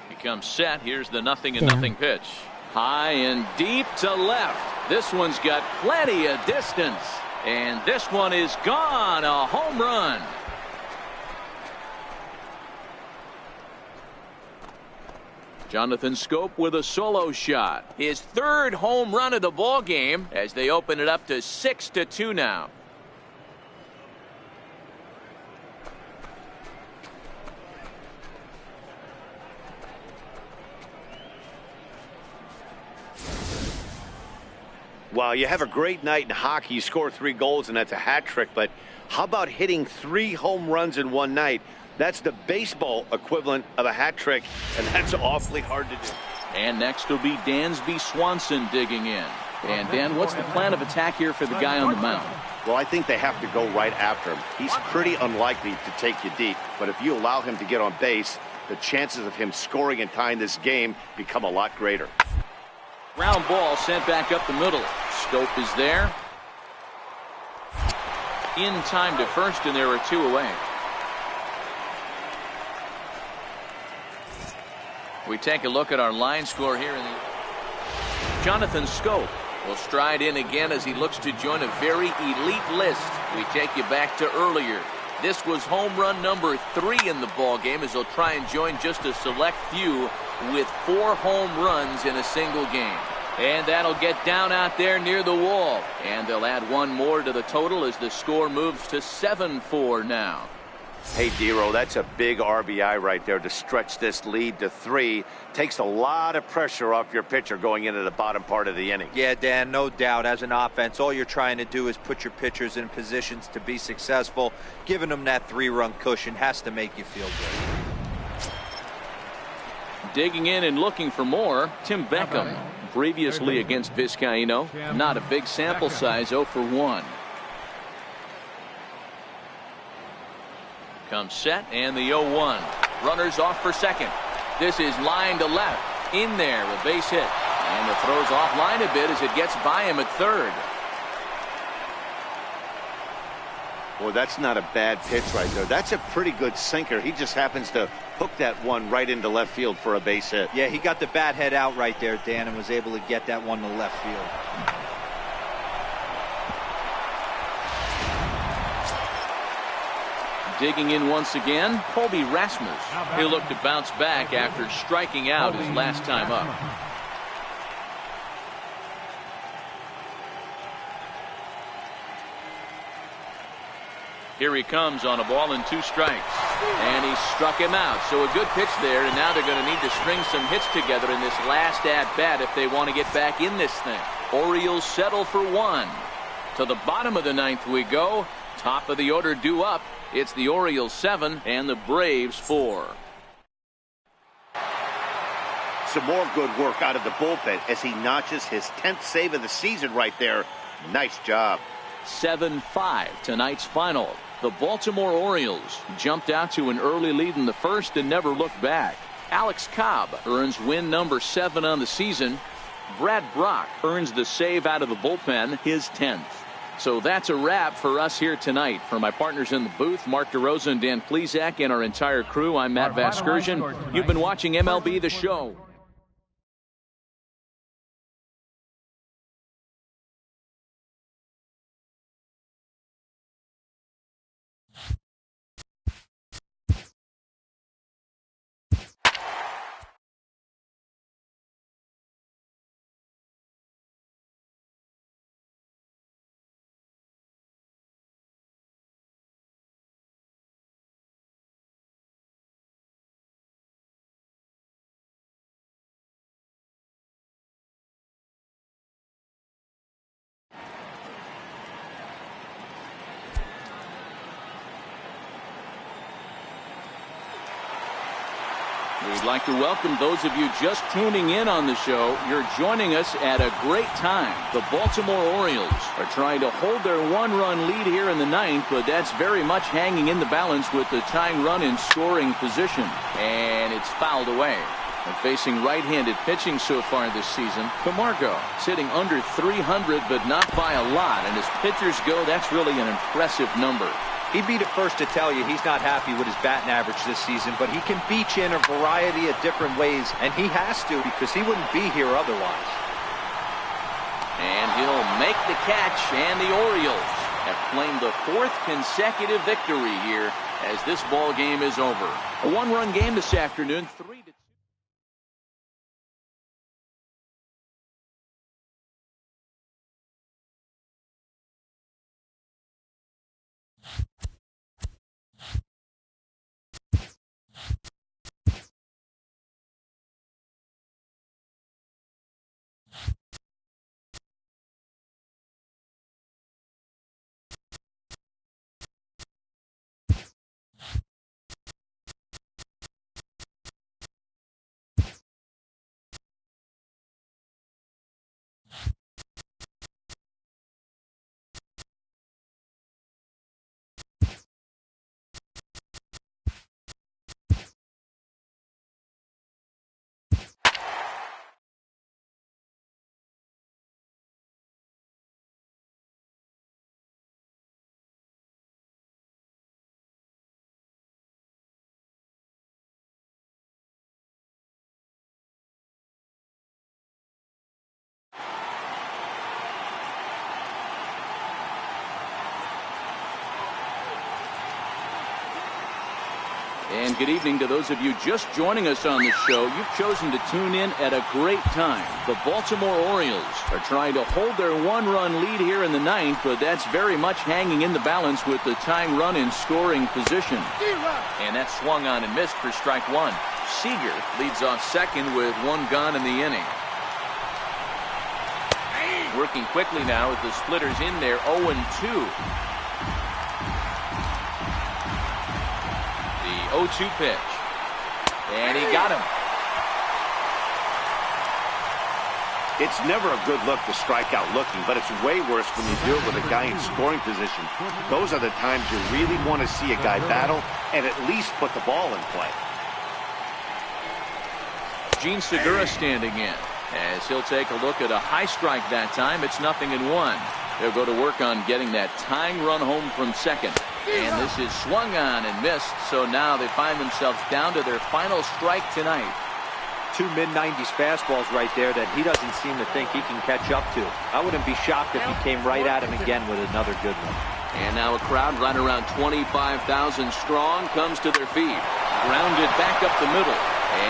He comes set. Here's the 0-0 pitch. High and deep to left. This one's got plenty of distance. And this one is gone. A home run. Jonathan Scope with a solo shot. His 3rd home run of the ball game as they open it up to 6-2 now. Wow, you have a great night in hockey. You score 3 goals, and that's a hat trick. But how about hitting 3 home runs in one night? That's the baseball equivalent of a hat trick, and that's awfully hard to do. And next will be Dansby Swanson digging in. And Dan, what's the plan of attack here for the guy on the mound? Well, I think they have to go right after him. He's pretty unlikely to take you deep, but if you allow him to get on base, the chances of him scoring and tying this game become a lot greater. Ground ball sent back up the middle. Scope is there. In time to first, and there are 2 away. We take a look at our line score here. Jonathan Scope will stride in again as he looks to join a very elite list. We take you back to earlier. This was home run number 3 in the ball game as he'll try and join just a select few with 4 home runs in a single game. And that'll get down out there near the wall. And they'll add 1 more to the total as the score moves to 7-4 now. Hey, Dero, that's a big RBI right there to stretch this lead to 3. Takes a lot of pressure off your pitcher going into the bottom part of the inning. Yeah, Dan, no doubt. As an offense, all you're trying to do is put your pitchers in positions to be successful. Giving them that 3-run cushion has to make you feel good. Digging in and looking for more, Tim Beckham. Previously against Vizcaíno. Not a big sample size, 0 for 1. Comes set, and the 0-1. Runners off for second. This is line to left. In there, a base hit. And the throw's offline a bit as it gets by him at third. Boy, that's not a bad pitch right there. That's a pretty good sinker. He just happens to hook that one right into left field for a base hit. Yeah, he got the bat head out right there, Dan, and was able to get that one to left field. Digging in once again, Colby Rasmus. He'll look to bounce back after striking out his last time up. Here he comes on a ball and 2 strikes. And he struck him out. So a good pitch there, and now they're going to need to string some hits together in this last at-bat if they want to get back in this thing. Orioles settle for 1. To the bottom of the 9th we go. Top of the order due up. It's the Orioles 7 and the Braves 4. Some more good work out of the bullpen as he notches his 10th save of the season right there. Nice job. 7-5 tonight's final. The Baltimore Orioles jumped out to an early lead in the first and never looked back. Alex Cobb earns win number 7 on the season. Brad Brock earns the save out of the bullpen, his 10th. So that's a wrap for us here tonight. For my partners in the booth, Mark DeRosa and Dan Plesac, and our entire crew, I'm Matt Vasgersian. You've been watching MLB The Show. We'd like to welcome those of you just tuning in on the show. You're joining us at a great time. The Baltimore Orioles are trying to hold their 1-run lead here in the 9th, but that's very much hanging in the balance with the tying run in scoring position. And it's fouled away. And facing right-handed pitching so far this season, Camargo sitting under 300, but not by a lot. And as pitchers go, that's really an impressive number. He'd be the first to tell you he's not happy with his batting average this season, but he can beat you in a variety of different ways, and he has to because he wouldn't be here otherwise. And he'll make the catch, and the Orioles have claimed the 4th consecutive victory here as this ball game is over. A 1-run game this afternoon, 3-2. And good evening to those of you just joining us on this show. You've chosen to tune in at a great time. The Baltimore Orioles are trying to hold their 1-run lead here in the 9th, but that's very much hanging in the balance with the tying run in scoring position. And that's swung on and missed for strike 1. Seager leads off second with 1 gone in the inning. Working quickly now with the splitters in there, 0-2. 0-2 pitch. And he got him. It's never a good look to strike out looking, but it's way worse when you deal with a guy in scoring position. Those are the times you really want to see a guy battle and at least put the ball in play. Gene Segura standing in as he'll take a look at a high strike that time. It's 0-1. They'll go to work on getting that tying run home from second. And this is swung on and missed, so now they find themselves down to their final strike tonight. 2 mid-90s fastballs right there that he doesn't seem to think he can catch up to. I wouldn't be shocked if he came right at him again with another good one. And now a crowd right around 25,000 strong comes to their feet. Grounded back up the middle.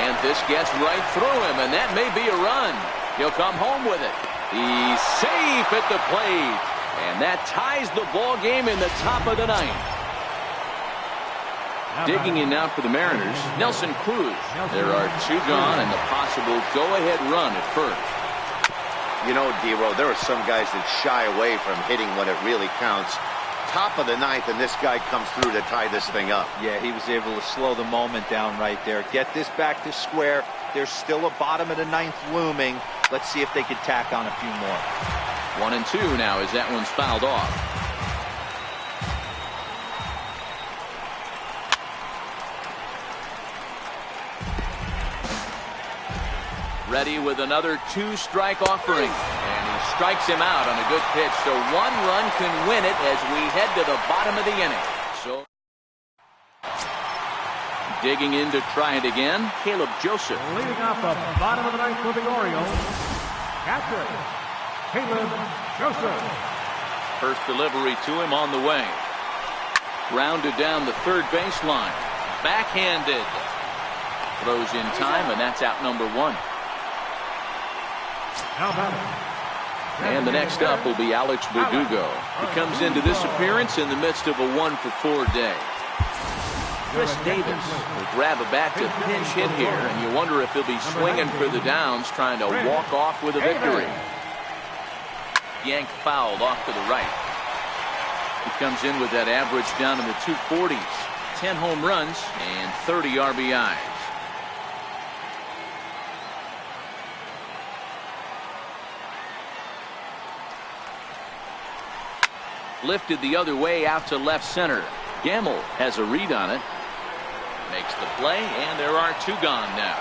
And this gets right through him, and that may be a run. He'll come home with it. He's safe at the plate. And that ties the ball game in the top of the 9th. Digging in now for the Mariners, Nelson Cruz. There are 2 gone and the possible go-ahead run at first. You know, D-Row, there are some guys that shy away from hitting when it really counts. Top of the 9th, and this guy comes through to tie this thing up. Yeah, he was able to slow the moment down right there. Get this back to square. There's still a bottom of the 9th looming. Let's see if they can tack on a few more. 1 and 2 now as that one's fouled off. Ready with another 2-strike offering, and he strikes him out on a good pitch. So 1 run can win it as we head to the bottom of the inning. So digging in to try it again, Caleb Joseph. Leading off the bottom of the 9th for the Orioles, catcher Caleb Joseph. First delivery to him on the way. Grounded down the third baseline. Backhanded. Throws in time, and that's out number 1. And the next up will be Alex Verdugo. He comes into this appearance in the midst of a 1-for-4 day. Chris Davis will grab a bat to pinch hit here, and you wonder if he'll be swinging for the downs, trying to walk off with a victory. Yanked fouled off to the right. He comes in with that average down in the 240s. 10 home runs and 30 RBIs. Lifted the other way out to left center. Gamble has a read on it. Makes the play, and there are 2 gone now.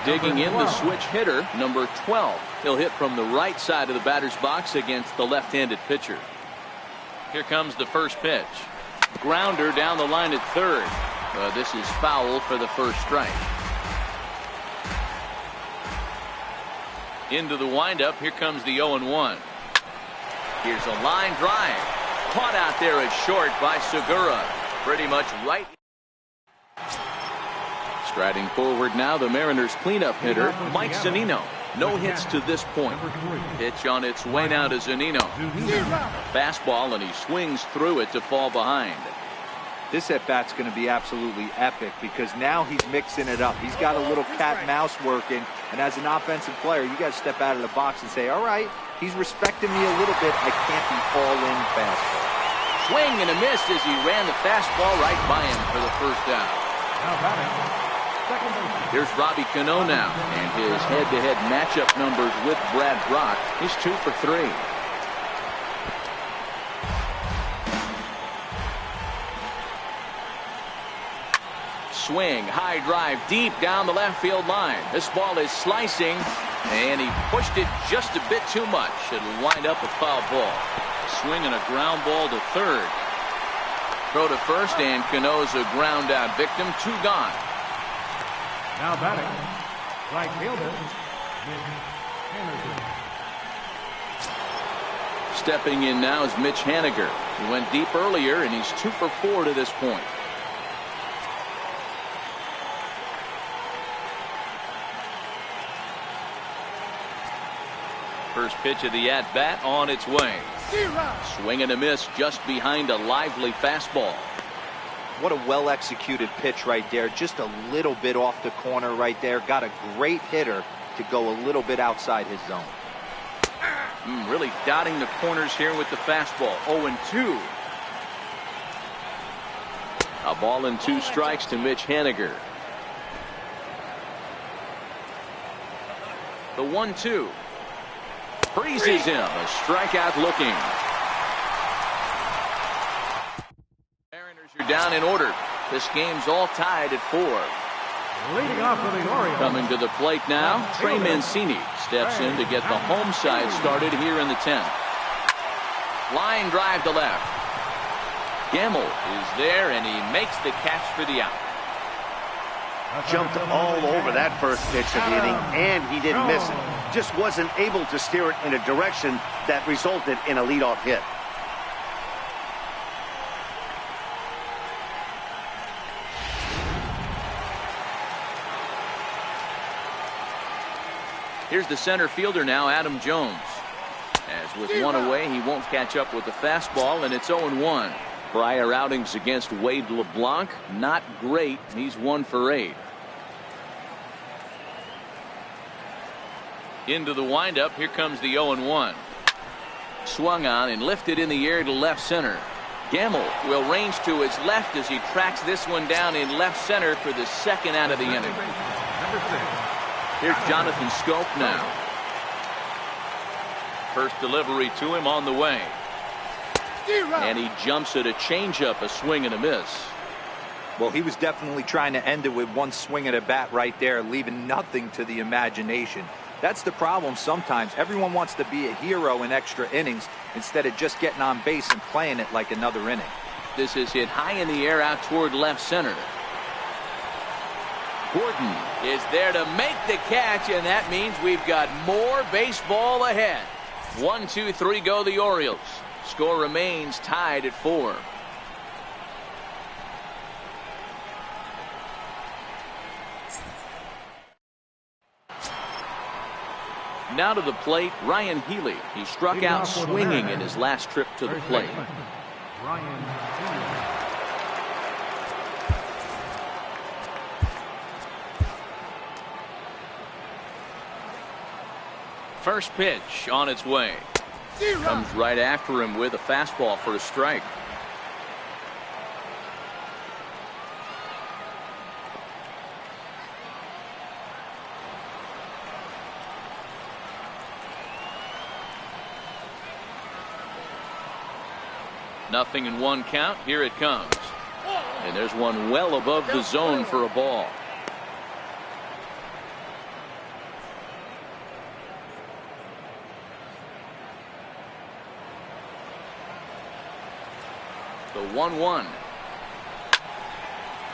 Digging in the switch hitter, number 12. He'll hit from the right side of the batter's box against the left-handed pitcher. Here comes the first pitch. Grounder down the line at third. This is foul for the first strike. Into the windup. Here comes the 0-1. Here's a line drive. Caught out there at short by Segura. Pretty much right. Striding forward now, the Mariners cleanup hitter, Mike Zunino. No hits to this point. Pitch on its way now to Zunino. Fastball, and he swings through it to fall behind. This at-bat's going to be absolutely epic because now he's mixing it up. He's got a little cat and mouse working, and as an offensive player, you got to step out of the box and say, all right, he's respecting me a little bit. I can't be all-in fastball. Swing and a miss as he ran the fastball right by him for the first down. Here's Robbie Cano now, and his head-to-head matchup numbers with Brad Brock. He's 2 for 3. Swing, high drive, deep down the left field line. This ball is slicing, and he pushed it just a bit too much. It'll wind up a foul ball. Swing and a ground ball to third. Throw to first, and Cano's a ground out victim. 2 gone. Now batting, right fielder, Mitch Haniger. Stepping in now is Mitch Haniger. He went deep earlier, and he's 2 for 4 to this point. First pitch of the at-bat on its way. Swing and a miss just behind a lively fastball. What a well-executed pitch right there. Just a little bit off the corner right there. Got a great hitter to go a little bit outside his zone. Really dotting the corners here with the fastball. 0-2. A ball and 2 strikes to Mitch Haniger. The 1-2. Freezes him. A strikeout looking. Mariners are down in order. This game's all tied at 4. Leading off for the Orioles. Coming to the plate now, Trey Mancini steps in to get the home side started here in the 10th. Line drive to left. Gamble is there, and he makes the catch for the out. Jumped all over that first pitch of the inning, and he didn't miss it. Just wasn't able to steer it in a direction that resulted in a leadoff hit. Here's the center fielder now, Adam Jones. As with 1 away, he won't catch up with the fastball, and it's 0-1. Prior outings against Wade LeBlanc, not great. He's 1 for 8. Into the windup. Here comes the 0-1. Swung on and lifted in the air to left center. Gamble will range to his left as he tracks this one down in left center for the second out of the inning. Here's Jonathan Scope now. First delivery to him on the way. And he jumps at a changeup, a swing and a miss. Well, he was definitely trying to end it with one swing at a bat right there, leaving nothing to the imagination. That's the problem sometimes. Everyone wants to be a hero in extra innings instead of just getting on base and playing it like another inning. This is hit high in the air out toward left center. Gordon is there to make the catch, and that means we've got more baseball ahead. 1, 2, 3 go the Orioles. Score remains tied at 4. Now to the plate, Ryan Healy. He struck out swinging in his last trip to the plate. First pitch on its way. Comes right after him with a fastball for a strike. Nothing in 1 count. Here it comes. And there's one well above the zone for a ball. The 1-1.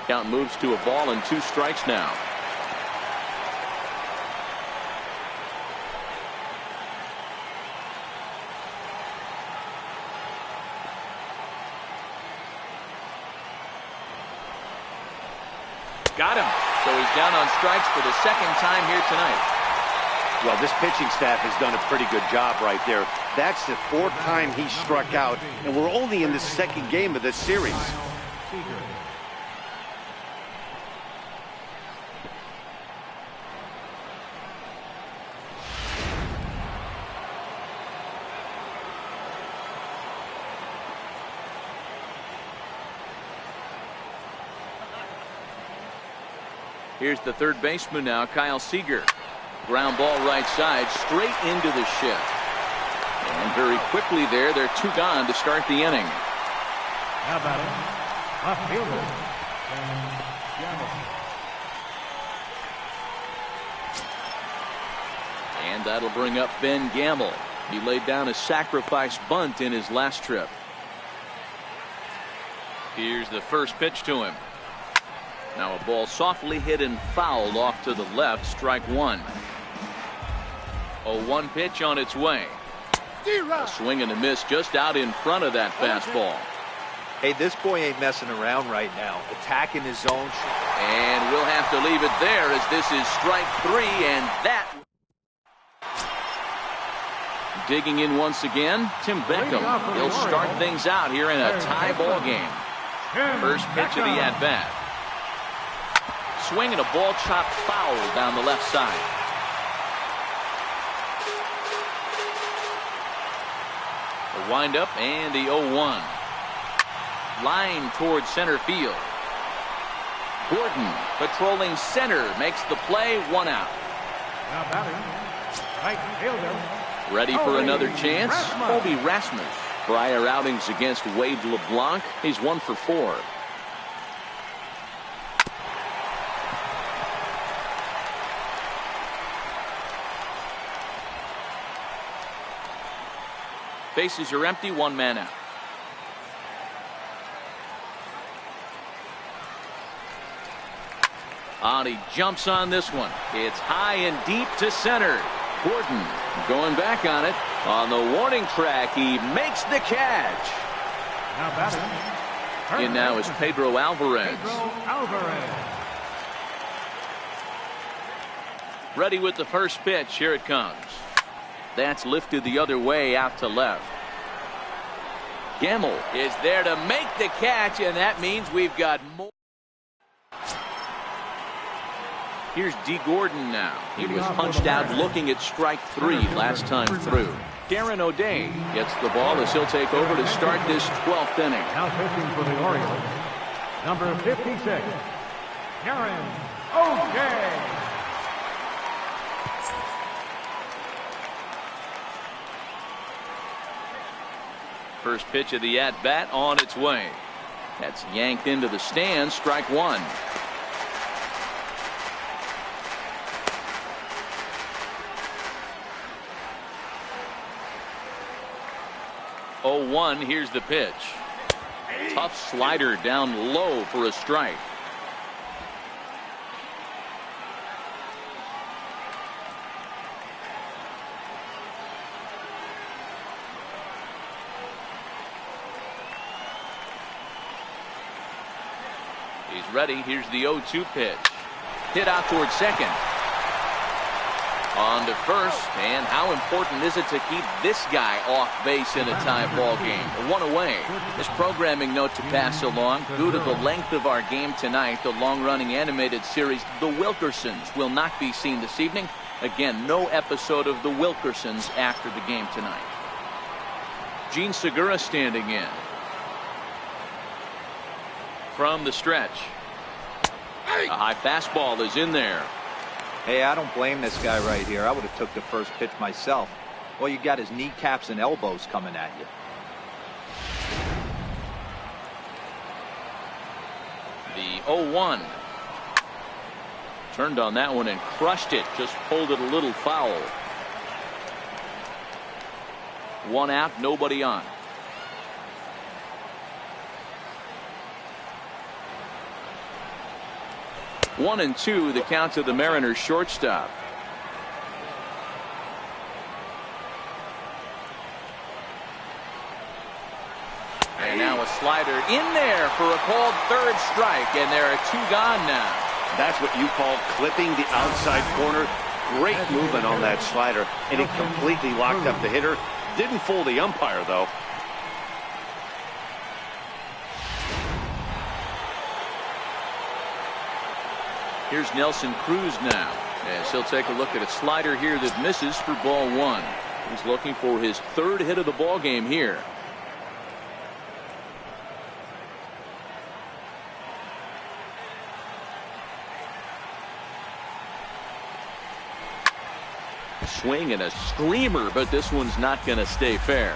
Count moves to a ball and 2 strikes now. Got him. So he's down on strikes for the second time here tonight. Well, this pitching staff has done a pretty good job right there. That's the 4th time he struck out, and we're only in the 2nd game of this series. Here's the third baseman now, Kyle Seager. Ground ball right side, straight into the shift. And very quickly there, they're 2 gone to start the inning. Now batting, left fielder, and that'll bring up Ben Gamble. He laid down a sacrifice bunt in his last trip. Here's the first pitch to him. Now a ball softly hit and fouled off to the left, strike 1. 0-1 pitch on its way. A swing and a miss just out in front of that fastball. Hey, this boy ain't messing around right now. Attacking his zone. And we'll have to leave it there as this is strike 3, and that. Digging in once again, Tim Beckham. He'll start things out here in a tie ball game. First pitch of the at-bat. Swing and a ball chopped foul down the left side. The windup and the 0-1. Line towards center field. Gordon patrolling center makes the play, 1 out. now batting, right fielder. Ready for another chance? Colby Rasmus. Prior outings against Wade LeBlanc. He's 1 for 4. Bases are empty, 1 man out. He jumps on this one. It's high and deep to center. Gordon going back on it. On the warning track, he makes the catch. Now batting. In now is Pedro Alvarez. Ready with the first pitch. Here it comes. That's lifted the other way out to left. Gamble is there to make the catch, and that means we've got more. Here's D. Gordon now. He was punched out looking at strike 3 last time through. Darren O'Day gets the ball as he'll take over to start this 12th inning. Now pitching for the Orioles, number 56, Darren O'Day. First pitch of the at-bat on its way. That's yanked into the stands, strike 1. Oh, 1, here's the pitch. Tough slider down low for a strike. He's ready. Here's the 0-2 pitch. Hit out towards second. On to first, and how important is it to keep this guy off base in a tie ball game? 1 away. This programming note to pass along. Due to the length of our game tonight, the long-running animated series The Wilkersons will not be seen this evening. Again, no episode of The Wilkersons after the game tonight. Gene Segura standing in. From the stretch. A high fastball is in there. Hey, I don't blame this guy right here. I would have took the first pitch myself. Well, you got his kneecaps and elbows coming at you. The 0-1. Turned on that one and crushed it. Just pulled it a little foul. 1 out, nobody on. One and 2, the count to the Mariners shortstop. And now a slider in there for a called third strike, and there are 2 gone now. That's what you call clipping the outside corner. Great movement on that slider, and it completely locked up the hitter. Didn't fool the umpire, though. Here's Nelson Cruz now, as he'll take a look at a slider here that misses for ball 1. He's looking for his 3rd hit of the ball game here. Swing and a screamer, but this one's not going to stay fair.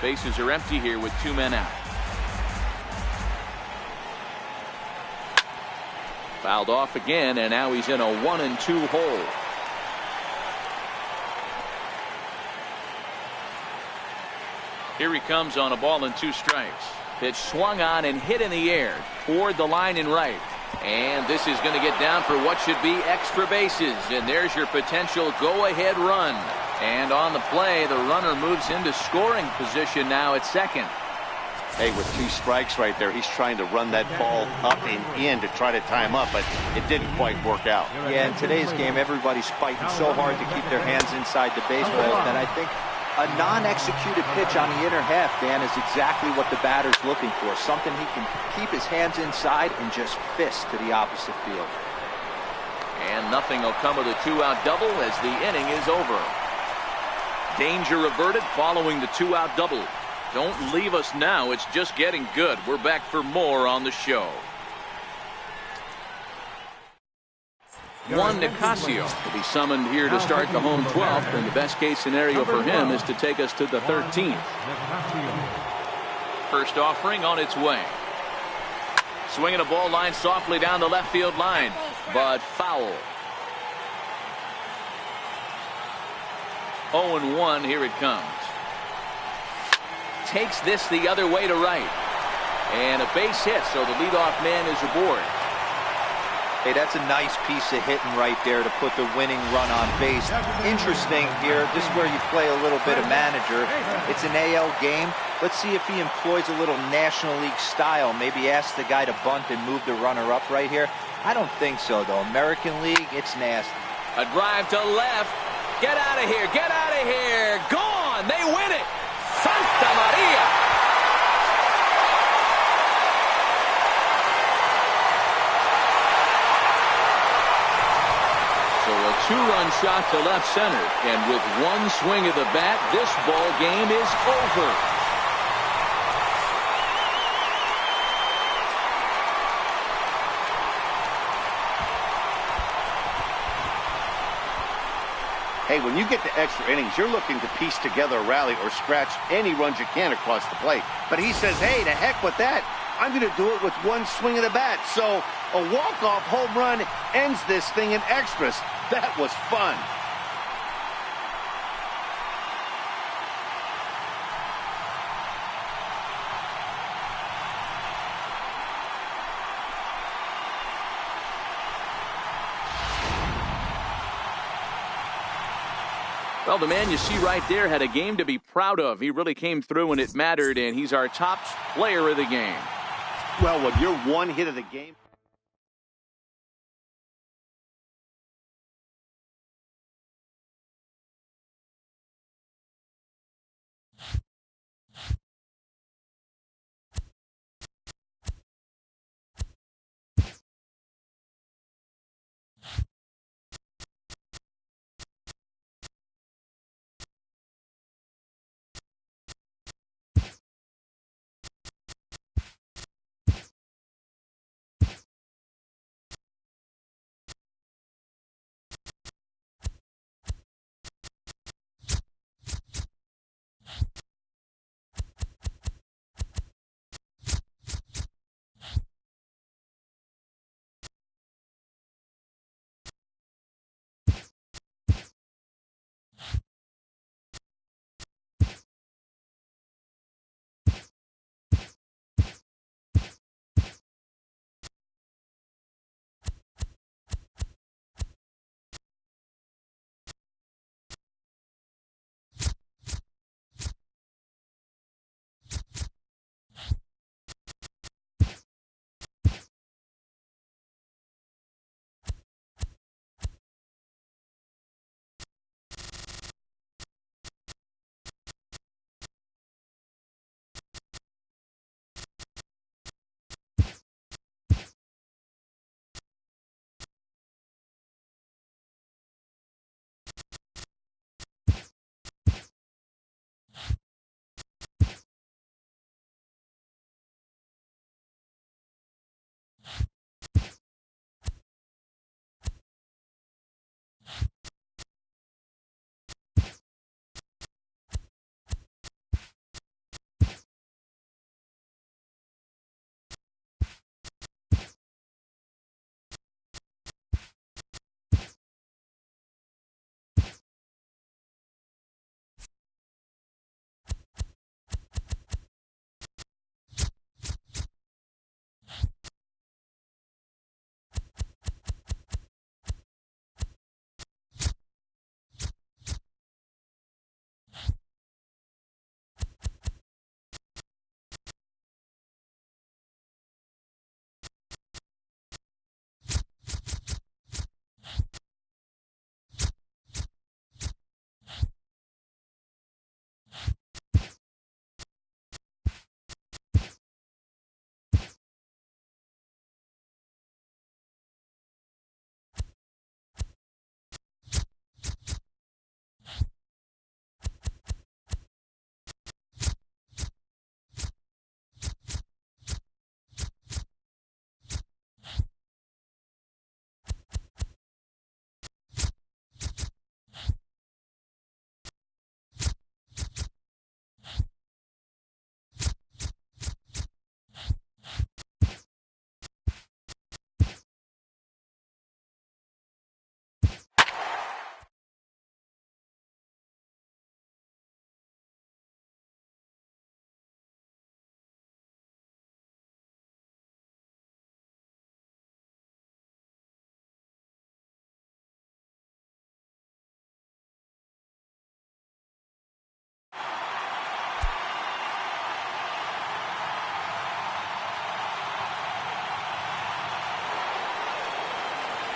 Bases are empty here with 2 men out. Fouled off again, and now he's in a 1-2 hole. Here he comes on a ball and 2 strikes. Pitch swung on and hit in the air toward the line and right. And this is going to get down for what should be extra bases. And there's your potential go-ahead run. And on the play, the runner moves into scoring position now at second. Hey, with 2 strikes right there, he's trying to run that ball up and in to try to tie him up, but it didn't quite work out. Yeah, in today's game, everybody's fighting so hard to keep their hands inside the baseball that I think a non-executed pitch on the inner half, Dan, is exactly what the batter's looking for. Something he can keep his hands inside and just fist to the opposite field. And nothing will come of the 2-out double as the inning is over. Danger averted following the 2-out double. Don't leave us now. It's just getting good. We're back for more on the show. Juan Nicasio will be summoned here to start the home 12th, and the best case scenario for him is to take us to the 13th. First offering on its way. Swinging a ball line softly down the left field line, but foul. 0-1, here it comes. Takes this the other way to right. And a base hit, so the leadoff man is aboard. Hey, that's a nice piece of hitting right there to put the winning run on base. Interesting here, this is where you play a little bit of manager. It's an AL game. Let's see if he employs a little National League style. Maybe ask the guy to bunt and move the runner up right here. I don't think so, though. American League, it's nasty. A drive to left. Get out of here. Get out of here. Gone. They win it. Santa Maria. 2-run shot to left center. And with one swing of the bat, this ball game is over. Hey, when you get to extra innings, you're looking to piece together a rally or scratch any runs you can across the plate. But he says, hey, to heck with that. I'm going to do it with one swing of the bat. So a walk-off home run ends this thing in extras. That was fun. Well, the man you see right there had a game to be proud of. He really came through when it mattered, and he's our top player of the game. Well, when you're one hit of the game.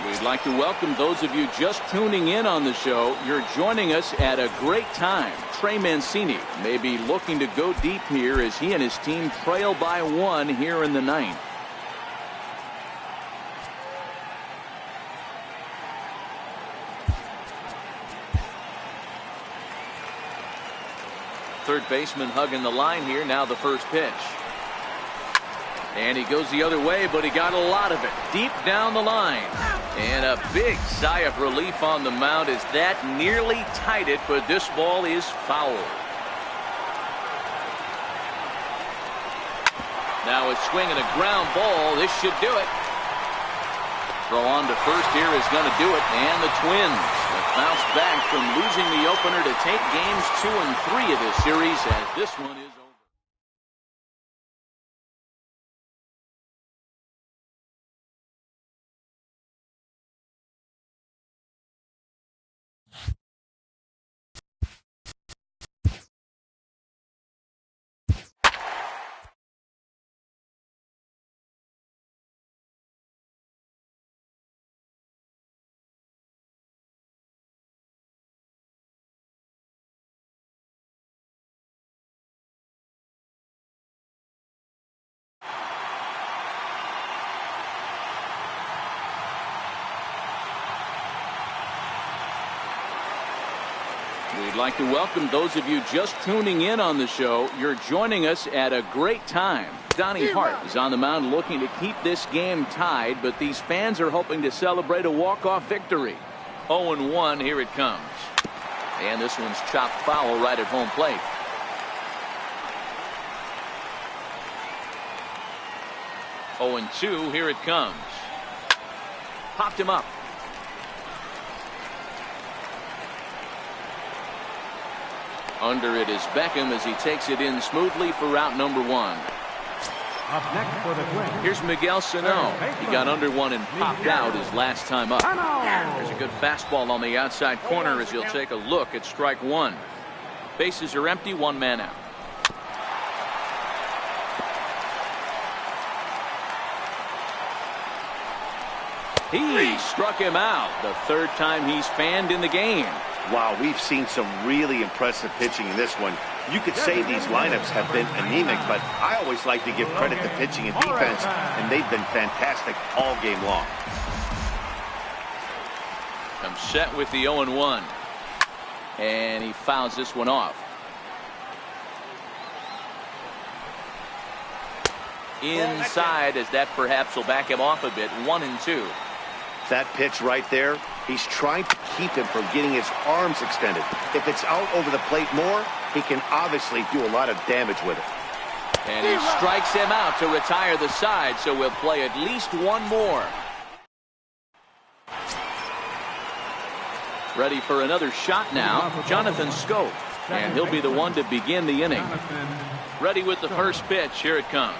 We'd like to welcome those of you just tuning in on the show. You're joining us at a great time. Trey Mancini may be looking to go deep here as he and his team trail by 1 here in the 9th. Third baseman hugging the line here. Now the first pitch. And he goes the other way, but he got a lot of it deep down the line. And a big sigh of relief on the mound as that nearly tied it, but this ball is foul. Now a swing and a ground ball. This should do it. Throw on to first here is going to do it. And the Twins have bounced back from losing the opener to take games 2 and 3 of this series as this one is over. We'd like to welcome those of you just tuning in on the show. You're joining us at a great time. Donnie Hart is on the mound looking to keep this game tied, but these fans are hoping to celebrate a walk-off victory. 0-1, here it comes. And this one's chopped foul right at home plate. Oh, 0-2, here it comes. Popped him up. Under it is Beckham as he takes it in smoothly for out number 1. Up next for the Twins. Here's Miguel Sano. He got under one and popped out his last time up. There's a good fastball on the outside corner as he'll take a look at strike 1. Bases are empty, 1 man out. He struck him out the third time he's fanned in the game. Wow, we've seen some really impressive pitching in this one. You could say these lineups have been anemic, but I always like to give credit to pitching and defense, and they've been fantastic all game long. Comes set with the 0-1. And he fouls this one off. Inside, as that perhaps will back him off a bit. 1-2. That pitch right there, he's trying to keep him from getting his arms extended. If it's out over the plate more, he can obviously do a lot of damage with it. And he strikes him out to retire the side, so we'll play at least one more. Ready for another shot now, Jonathan Scope. And he'll be the one to begin the inning. Ready with the first pitch. Here it comes.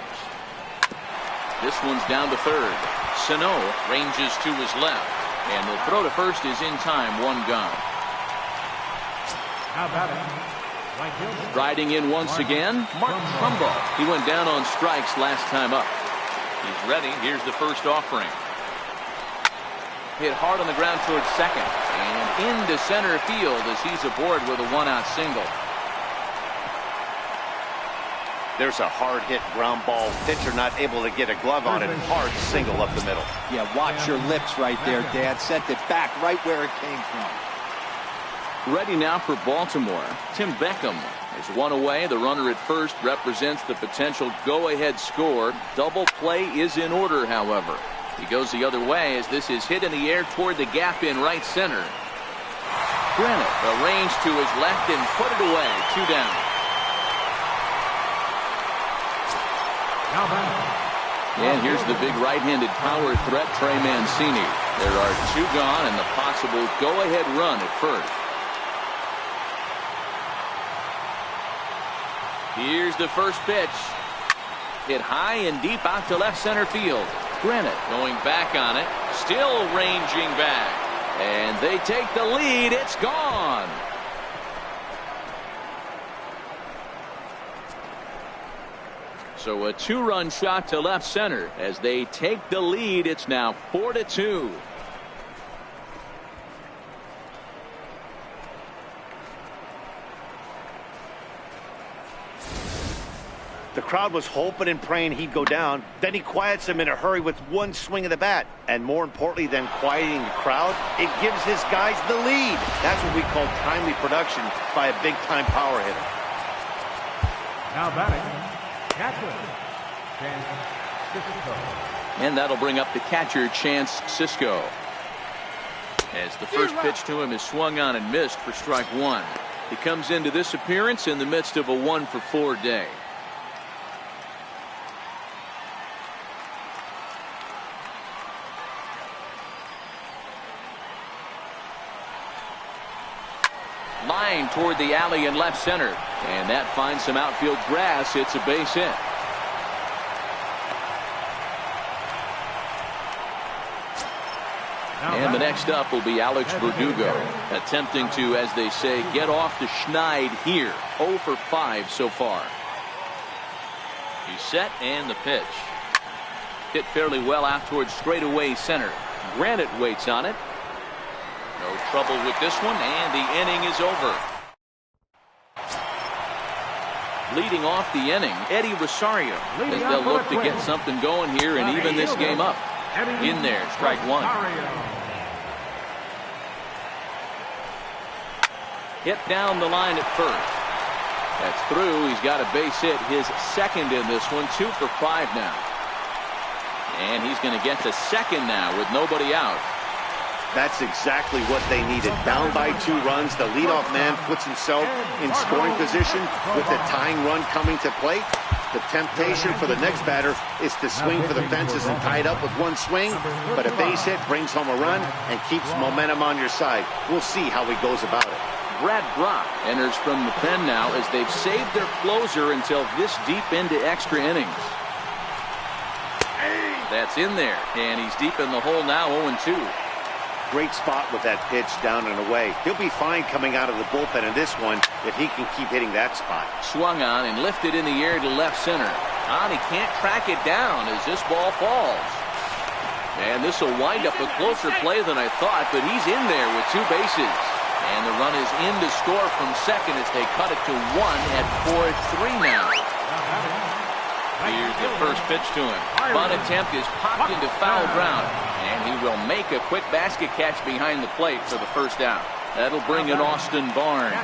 This one's down to third. Sano ranges to his left. And the throw to first is in time. 1 gone. How about it? Riding in once again, Mark Trumbo. He went down on strikes last time up. He's ready. Here's the first offering. Hit hard on the ground towards second. And into center field as he's aboard with a 1-out single. There's a hard hit ground ball. Pitcher not able to get a glove on it. Hard single up the middle. Yeah, watch your lips right there, Dad. Sent it back right where it came from. Ready now for Baltimore. Tim Beckham is 1 away. The runner at first represents the potential go-ahead score. Double play is in order, however. He goes the other way as this is hit in the air toward the gap in right center. Granite arranged to his left and put it away. 2 down. And here's the big right-handed power threat, Trey Mancini. There are 2 gone and the possible go-ahead run at first. Here's the first pitch. Hit high and deep out to left center field. Granite going back on it. Still ranging back. And they take the lead. It's gone. So a 2-run shot to left center as they take the lead. It's now 4-2. The crowd was hoping and praying he'd go down. Then he quiets him in a hurry with 1 swing of the bat. And more importantly than quieting the crowd, it gives his guys the lead. That's what we call timely production by a big-time power hitter. Now batting, catcher, Chance Cisco. And that'll bring up the catcher, Chance Cisco. As the first pitch to him is swung on and missed for strike one. He comes into this appearance in the midst of a 1-for-4 day. Line toward the alley in left center. And that finds some outfield grass. It's a base hit. And the next up will be Alex Verdugo, attempting to, as they say, get off the schneid here. 0 for 5 so far. He's set and the pitch. Hit fairly well out towards straightaway center. Granite waits on it. No trouble with this one, and the inning is over. Leading off the inning, Eddie Rosario, as they'll look to get something going here and even this game up. In there, strike one. Hit down the line at first. That's through. He's got a base hit, his second in this one. 2 for 5 now. And he's going to get to second now with nobody out. That's exactly what they needed. Down by 2 runs, the leadoff man puts himself in scoring position with the tying run coming to plate. The temptation for the next batter is to swing for the fences and tie it up with one swing, but a base hit brings home a run and keeps momentum on your side. We'll see how he goes about it. Brad Brock enters from the pen now as they've saved their closer until this deep into extra innings. That's in there, and he's deep in the hole now, 0-2. Great spot with that pitch down and away. He'll be fine coming out of the bullpen in this one if he can keep hitting that spot. Swung on and lifted in the air to left center. He can't track it down as this ball falls. And this will wind up a closer play than I thought, but he's in there with 2 bases. And the run is in to score from second as they cut it to 1 at 4-3 now. Here's the first pitch to him. Bunt attempt is popped into foul ground. And he will make a quick basket catch behind the plate for the first out. That'll bring in Austin Barnes.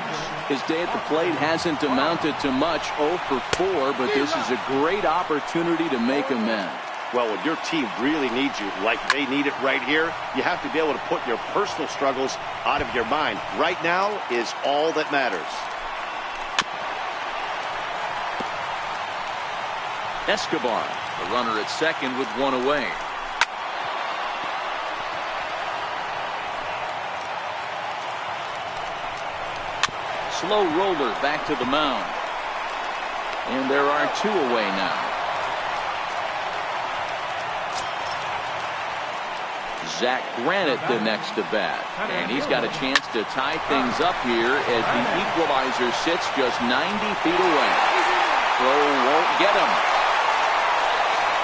His day at the plate hasn't amounted to much, 0 for 4, but this is a great opportunity to make amends. Well, when your team really needs you, like they need it right here, you have to be able to put your personal struggles out of your mind. Right now is all that matters. Escobar, the runner at second with 1 away. Slow roller back to the mound. And there are 2 away now. Zach Granite the next to bat. And he's got a chance to tie things up here as the equalizer sits just 90 feet away. Throw won't get him.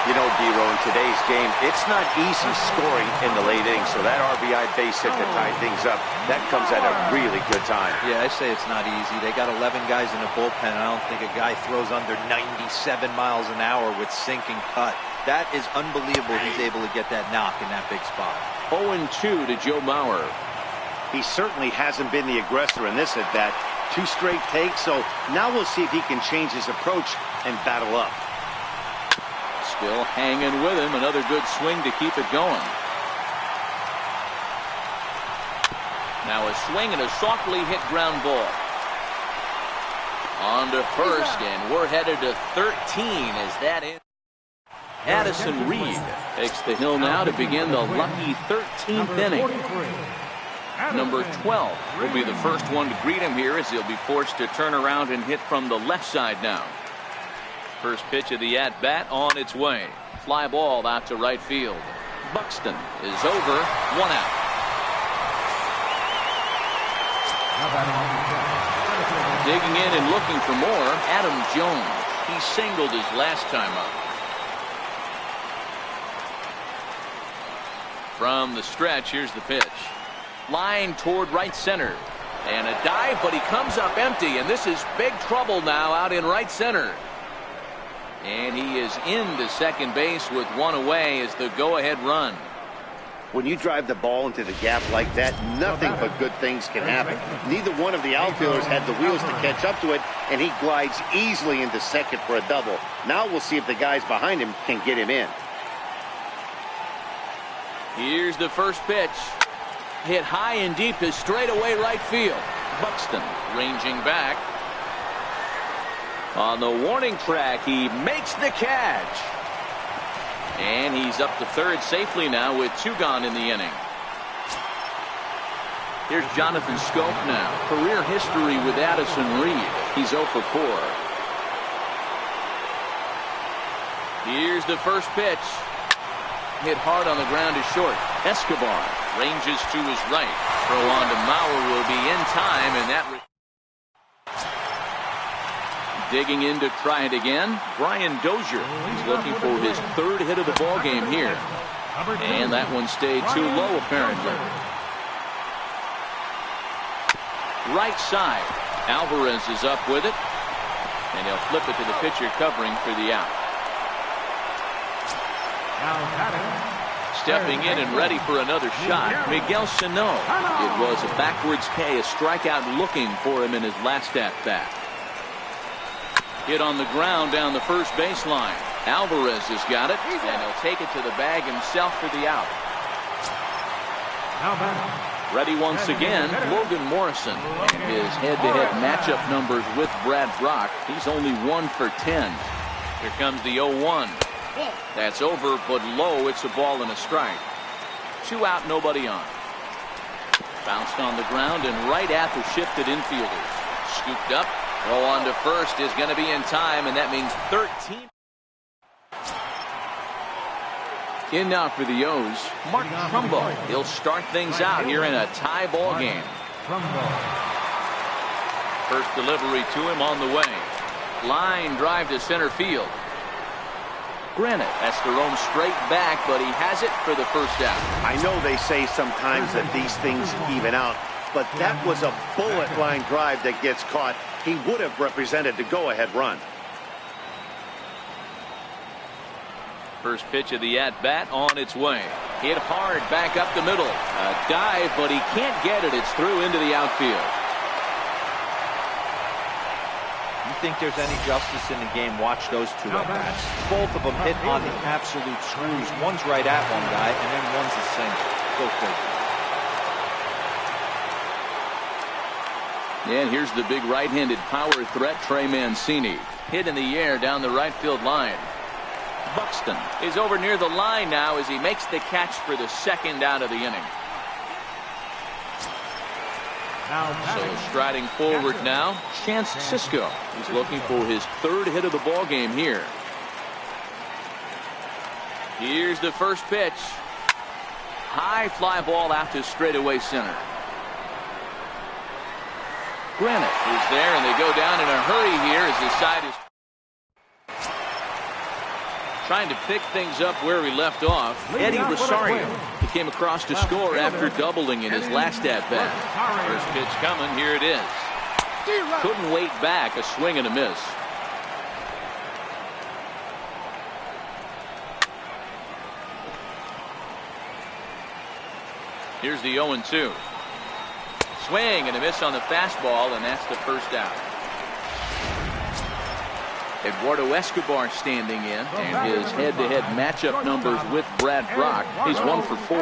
You know, Dero, in today's game, it's not easy scoring in the late innings, so that RBI base hit to tie things up, that comes at a really good time. Yeah, I say it's not easy. They got 11 guys in the bullpen. I don't think a guy throws under 97 miles an hour with sink and cut. That is unbelievable he's able to get that knock in that big spot. 0-2 to Joe Mauer. He certainly hasn't been the aggressor in this at bat. 2 straight takes, so now we'll see if he can change his approach and battle up. Still hanging with him. Another good swing to keep it going. Now a swing and a softly hit ground ball. On to first, and we're headed to 13 as that ends. Addison Reed takes the hill now to begin the lucky 13th inning. Number 12 will be the first one to greet him here as he'll be forced to turn around and hit from the left side now. First pitch of the at-bat on its way. Fly ball out to right field. Buxton is over. 1 out. Digging in and looking for more, Adam Jones. He singled his last time up. From the stretch, here's the pitch. Line toward right center. And a dive, but he comes up empty, and this is big trouble now out in right center. And he is into second base with 1 away as the go-ahead run. When you drive the ball into the gap like that, nothing but good things can happen. Neither one of the outfielders had the wheels to catch up to it, and he glides easily into second for a double. Now we'll see if the guys behind him can get him in. Here's the first pitch. Hit high and deep to straightaway right field. Buxton ranging back. On the warning track, he makes the catch. And he's up to third safely now with 2 gone in the inning. Here's Jonathan Scope now. Career history with Addison Reed. He's 0 for 4. Here's the first pitch. Hit hard on the ground to short. Escobar ranges to his right. Throw on to Mauer will be in time, and that digging in to try it again. Brian Dozier. He's looking for his 3rd hit of the ball game here. And that one stayed too low, apparently. Right side. Alvarez is up with it. And he'll flip it to the pitcher covering for the out. Stepping in and ready for another shot, Miguel Sano. It was a backwards K, a strikeout looking for him in his last at-bat. Hit on the ground down the first baseline. Alvarez has got it, and he'll take it to the bag himself for the out. Ready once again, Logan Morrison. And his head-to-head matchup numbers with Brad Brock. He's only 1 for 10. Here comes the 0-1. That's over, but low. It's a ball and a strike. 2 out, nobody on. Bounced on the ground and right at the shifted infielders. Scooped up. Throw on to first is going to be in time, and that means 13. In now for the O's, Mark Trumbo. He'll start things out here in a tie ball game. First delivery to him on the way. Line drive to center field. Granite has to roam straight back, but he has it for the first out. I know they say sometimes that these things even out, but that was a bullet line drive that gets caught. He would have represented the go-ahead run. First pitch of the at-bat on its way. Hit hard back up the middle. A dive, but he can't get it. It's through into the outfield. You think there's any justice in the game, watch those 2 at-bats. Both of them hit on the absolute screws. One's right at one guy, and then one's a single. Go crazy. And here's the big right-handed power threat, Trey Mancini. Hit in the air down the right field line. Buxton is over near the line now as he makes the catch for the 2nd out of the inning. So striding forward now, Chance Sisco. He's looking for his 3rd hit of the ball game here. Here's the first pitch. High fly ball out to straightaway center. Granite is there, and they go down in a hurry here as the side is trying to pick things up where he left off. Eddie Rosario. He came across to score after doubling in his last at-bat. First pitch coming. Here it is. Couldn't wait back. A swing and a miss. Here's the 0-2. Swing and a miss on the fastball, and that's the first out. Eduardo Escobar standing in, and his head-to-head matchup numbers with Brad Brock. He's 1 for 4.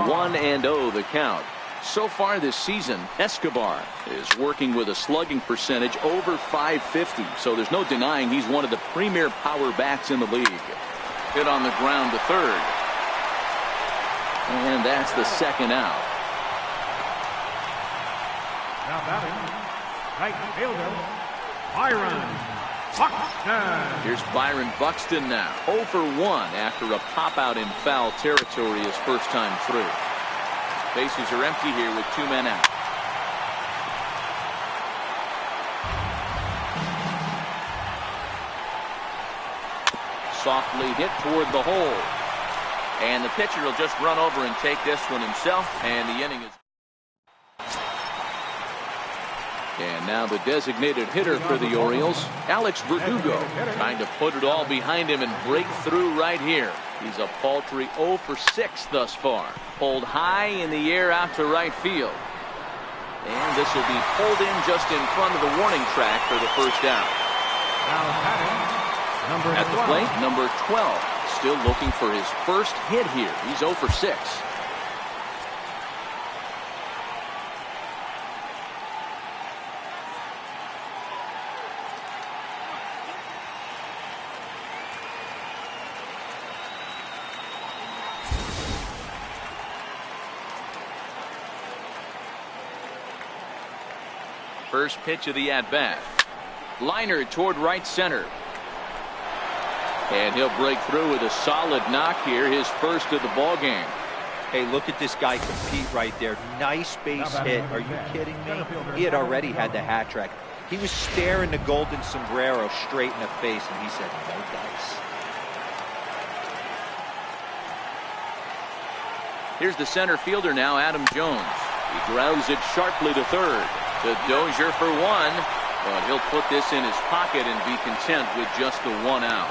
1-0 the count. So far this season, Escobar is working with a slugging percentage over .550, so there's no denying he's one of the premier power bats in the league. Hit on the ground to third. And that's the 2nd out. Now batting, right fielder, Byron Buxton. Here's Byron Buxton now. 0 for 1 after a pop-out in foul territory his first time through. Bases are empty here with 2 men out. Softly hit toward the hole. And the pitcher will just run over and take this one himself, and the inning is. And now the designated hitter for the Orioles, Alex Verdugo, trying to put it all behind him and break through right here. He's a paltry 0 for 6 thus far. Pulled high in the air out to right field. And this will be pulled in just in front of the warning track for the first out. Now batting, At the plate, number 12. Still looking for his first hit here. He's 0 for 6. First pitch of the at-bat. Liner toward right center. And he'll break through with a solid knock here, his first of the ball game. Hey, look at this guy compete right there. Nice base hit. Are you kidding me? He had already had the hat trick. He was staring the golden sombrero straight in the face, and he said, no dice. Here's the center fielder now, Adam Jones. He grounds it sharply to third. To Dozier for 1, but he'll put this in his pocket and be content with just the 1 out.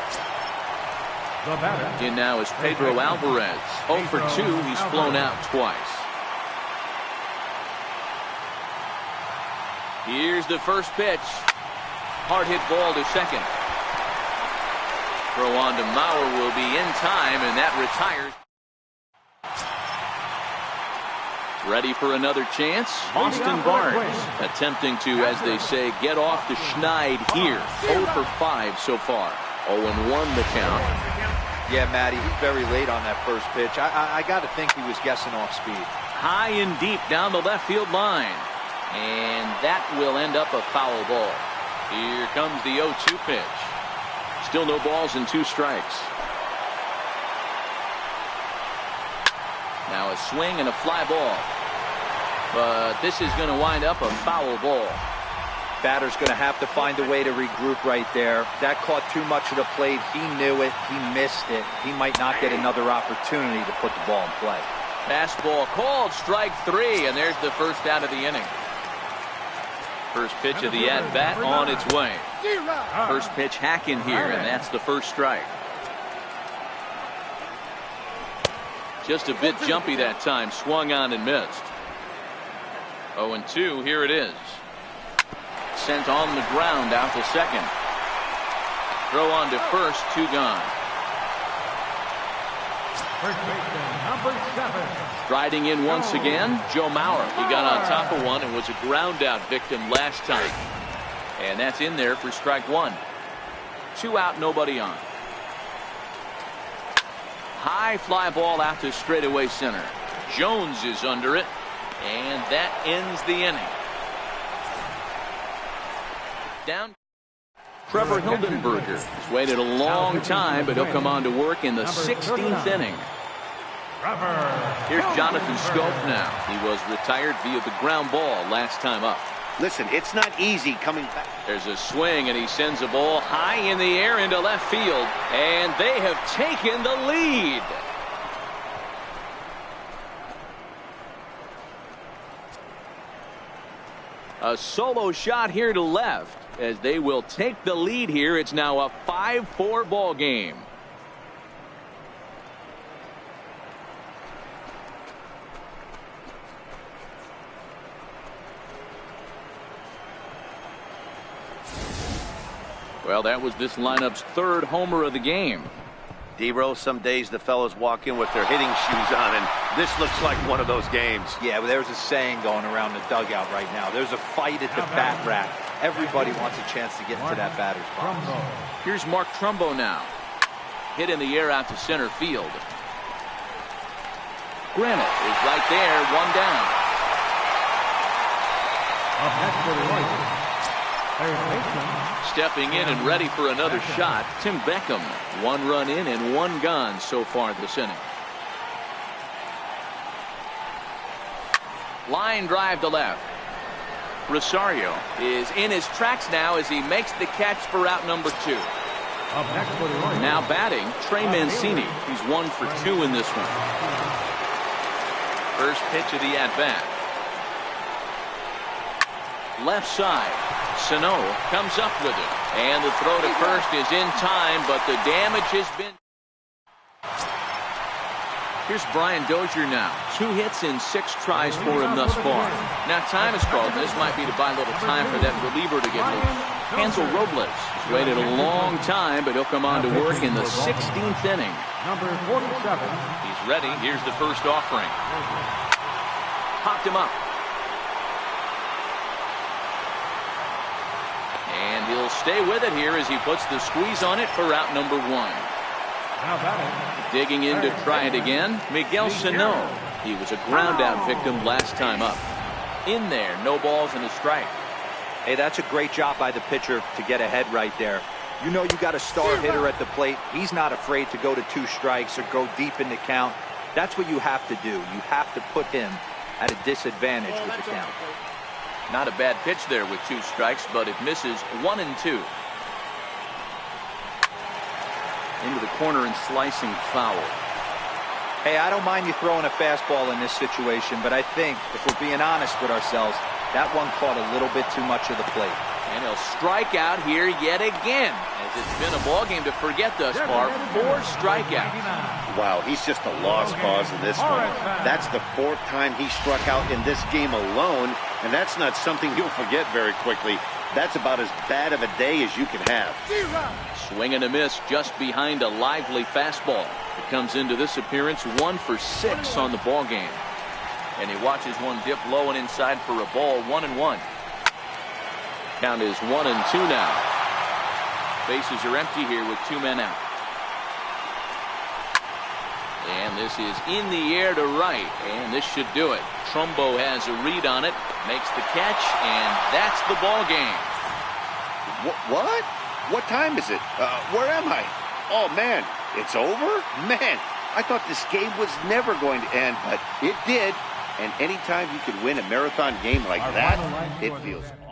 In now is Pedro Alvarez. 0 for 2. He's flown out twice. Here's the first pitch. Hard hit ball to second. Throw on to Mauer will be in time, and that retires. Ready for another chance? Austin Barnes attempting to, as they say, get off the schneid here. 0 for 5 so far. 0-1 the count. Yeah, Matty, he's very late on that first pitch. I got to think he was guessing off speed. High and deep down the left field line. And that will end up a foul ball. Here comes the 0-2 pitch. Still no balls and 2 strikes. Now a swing and a fly ball. But this is going to wind up a foul ball. Batter's going to have to find a way to regroup right there. That caught too much of the plate. He knew it. He missed it. He might not get another opportunity to put the ball in play. Fastball called, strike 3, and there's the first out of the inning. First pitch of the at-bat on its way. First pitch hacking here, and that's the first strike. Just a bit jumpy that time. Swung on and missed. 0-2. Here it is. Sent on the ground out to second. Throw on to first. 2 gone. First baseman, number 7. Striding in once again, Joe Mauer. He got on top of one and was a ground out victim last time. And that's in there for strike 1. 2 out, nobody on. High fly ball out to straightaway center. Jones is under it, and that ends the inning. Down. Trevor Hildenberger has waited a long time, but he'll come on to work in the 16th inning. Here's Jonathan Scope now. He was retired via the ground ball last time up. Listen, it's not easy coming back. There's a swing, and he sends a ball high in the air into left field, and they have taken the lead. A solo shot here to left as they will take the lead here. It's now a 5-4 ball game. Well, that was this lineup's 3rd homer of the game. D-Row, some days the fellas walk in with their hitting shoes on, and this looks like one of those games. Yeah, well, there's a saying going around the dugout right now. There's a fight at the bat rack. Everybody wants a chance to get into that batter's box. Here's Mark Trumbo now. Hit in the air out to center field. Granite is right there, 1 down. Up next for the Royals, third baseman. Stepping in and ready for another shot, Tim Beckham. 1 run in and 1 gone so far this inning. Line drive to left. Rosario is in his tracks now as he makes the catch for out number 2. Up next for the Royals, now batting, Trey Mancini. He's 1 for 2 in this one. First pitch of the at-bat. Left side. Sano comes up with it, and the throw to first is in time, but the damage has been Here's Brian Dozier now. 2 hits in 6 tries for him thus far. Now time is called. This might be to buy a little time for that reliever to get loose. Hansel Robles has waited a long time, but he'll come on to work in the 16th inning. Number 47. He's ready. Here's the first offering. Popped him up. And he'll stay with it here as he puts the squeeze on it for out number 1. Now batting. Digging in to try it again, Miguel Sano. He was a ground out victim last time up. In there, no balls and a strike. Hey, that's a great job by the pitcher to get ahead right there. You know you got a star hitter at the plate. He's not afraid to go to 2 strikes or go deep in the count. That's what you have to do. You have to put him at a disadvantage with the count. Not a bad pitch there with 2 strikes, but it misses 1 and 2. Into the corner and slicing foul. Hey, I don't mind you throwing a fastball in this situation, but I think if we're being honest with ourselves, that one caught a little bit too much of the plate. And he'll strike out here yet again, as it's been a ball game to forget thus far. 4 strikeouts. Wow, he's just a lost cause in this one. That's the 4th time he struck out in this game alone, and that's not something you'll forget very quickly. That's about as bad of a day as you can have. Swing and a miss just behind a lively fastball. It comes into this appearance 1 for 6 on the ball game. And he watches one dip low and inside for a ball. 1-1. Count is 1-2 now. Bases are empty here with 2 men out. And this is in the air to right, and this should do it. Trumbo has a read on it, makes the catch, and that's the ball game. What? What time is it? Where am I? Oh, man, it's over? Man, I thought this game was never going to end, but it did. And anytime you can win a marathon game like that, it feels awesome.